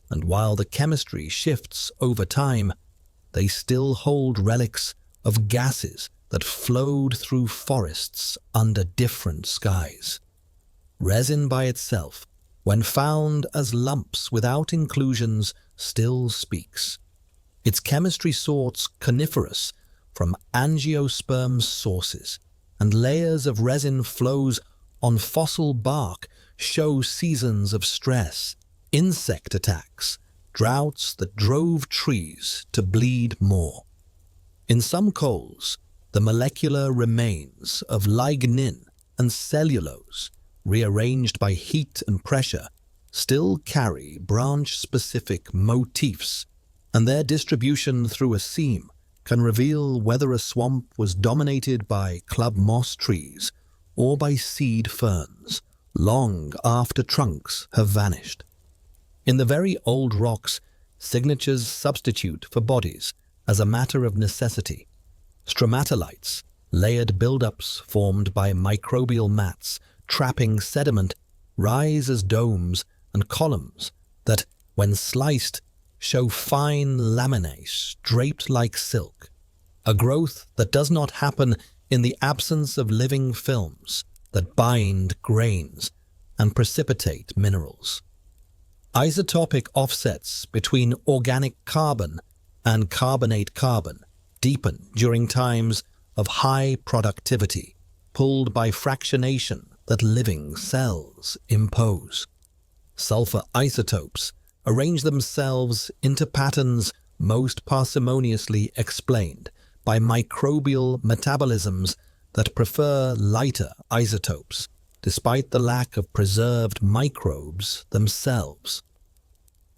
and while the chemistry shifts over time, they still hold relics of gases that flowed through forests under different skies. Resin by itself, when found as lumps without inclusions, still speaks. Its chemistry sorts coniferous from angiosperm sources, and layers of resin flows on fossil bark show seasons of stress, insect attacks, droughts that drove trees to bleed more. In some coals, the molecular remains of lignin and cellulose, rearranged by heat and pressure, still carry branch-specific motifs, and their distribution through a seam can reveal whether a swamp was dominated by club moss trees or by seed ferns, long after trunks have vanished. In the very old rocks, signatures substitute for bodies as a matter of necessity. Stromatolites, layered buildups formed by microbial mats trapping sediment, rise as domes and columns that, when sliced, show fine laminae draped like silk, a growth that does not happen in the absence of living films that bind grains and precipitate minerals. Isotopic offsets between organic carbon and carbonate carbon deepen during times of high productivity, pulled by fractionation that living cells impose. Sulfur isotopes arrange themselves into patterns most parsimoniously explained by microbial metabolisms that prefer lighter isotopes, despite the lack of preserved microbes themselves.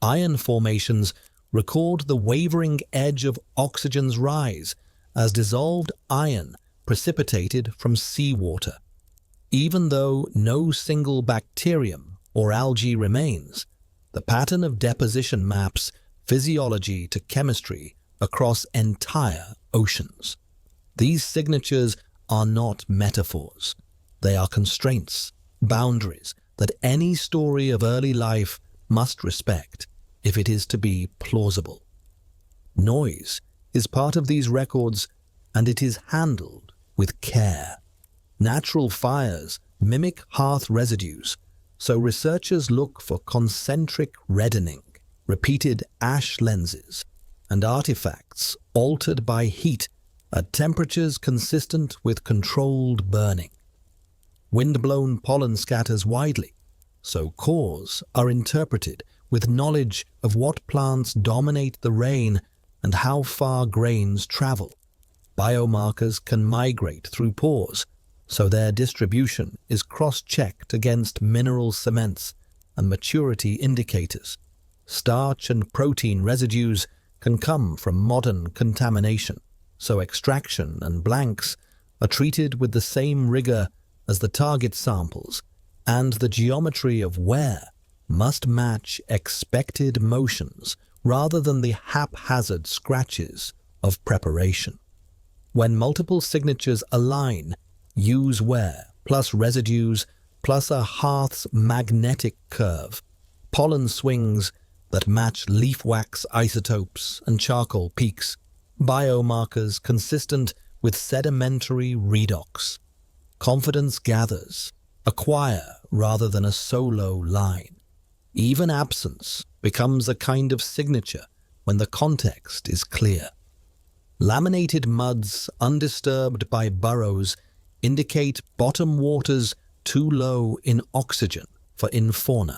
Iron formations record the wavering edge of oxygen's rise as dissolved iron precipitated from seawater. Even though no single bacterium or algae remains, the pattern of deposition maps physiology to chemistry across entire oceans. These signatures are not metaphors. They are constraints, boundaries that any story of early life must respect if it is to be plausible. Noise is part of these records, and it is handled with care. Natural fires mimic hearth residues, so researchers look for concentric reddening, repeated ash lenses, and artifacts altered by heat at temperatures consistent with controlled burning. Wind-blown pollen scatters widely, so cores are interpreted with knowledge of what plants dominate the rain and how far grains travel. Biomarkers can migrate through pores, so their distribution is cross-checked against mineral cements and maturity indicators. Starch and protein residues can come from modern contamination, so extraction and blanks are treated with the same rigor as the target samples, and the geometry of wear must match expected motions rather than the haphazard scratches of preparation. When multiple signatures align, use wear plus residues plus a hearth's magnetic curve, pollen swings that match leaf wax isotopes and charcoal peaks, biomarkers consistent with sedimentary redox. Confidence gathers, a choir rather than a solo line. Even absence becomes a kind of signature when the context is clear. Laminated muds undisturbed by burrows indicate bottom waters too low in oxygen for infauna,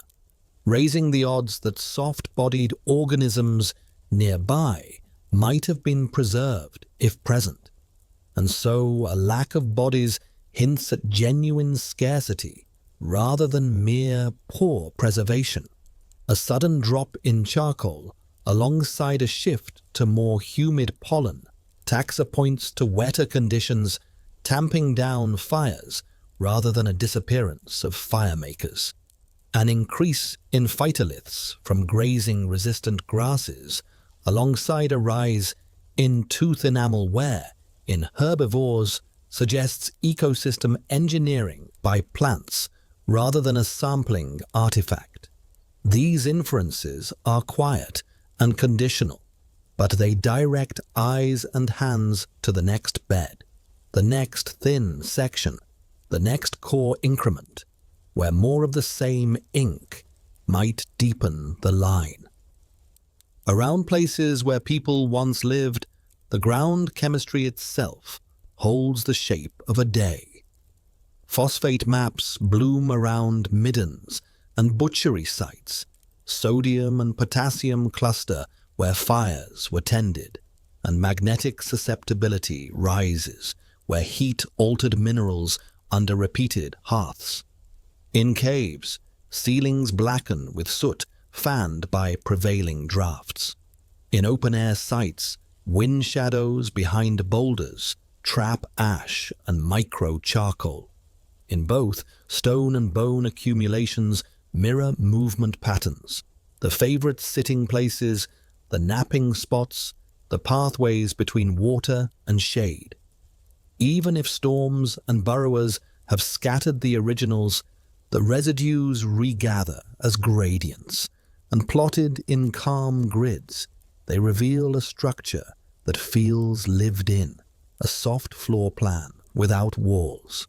raising the odds that soft-bodied organisms nearby might have been preserved if present. And so a lack of bodies hints at genuine scarcity rather than mere poor preservation. A sudden drop in charcoal alongside a shift to more humid pollen, taxa points to wetter conditions, tamping down fires rather than a disappearance of firemakers. An increase in phytoliths from grazing-resistant grasses alongside a rise in tooth enamel wear in herbivores suggests ecosystem engineering by plants rather than a sampling artifact. These inferences are quiet and conditional, but they direct eyes and hands to the next bed, the next thin section, the next core increment, where more of the same ink might deepen the line. Around places where people once lived, the ground chemistry itself holds the shape of a day. Phosphate maps bloom around middens and butchery sites, sodium and potassium cluster where fires were tended, and magnetic susceptibility rises where heat altered minerals under repeated hearths. In caves, ceilings blacken with soot fanned by prevailing drafts. In open-air sites, wind shadows behind boulders trap ash and micro-charcoal. In both, stone and bone accumulations mirror movement patterns, the favorite sitting places, the napping spots, the pathways between water and shade. Even if storms and burrowers have scattered the originals, the residues regather as gradients, and plotted in calm grids, they reveal a structure that feels lived in, a soft floor plan without walls.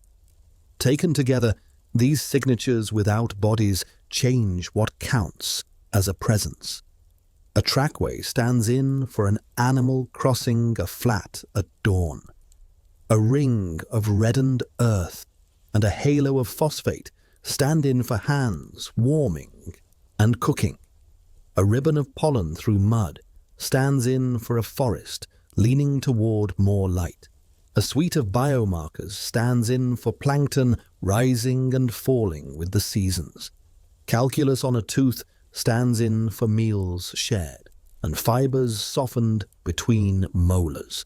Taken together, these signatures without bodies change what counts as a presence. A trackway stands in for an animal crossing a flat at dawn. A ring of reddened earth and a halo of phosphate stand in for hands warming and cooking. A ribbon of pollen through mud stands in for a forest leaning toward more light. A suite of biomarkers stands in for plankton rising and falling with the seasons. Calculus on a tooth stands in for meals shared, and fibers softened between molars.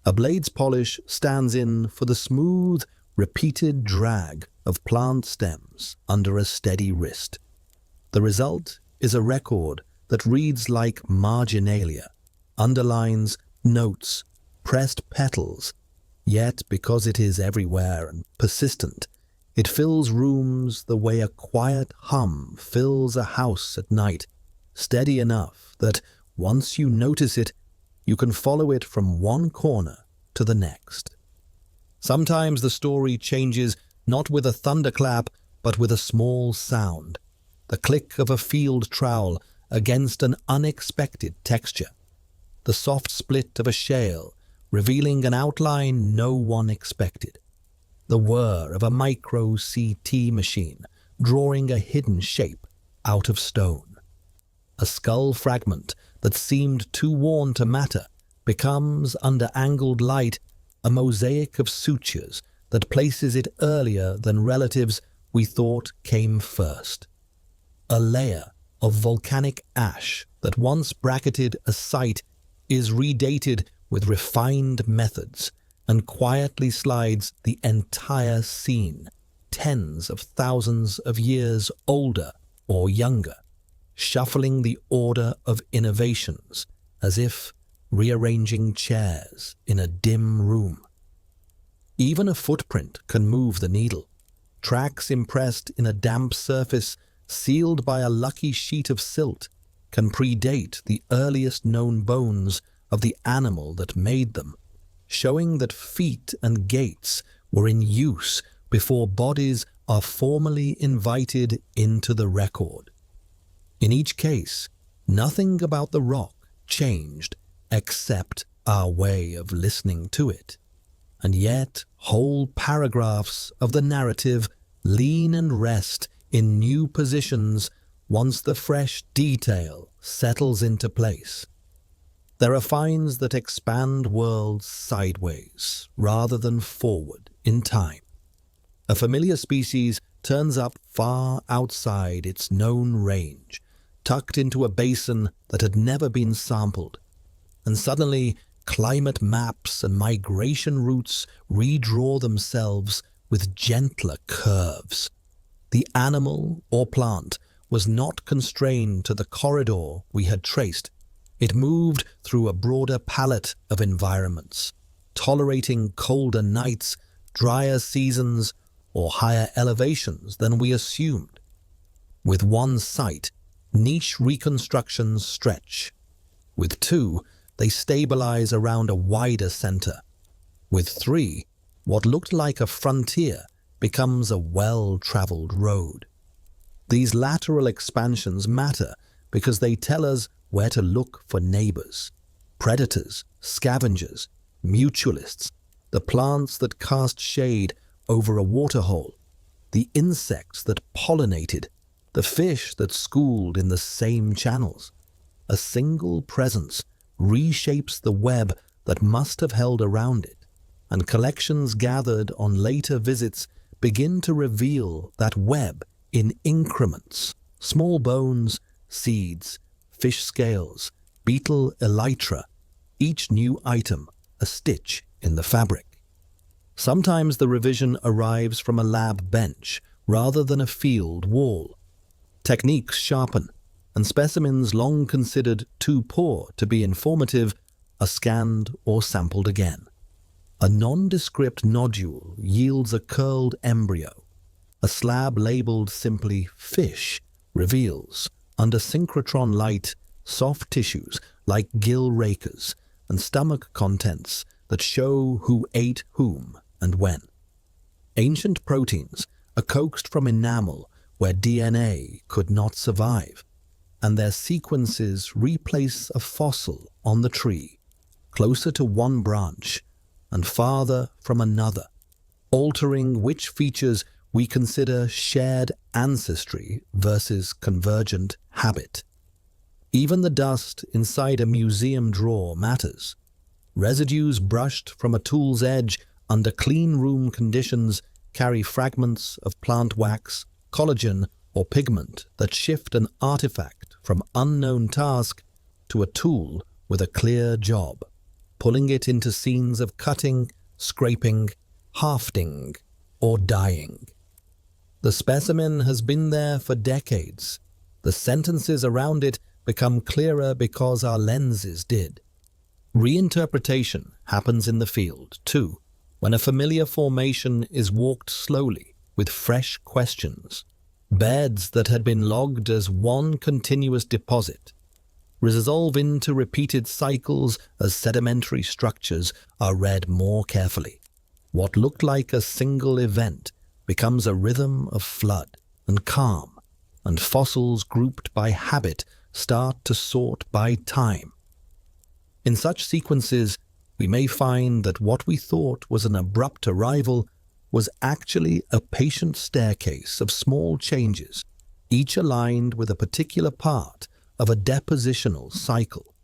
A blade's polish stands in for the smooth, repeated drag of plant stems under a steady wrist. The result is a record that reads like marginalia, underlines, notes, pressed petals, yet because it is everywhere and persistent, it fills rooms the way a quiet hum fills a house at night, steady enough that once you notice it, you can follow it from one corner to the next. Sometimes the story changes not with a thunderclap, but with a small sound, the click of a field trowel against an unexpected texture, the soft split of a shale revealing an outline no one expected, the whir of a micro-CT machine drawing a hidden shape out of stone. A skull fragment that seemed too worn to matter becomes, under angled light, a mosaic of sutures that places it earlier than relatives we thought came first. A layer of volcanic ash that once bracketed a site is redated with refined methods and quietly slides the entire scene, tens of thousands of years older or younger, shuffling the order of innovations as if rearranging chairs in a dim room. Even a footprint can move the needle. Tracks impressed in a damp surface sealed by a lucky sheet of silt can predate the earliest known bones of the animal that made them, showing that feet and gaits were in use before bodies are formally invited into the record. In each case, nothing about the rock changed except our way of listening to it. And yet, whole paragraphs of the narrative lean and rest in new positions once the fresh detail settles into place. There are finds that expand worlds sideways rather than forward in time. A familiar species turns up far outside its known range, tucked into a basin that had never been sampled, and suddenly climate maps and migration routes redraw themselves with gentler curves. The animal or plant was not constrained to the corridor we had traced. It moved through a broader palette of environments, tolerating colder nights, drier seasons, or higher elevations than we assumed. With one site, niche reconstructions stretch. With two, they stabilize around a wider center. With three, what looked like a frontier becomes a well-traveled road. These lateral expansions matter because they tell us where to look for neighbors, predators, scavengers, mutualists, the plants that cast shade over a waterhole, the insects that pollinated, the fish that schooled in the same channels. A single presence reshapes the web that must have held around it, and collections gathered on later visits begin to reveal that web in increments: small bones, seeds, fish scales, beetle elytra, each new item a stitch in the fabric. Sometimes the revision arrives from a lab bench rather than a field wall. Techniques sharpen, and specimens long considered too poor to be informative are scanned or sampled again. A nondescript nodule yields a curled embryo. A slab labeled simply fish reveals, under synchrotron light, soft tissues like gill rakers and stomach contents that show who ate whom and when. Ancient proteins are coaxed from enamel where DNA could not survive, and their sequences replace a fossil on the tree, closer to one branch and farther from another, altering which features we consider shared ancestry versus convergent habit. Even the dust inside a museum drawer matters. Residues brushed from a tool's edge under clean room conditions carry fragments of plant wax, collagen, or pigment that shift an artifact from unknown task to a tool with a clear job, pulling it into scenes of cutting, scraping, hafting, or dyeing. The specimen has been there for decades. The sentences around it become clearer because our lenses did. Reinterpretation happens in the field, too, when a familiar formation is walked slowly with fresh questions. Beds that had been logged as one continuous deposit resolve into repeated cycles as sedimentary structures are read more carefully. What looked like a single event becomes a rhythm of flood and calm, and fossils grouped by habit start to sort by time. In such sequences, we may find that what we thought was an abrupt arrival was actually a patient staircase of small changes, each aligned with a particular part of a depositional cycle.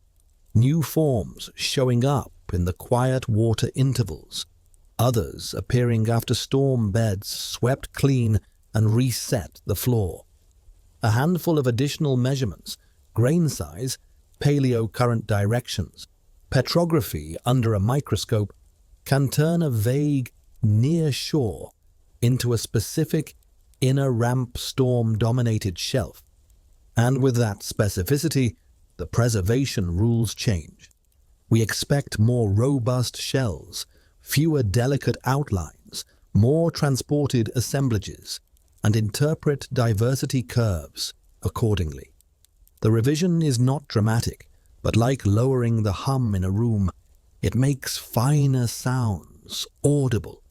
New forms showing up in the quiet water intervals, others appearing after storm beds swept clean and reset the floor. A handful of additional measurements, grain size, paleocurrent directions, petrography under a microscope, can turn a vague near shore into a specific inner ramp storm-dominated shelf. And with that specificity, the preservation rules change. We expect more robust shells, fewer delicate outlines, more transported assemblages, and interpret diversity curves accordingly. The revision is not dramatic, but like lowering the hum in a room, it makes finer sounds audible.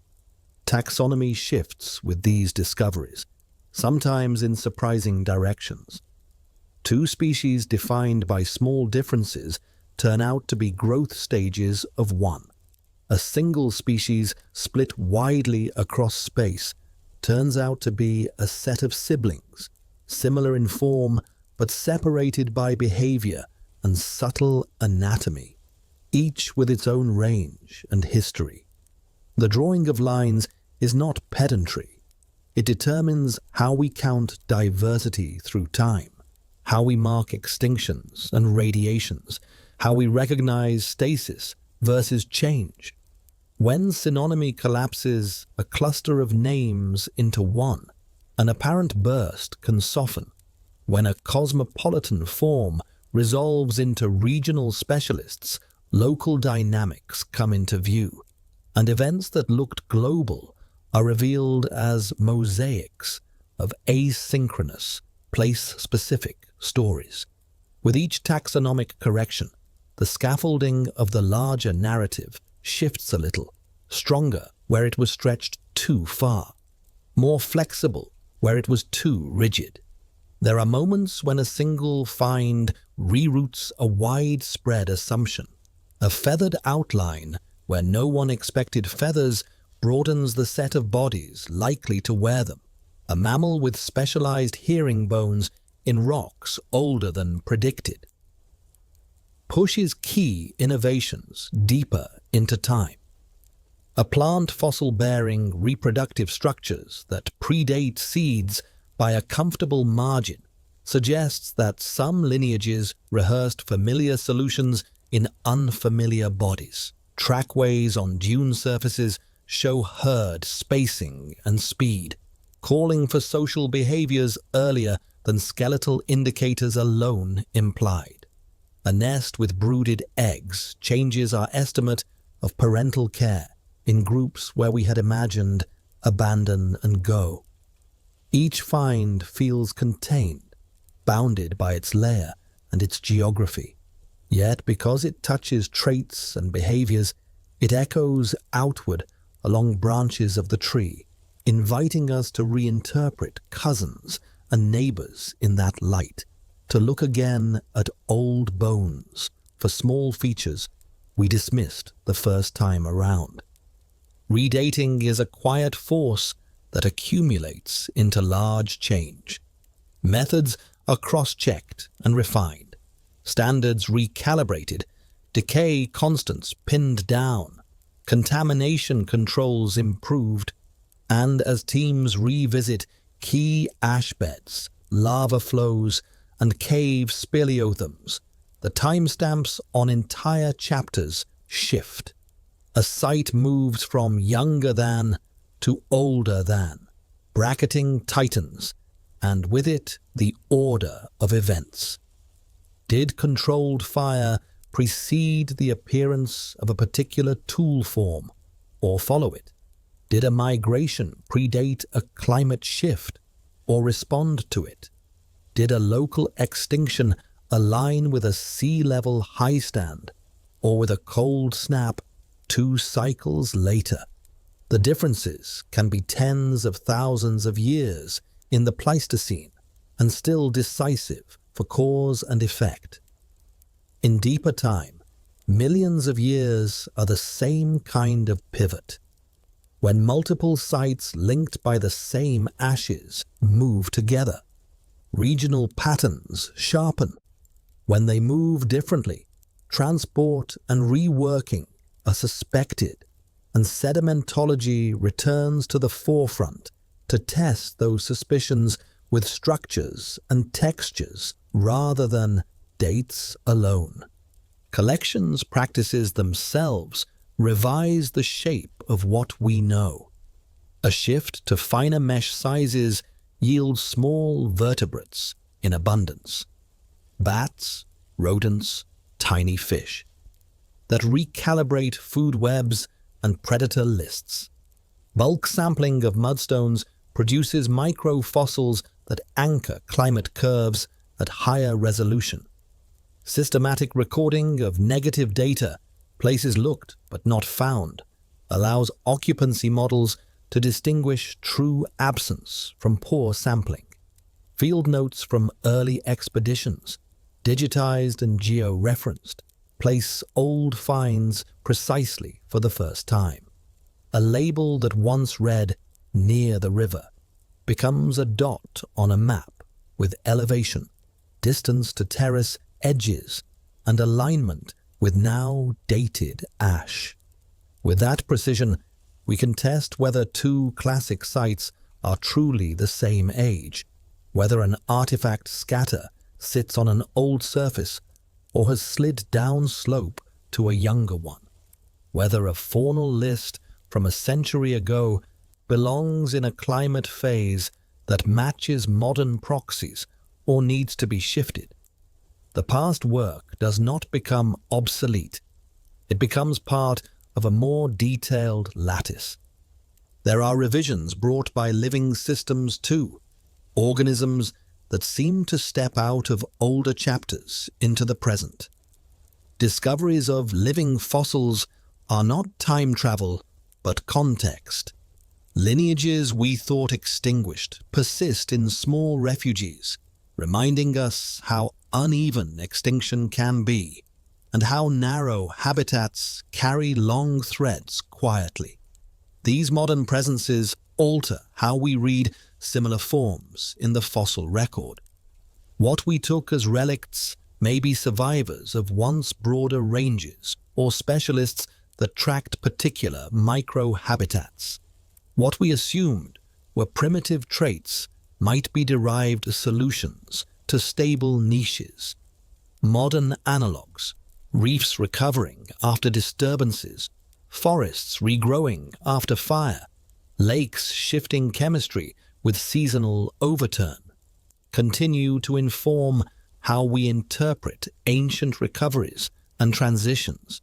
Taxonomy shifts with these discoveries, sometimes in surprising directions. Two species defined by small differences turn out to be growth stages of one. A single species split widely across space turns out to be a set of siblings, similar in form but separated by behavior and subtle anatomy, each with its own range and history. The drawing of lines is not pedantry. It determines how we count diversity through time, how we mark extinctions and radiations, how we recognize stasis versus change. When synonymy collapses a cluster of names into one, an apparent burst can soften. When a cosmopolitan form resolves into regional specialists, local dynamics come into view, and events that looked global are revealed as mosaics of asynchronous, place-specific stories. With each taxonomic correction, the scaffolding of the larger narrative shifts a little, stronger where it was stretched too far, more flexible where it was too rigid. There are moments when a single find reroutes a widespread assumption. A feathered outline where no one expected feathers broadens the set of bodies likely to wear them. A mammal with specialized hearing bones in rocks older than predicted pushes key innovations deeper into time. A plant fossil bearing reproductive structures that predate seeds by a comfortable margin suggests that some lineages rehearsed familiar solutions in unfamiliar bodies. Trackways on dune surfaces show herd spacing and speed, calling for social behaviors earlier than skeletal indicators alone implied. A nest with brooded eggs changes our estimate of parental care in groups where we had imagined abandon and go. Each find feels contained, bounded by its layer and its geography. Yet, because it touches traits and behaviors, it echoes outward along branches of the tree, inviting us to reinterpret cousins and neighbors in that light, to look again at old bones for small features we dismissed the first time around. Redating is a quiet force that accumulates into large change. Methods are cross-checked and refined, standards recalibrated, decay constants pinned down, contamination controls improved, and as teams revisit key ash beds, lava flows, and cave speleothems, the timestamps on entire chapters shift. A site moves from younger than to older than, bracketing tightens, and with it the order of events. Did controlled fire precede the appearance of a particular tool form, or follow it? Did a migration predate a climate shift, or respond to it? Did a local extinction align with a sea-level high stand, or with a cold snap 2 cycles later? The differences can be tens of thousands of years in the Pleistocene, and still decisive for cause and effect. In deeper time, millions of years are the same kind of pivot. When multiple sites linked by the same ashes move together, regional patterns sharpen. When they move differently, transport and reworking are suspected, and sedimentology returns to the forefront to test those suspicions with structures and textures rather than dates alone. Collections practices themselves revise the shape of what we know. A shift to finer mesh sizes yields small vertebrates in abundance. Bats, rodents, tiny fish that recalibrate food webs and predator lists. Bulk sampling of mudstones produces microfossils that anchor climate curves at higher resolution. Systematic recording of negative data, places looked but not found, allows occupancy models to distinguish true absence from poor sampling. Field notes from early expeditions, digitized and geo-referenced, place old finds precisely for the first time. A label that once read "near the river" becomes a dot on a map with elevation, distance to terrace edges, and alignment with now dated ash. With that precision, we can test whether 2 classic sites are truly the same age, whether an artifact scatter sits on an old surface or has slid down slope to a younger one, whether a faunal list from a century ago belongs in a climate phase that matches modern proxies or needs to be shifted. the past work does not become obsolete. It becomes part of a more detailed lattice. There are revisions brought by living systems too, organisms that seem to step out of older chapters into the present. Discoveries of living fossils are not time travel, but context. Lineages we thought extinguished persist in small refuges, reminding us how uneven extinction can be, and how narrow habitats carry long threads quietly. These modern presences alter how we read similar forms in the fossil record. What we took as relicts may be survivors of once broader ranges or specialists that tracked particular micro-habitats. What we assumed were primitive traits might be derived solutions to stable niches. Modern analogues, reefs recovering after disturbances, forests regrowing after fire, lakes shifting chemistry with seasonal overturn, continue to inform how we interpret ancient recoveries and transitions,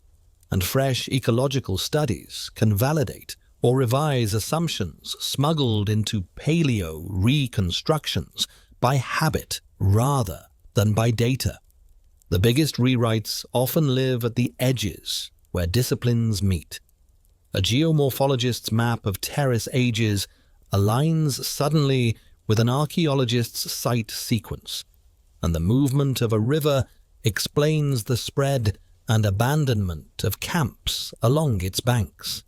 and fresh ecological studies can validate or revise assumptions smuggled into paleo reconstructions by habit rather than by data. The biggest rewrites often live at the edges where disciplines meet. A geomorphologist's map of terrace ages aligns suddenly with an archaeologist's site sequence, and the movement of a river explains the spread and abandonment of camps along its banks.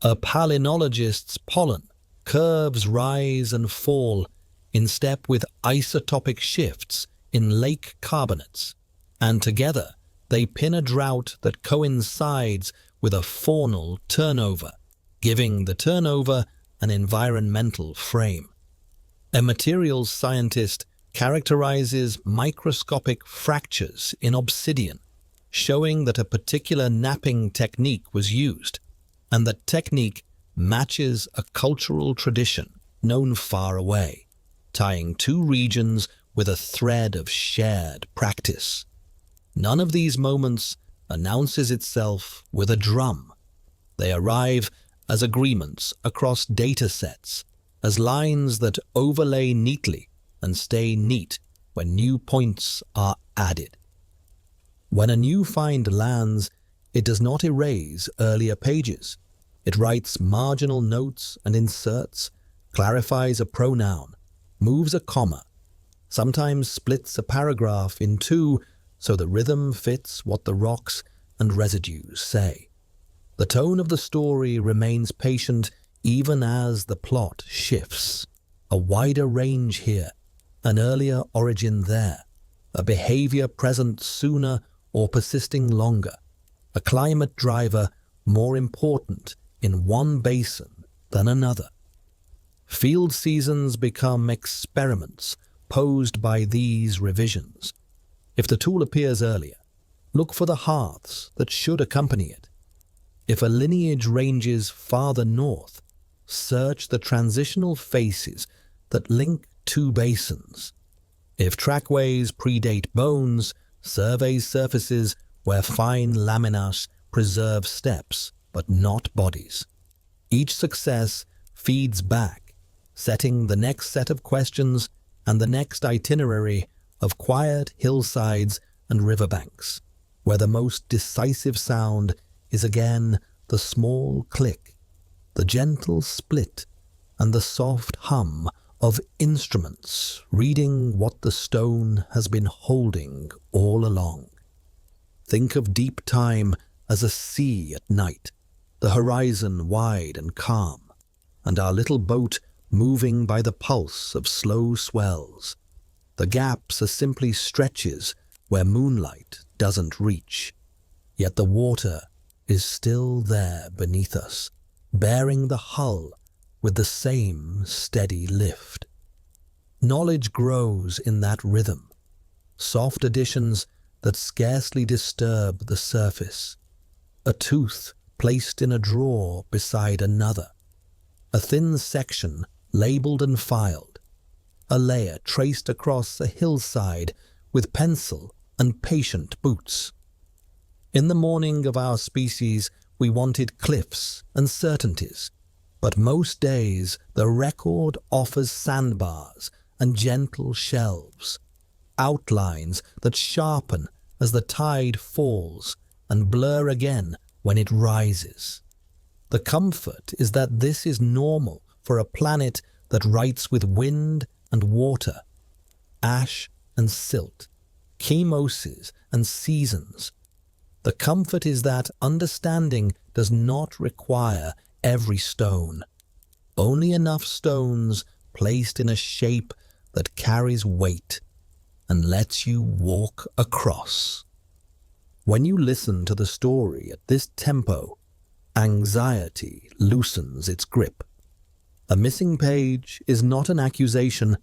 A palynologist's pollen curves rise and fall in step with isotopic shifts in lake carbonates, and together they pin a drought that coincides with a faunal turnover, giving the turnover an environmental frame. A materials scientist characterizes microscopic fractures in obsidian, showing that a particular knapping technique was used, and that technique matches a cultural tradition known far away, tying two regions with a thread of shared practice. None of these moments announces itself with a drum. They arrive as agreements across data sets, as lines that overlay neatly and stay neat when new points are added. When a new find lands, it does not erase earlier pages. It writes marginal notes and inserts, clarifies a pronoun, moves a comma, sometimes splits a paragraph in two so the rhythm fits what the rocks and residues say. The tone of the story remains patient even as the plot shifts. A wider range here, an earlier origin there, a behavior present sooner or persisting longer, a climate driver more important in one basin than another. Field seasons become experiments posed by these revisions. If the tool appears earlier, look for the hearths that should accompany it. If a lineage ranges farther north, search the transitional faces that link two basins. If trackways predate bones, survey surfaces where fine laminas preserve steps but not bodies. Each success feeds back, setting the next set of questions and the next itinerary of quiet hillsides and riverbanks, where the most decisive sound is again the small click, the gentle split, and the soft hum of instruments reading what the stone has been holding all along. Think of deep time as a sea at night, the horizon wide and calm, and our little boat moving by the pulse of slow swells. The gaps are simply stretches where moonlight doesn't reach, yet the water is still there beneath us, bearing the hull with the same steady lift. Knowledge grows in that rhythm, soft additions that scarcely disturb the surface. A tooth placed in a drawer beside another, a thin section labeled and filed, a layer traced across a hillside with pencil and patient boots. In the morning of our species, we wanted cliffs and certainties, but most days the record offers sandbars and gentle shelves, outlines that sharpen as the tide falls and blur again when it rises. The comfort is that this is normal for a planet that writes with wind and water, ash and silt, chemoses and seasons. The comfort is that understanding does not require every stone, only enough stones placed in a shape that carries weight and lets you walk across. When you listen to the story at this tempo, anxiety loosens its grip. A missing page is not an accusation,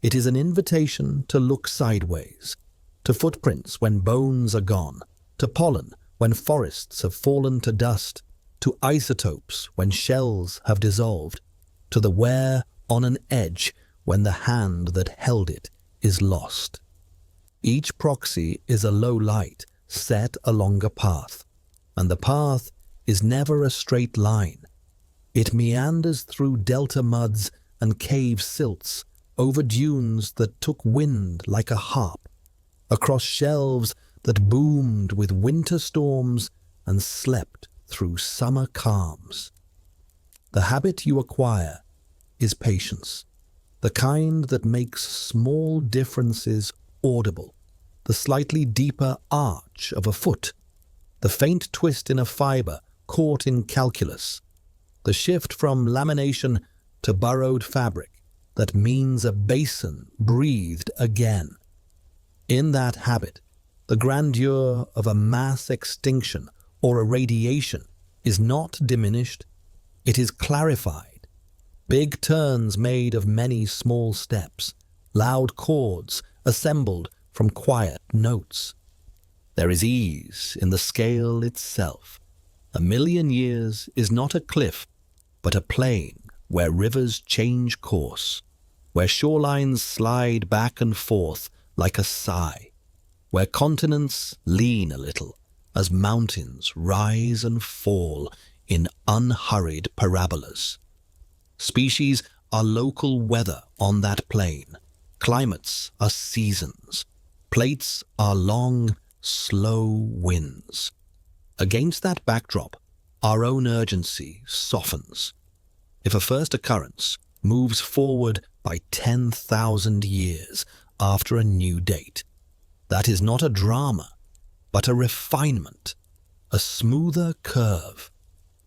it is an invitation to look sideways, to footprints when bones are gone, to pollen when forests have fallen to dust, to isotopes when shells have dissolved, to the wear on an edge when the hand that held it is lost. Each proxy is a low light set along a path, and the path is never a straight line. It meanders through delta muds and cave silts, over dunes that took wind like a harp, across shelves that boomed with winter storms and slept through summer calms. The habit you acquire is patience, the kind that makes small differences audible, the slightly deeper arch of a foot, the faint twist in a fiber caught in calculus, the shift from lamination to burrowed fabric that means a basin breathed again. In that habit, the grandeur of a mass extinction or a radiation is not diminished, it is clarified. Big turns made of many small steps, loud chords assembled from quiet notes. There is ease in the scale itself. 1,000,000 years is not a cliff, but a plain where rivers change course, where shorelines slide back and forth like a sigh, where continents lean a little as mountains rise and fall in unhurried parabolas. Species are local weather on that plain. Climates are seasons. Plates are long, slow winds. Against that backdrop, our own urgency softens. If a first occurrence moves forward by 10,000 years after a new date, that is not a drama, but a refinement, a smoother curve.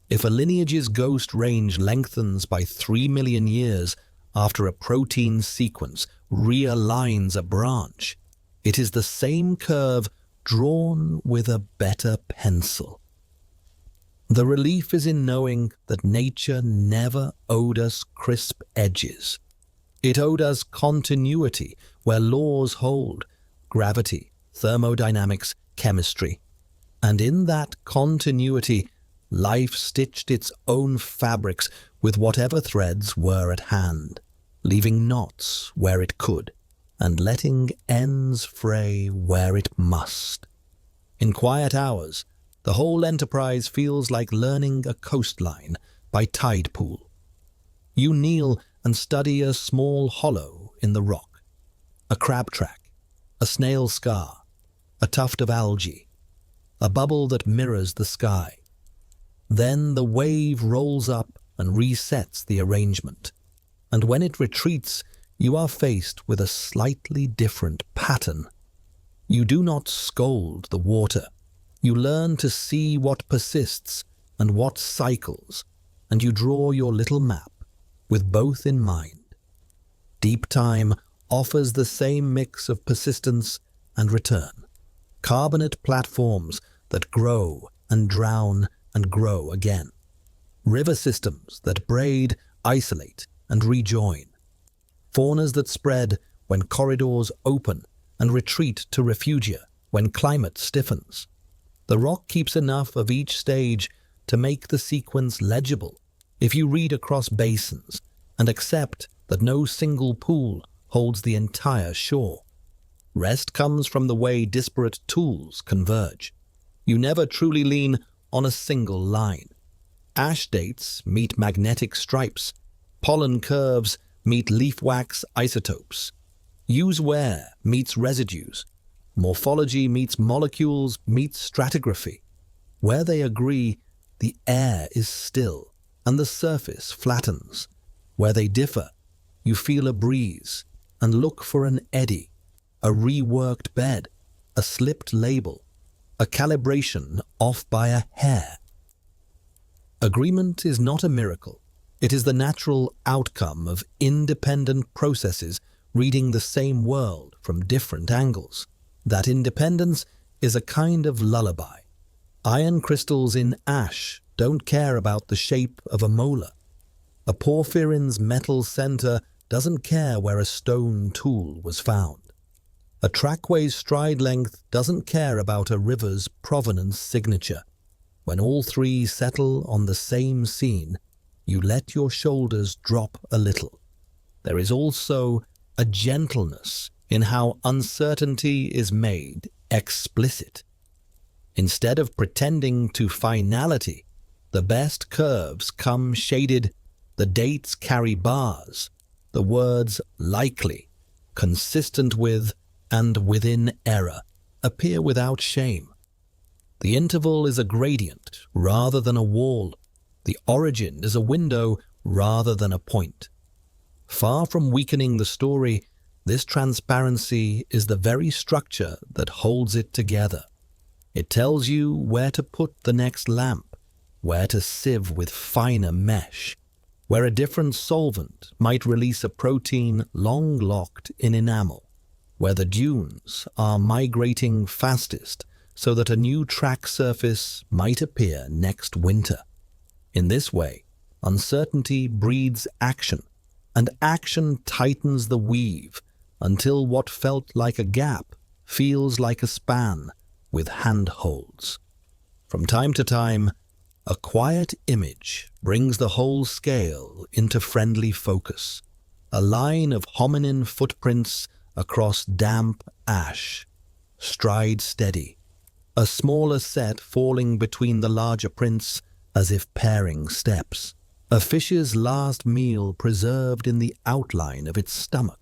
If a lineage's ghost range lengthens by 3 million years after a protein sequence realigns a branch, it is the same curve drawn with a better pencil. The relief is in knowing that nature never owed us crisp edges. It owed us continuity where laws hold, gravity, thermodynamics, chemistry. And in that continuity, life stitched its own fabrics with whatever threads were at hand, leaving knots where it could, and letting ends fray where it must. In quiet hours, the whole enterprise feels like learning a coastline by tide pool. You kneel and study a small hollow in the rock, a crab track, a snail scar, a tuft of algae, a bubble that mirrors the sky. Then the wave rolls up and resets the arrangement, and when it retreats, you are faced with a slightly different pattern. You do not scold the water. You learn to see what persists and what cycles, and you draw your little map with both in mind. Deep time offers the same mix of persistence and return. Carbonate platforms that grow and drown and grow again. River systems that braid, isolate, and rejoin. Faunas that spread when corridors open and retreat to refugia when climate stiffens. The rock keeps enough of each stage to make the sequence legible if you read across basins and accept that no single pool holds the entire shore. Rest comes from the way disparate tools converge. You never truly lean on a single line. Ash dates meet magnetic stripes. Pollen curves meet leaf wax isotopes. Use wear meets residues. Morphology meets molecules meets stratigraphy. Where they agree, the air is still and the surface flattens. Where they differ, you feel a breeze and look for an eddy, a reworked bed, a slipped label, a calibration off by a hair. Agreement is not a miracle. It is the natural outcome of independent processes reading the same world from different angles. That independence is a kind of lullaby. Iron crystals in ash don't care about the shape of a molar. A porphyrin's metal center doesn't care where a stone tool was found. A trackway's stride length doesn't care about a river's provenance signature. When all three settle on the same scene, you let your shoulders drop a little. There is also a gentleness in how uncertainty is made explicit. Instead of pretending to finality, the best curves come shaded, the dates carry bars, the words likely, consistent with, and within error, appear without shame. The interval is a gradient rather than a wall. The origin is a window rather than a point. Far from weakening the story, this transparency is the very structure that holds it together. It tells you where to put the next lamp, where to sieve with finer mesh, where a different solvent might release a protein long locked in enamel, where the dunes are migrating fastest so that a new track surface might appear next winter. In this way, uncertainty breeds action, and action tightens the weave until what felt like a gap feels like a span with handholds. From time to time, a quiet image brings the whole scale into friendly focus. A line of hominin footprints across damp ash, stride steady. A smaller set falling between the larger prints as if pairing steps. A fish's last meal preserved in the outline of its stomach.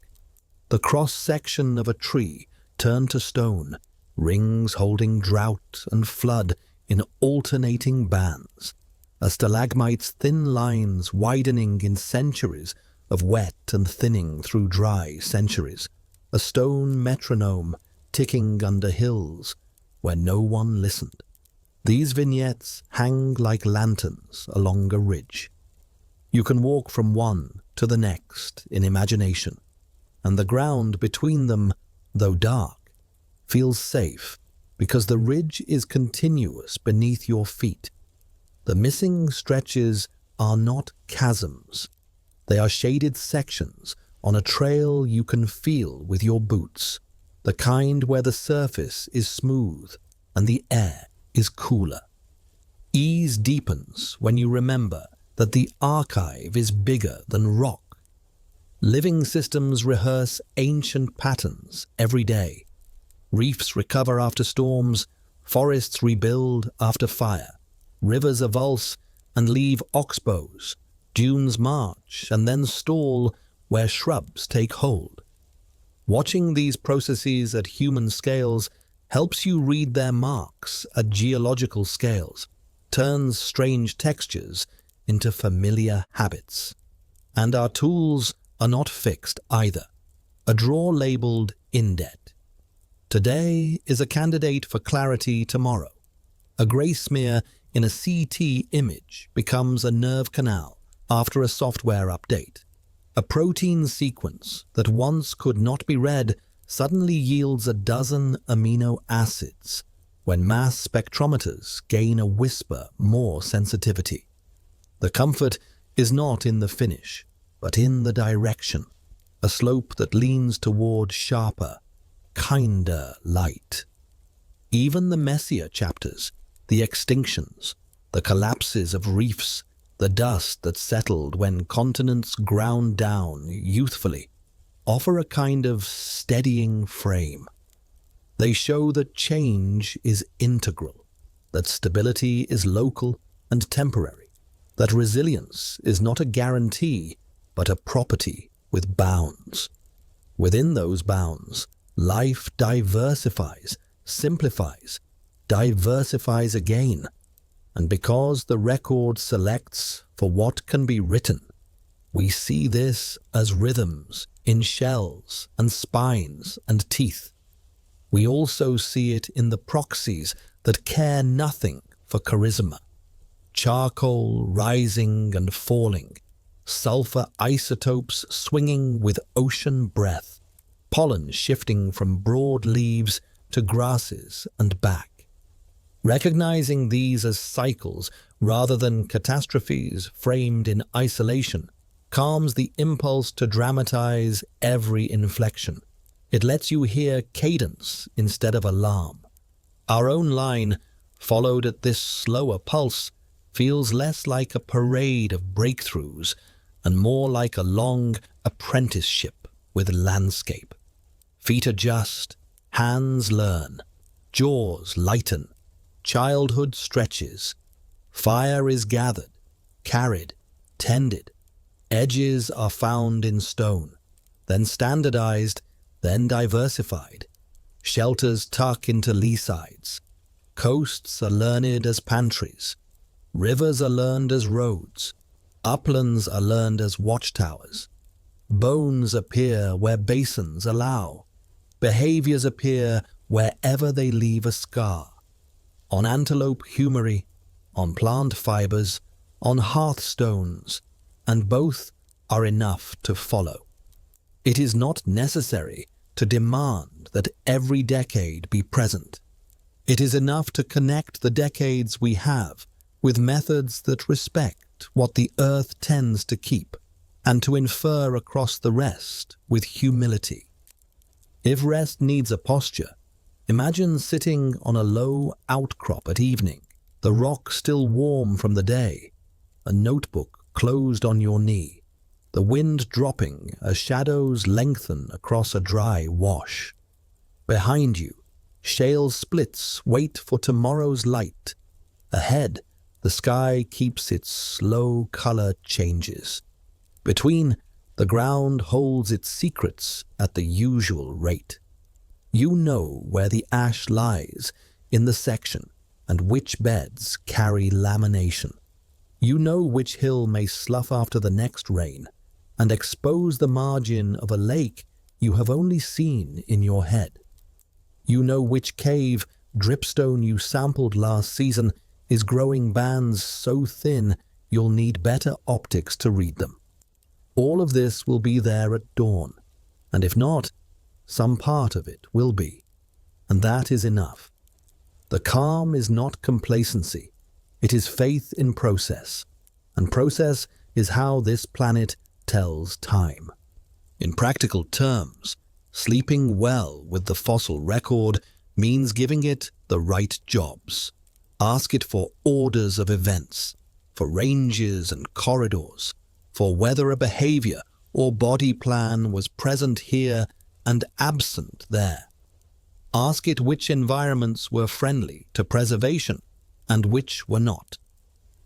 The cross-section of a tree turned to stone, rings holding drought and flood in alternating bands. A stalagmite's thin lines widening in centuries of wet and thinning through dry centuries. A stone metronome ticking under hills where no one listened. These vignettes hang like lanterns along a ridge. You can walk from one to the next in imagination, and the ground between them, though dark, feels safe because the ridge is continuous beneath your feet. The missing stretches are not chasms. They are shaded sections on a trail you can feel with your boots, the kind where the surface is smooth and the air is cooler. Ease deepens when you remember that the archive is bigger than rock. Living systems rehearse ancient patterns every day. Reefs recover after storms, forests rebuild after fire, rivers avulse and leave oxbows, dunes march and then stall where shrubs take hold. Watching these processes at human scales helps you read their marks at geological scales, turns strange textures into familiar habits. And our tools are not fixed either. A drawer labeled indet. Today is a candidate for clarity tomorrow. A grey smear in a CT image becomes a nerve canal after a software update. A protein sequence that once could not be read suddenly yields a dozen amino acids when mass spectrometers gain a whisper more sensitivity. The comfort is not in the finish, but in the direction, a slope that leans toward sharper, kinder light. Even the messier chapters, the extinctions, the collapses of reefs, the dust that settled when continents ground down youthfully, offer a kind of steadying frame. They show that change is integral, that stability is local and temporary, that resilience is not a guarantee, but a property with bounds. Within those bounds, life diversifies, simplifies, diversifies again. And because the record selects for what can be written, we see this as rhythms in shells and spines and teeth. We also see it in the proxies that care nothing for charisma. Charcoal rising and falling, sulfur isotopes swinging with ocean breath, pollen shifting from broad leaves to grasses and back. Recognizing these as cycles rather than catastrophes framed in isolation calms the impulse to dramatize every inflection. It lets you hear cadence instead of alarm. Our own line, followed at this slower pulse, feels less like a parade of breakthroughs and more like a long apprenticeship with landscape. Feet adjust, hands learn, jaws lighten, childhood stretches. Fire is gathered, carried, tended. Edges are found in stone, then standardized, then diversified. Shelters tuck into lee sides. Coasts are learned as pantries. Rivers are learned as roads. Uplands are learned as watchtowers. Bones appear where basins allow. Behaviors appear wherever they leave a scar. On antelope humery, on plant fibers, on hearthstones, and both are enough to follow. It is not necessary to demand that every decade be present. It is enough to connect the decades we have with methods that respect what the earth tends to keep, and to infer across the rest with humility. If rest needs a posture, imagine sitting on a low outcrop at evening, the rock still warm from the day, a notebook closed on your knee, the wind dropping as shadows lengthen across a dry wash. Behind you, shale splits wait for tomorrow's light. Ahead, the sky keeps its slow color changes. Between, the ground holds its secrets at the usual rate. You know where the ash lies in the section and which beds carry lamination. You know which hill may slough after the next rain and expose the margin of a lake you have only seen in your head. You know which cave dripstone you sampled last season is growing bands so thin you'll need better optics to read them. All of this will be there at dawn, and if not, some part of it will be, and that is enough. The calm is not complacency, it is faith in process, and process is how this planet tells time. In practical terms, sleeping well with the fossil record means giving it the right jobs. Ask it for orders of events, for ranges and corridors, for whether a behavior or body plan was present here and absent there. Ask it which environments were friendly to preservation and which were not.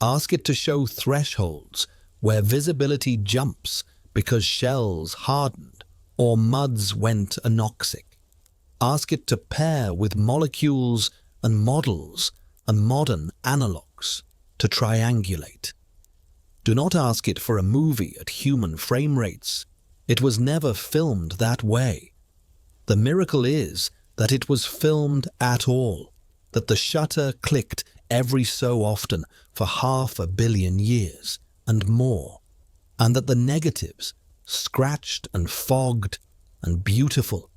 Ask it to show thresholds where visibility jumps because shells hardened or muds went anoxic. Ask it to pair with molecules and models and modern analogues to triangulate. Do not ask it for a movie at human frame rates. It was never filmed that way. The miracle is that it was filmed at all, that the shutter clicked every so often for 500 million years and more, and that the negatives, scratched and fogged and beautiful,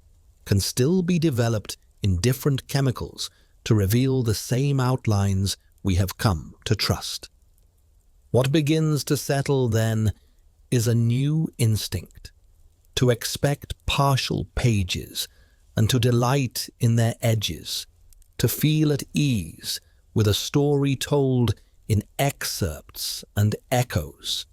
can still be developed in different chemicals to reveal the same outlines we have come to trust. What begins to settle then is a new instinct, to expect partial pages and to delight in their edges, to feel at ease with a story told in excerpts and echoes,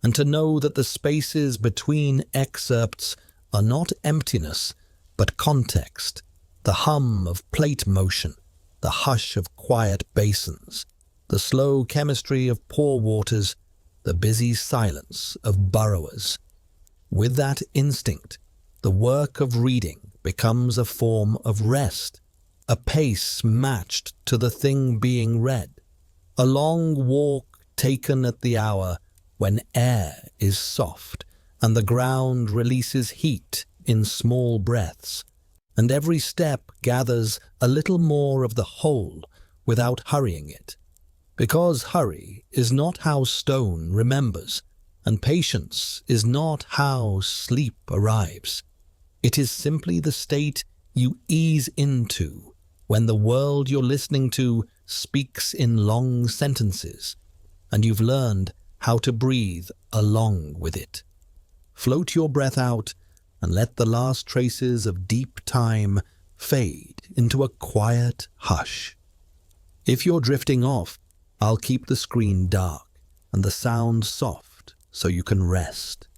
and to know that the spaces between excerpts are not emptiness but context, The hum of plate motion, the hush of quiet basins, the slow chemistry of pour waters, the busy silence of burrowers. With that instinct, the work of reading becomes a form of rest, a pace matched to the thing being read, a long walk taken at the hour when air is soft and the ground releases heat in small breaths, and every step gathers a little more of the whole without hurrying it. Because hurry is not how stone remembers, and patience is not how sleep arrives. It is simply the state you ease into when the world you're listening to speaks in long sentences, and you've learned how to breathe along with it. Float your breath out and let the last traces of deep time fade into a quiet hush. If you're drifting off, I'll keep the screen dark and the sound soft so you can rest.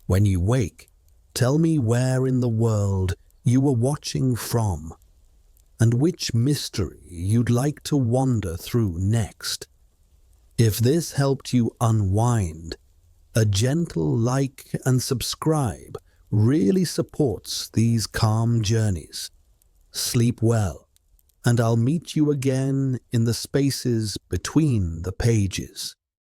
When you wake, tell me where in the world you were watching from and which mystery you'd like to wander through next. If this helped you unwind, a gentle like and subscribe really supports these calm journeys. Sleep well, and I'll meet you again in the spaces between the pages.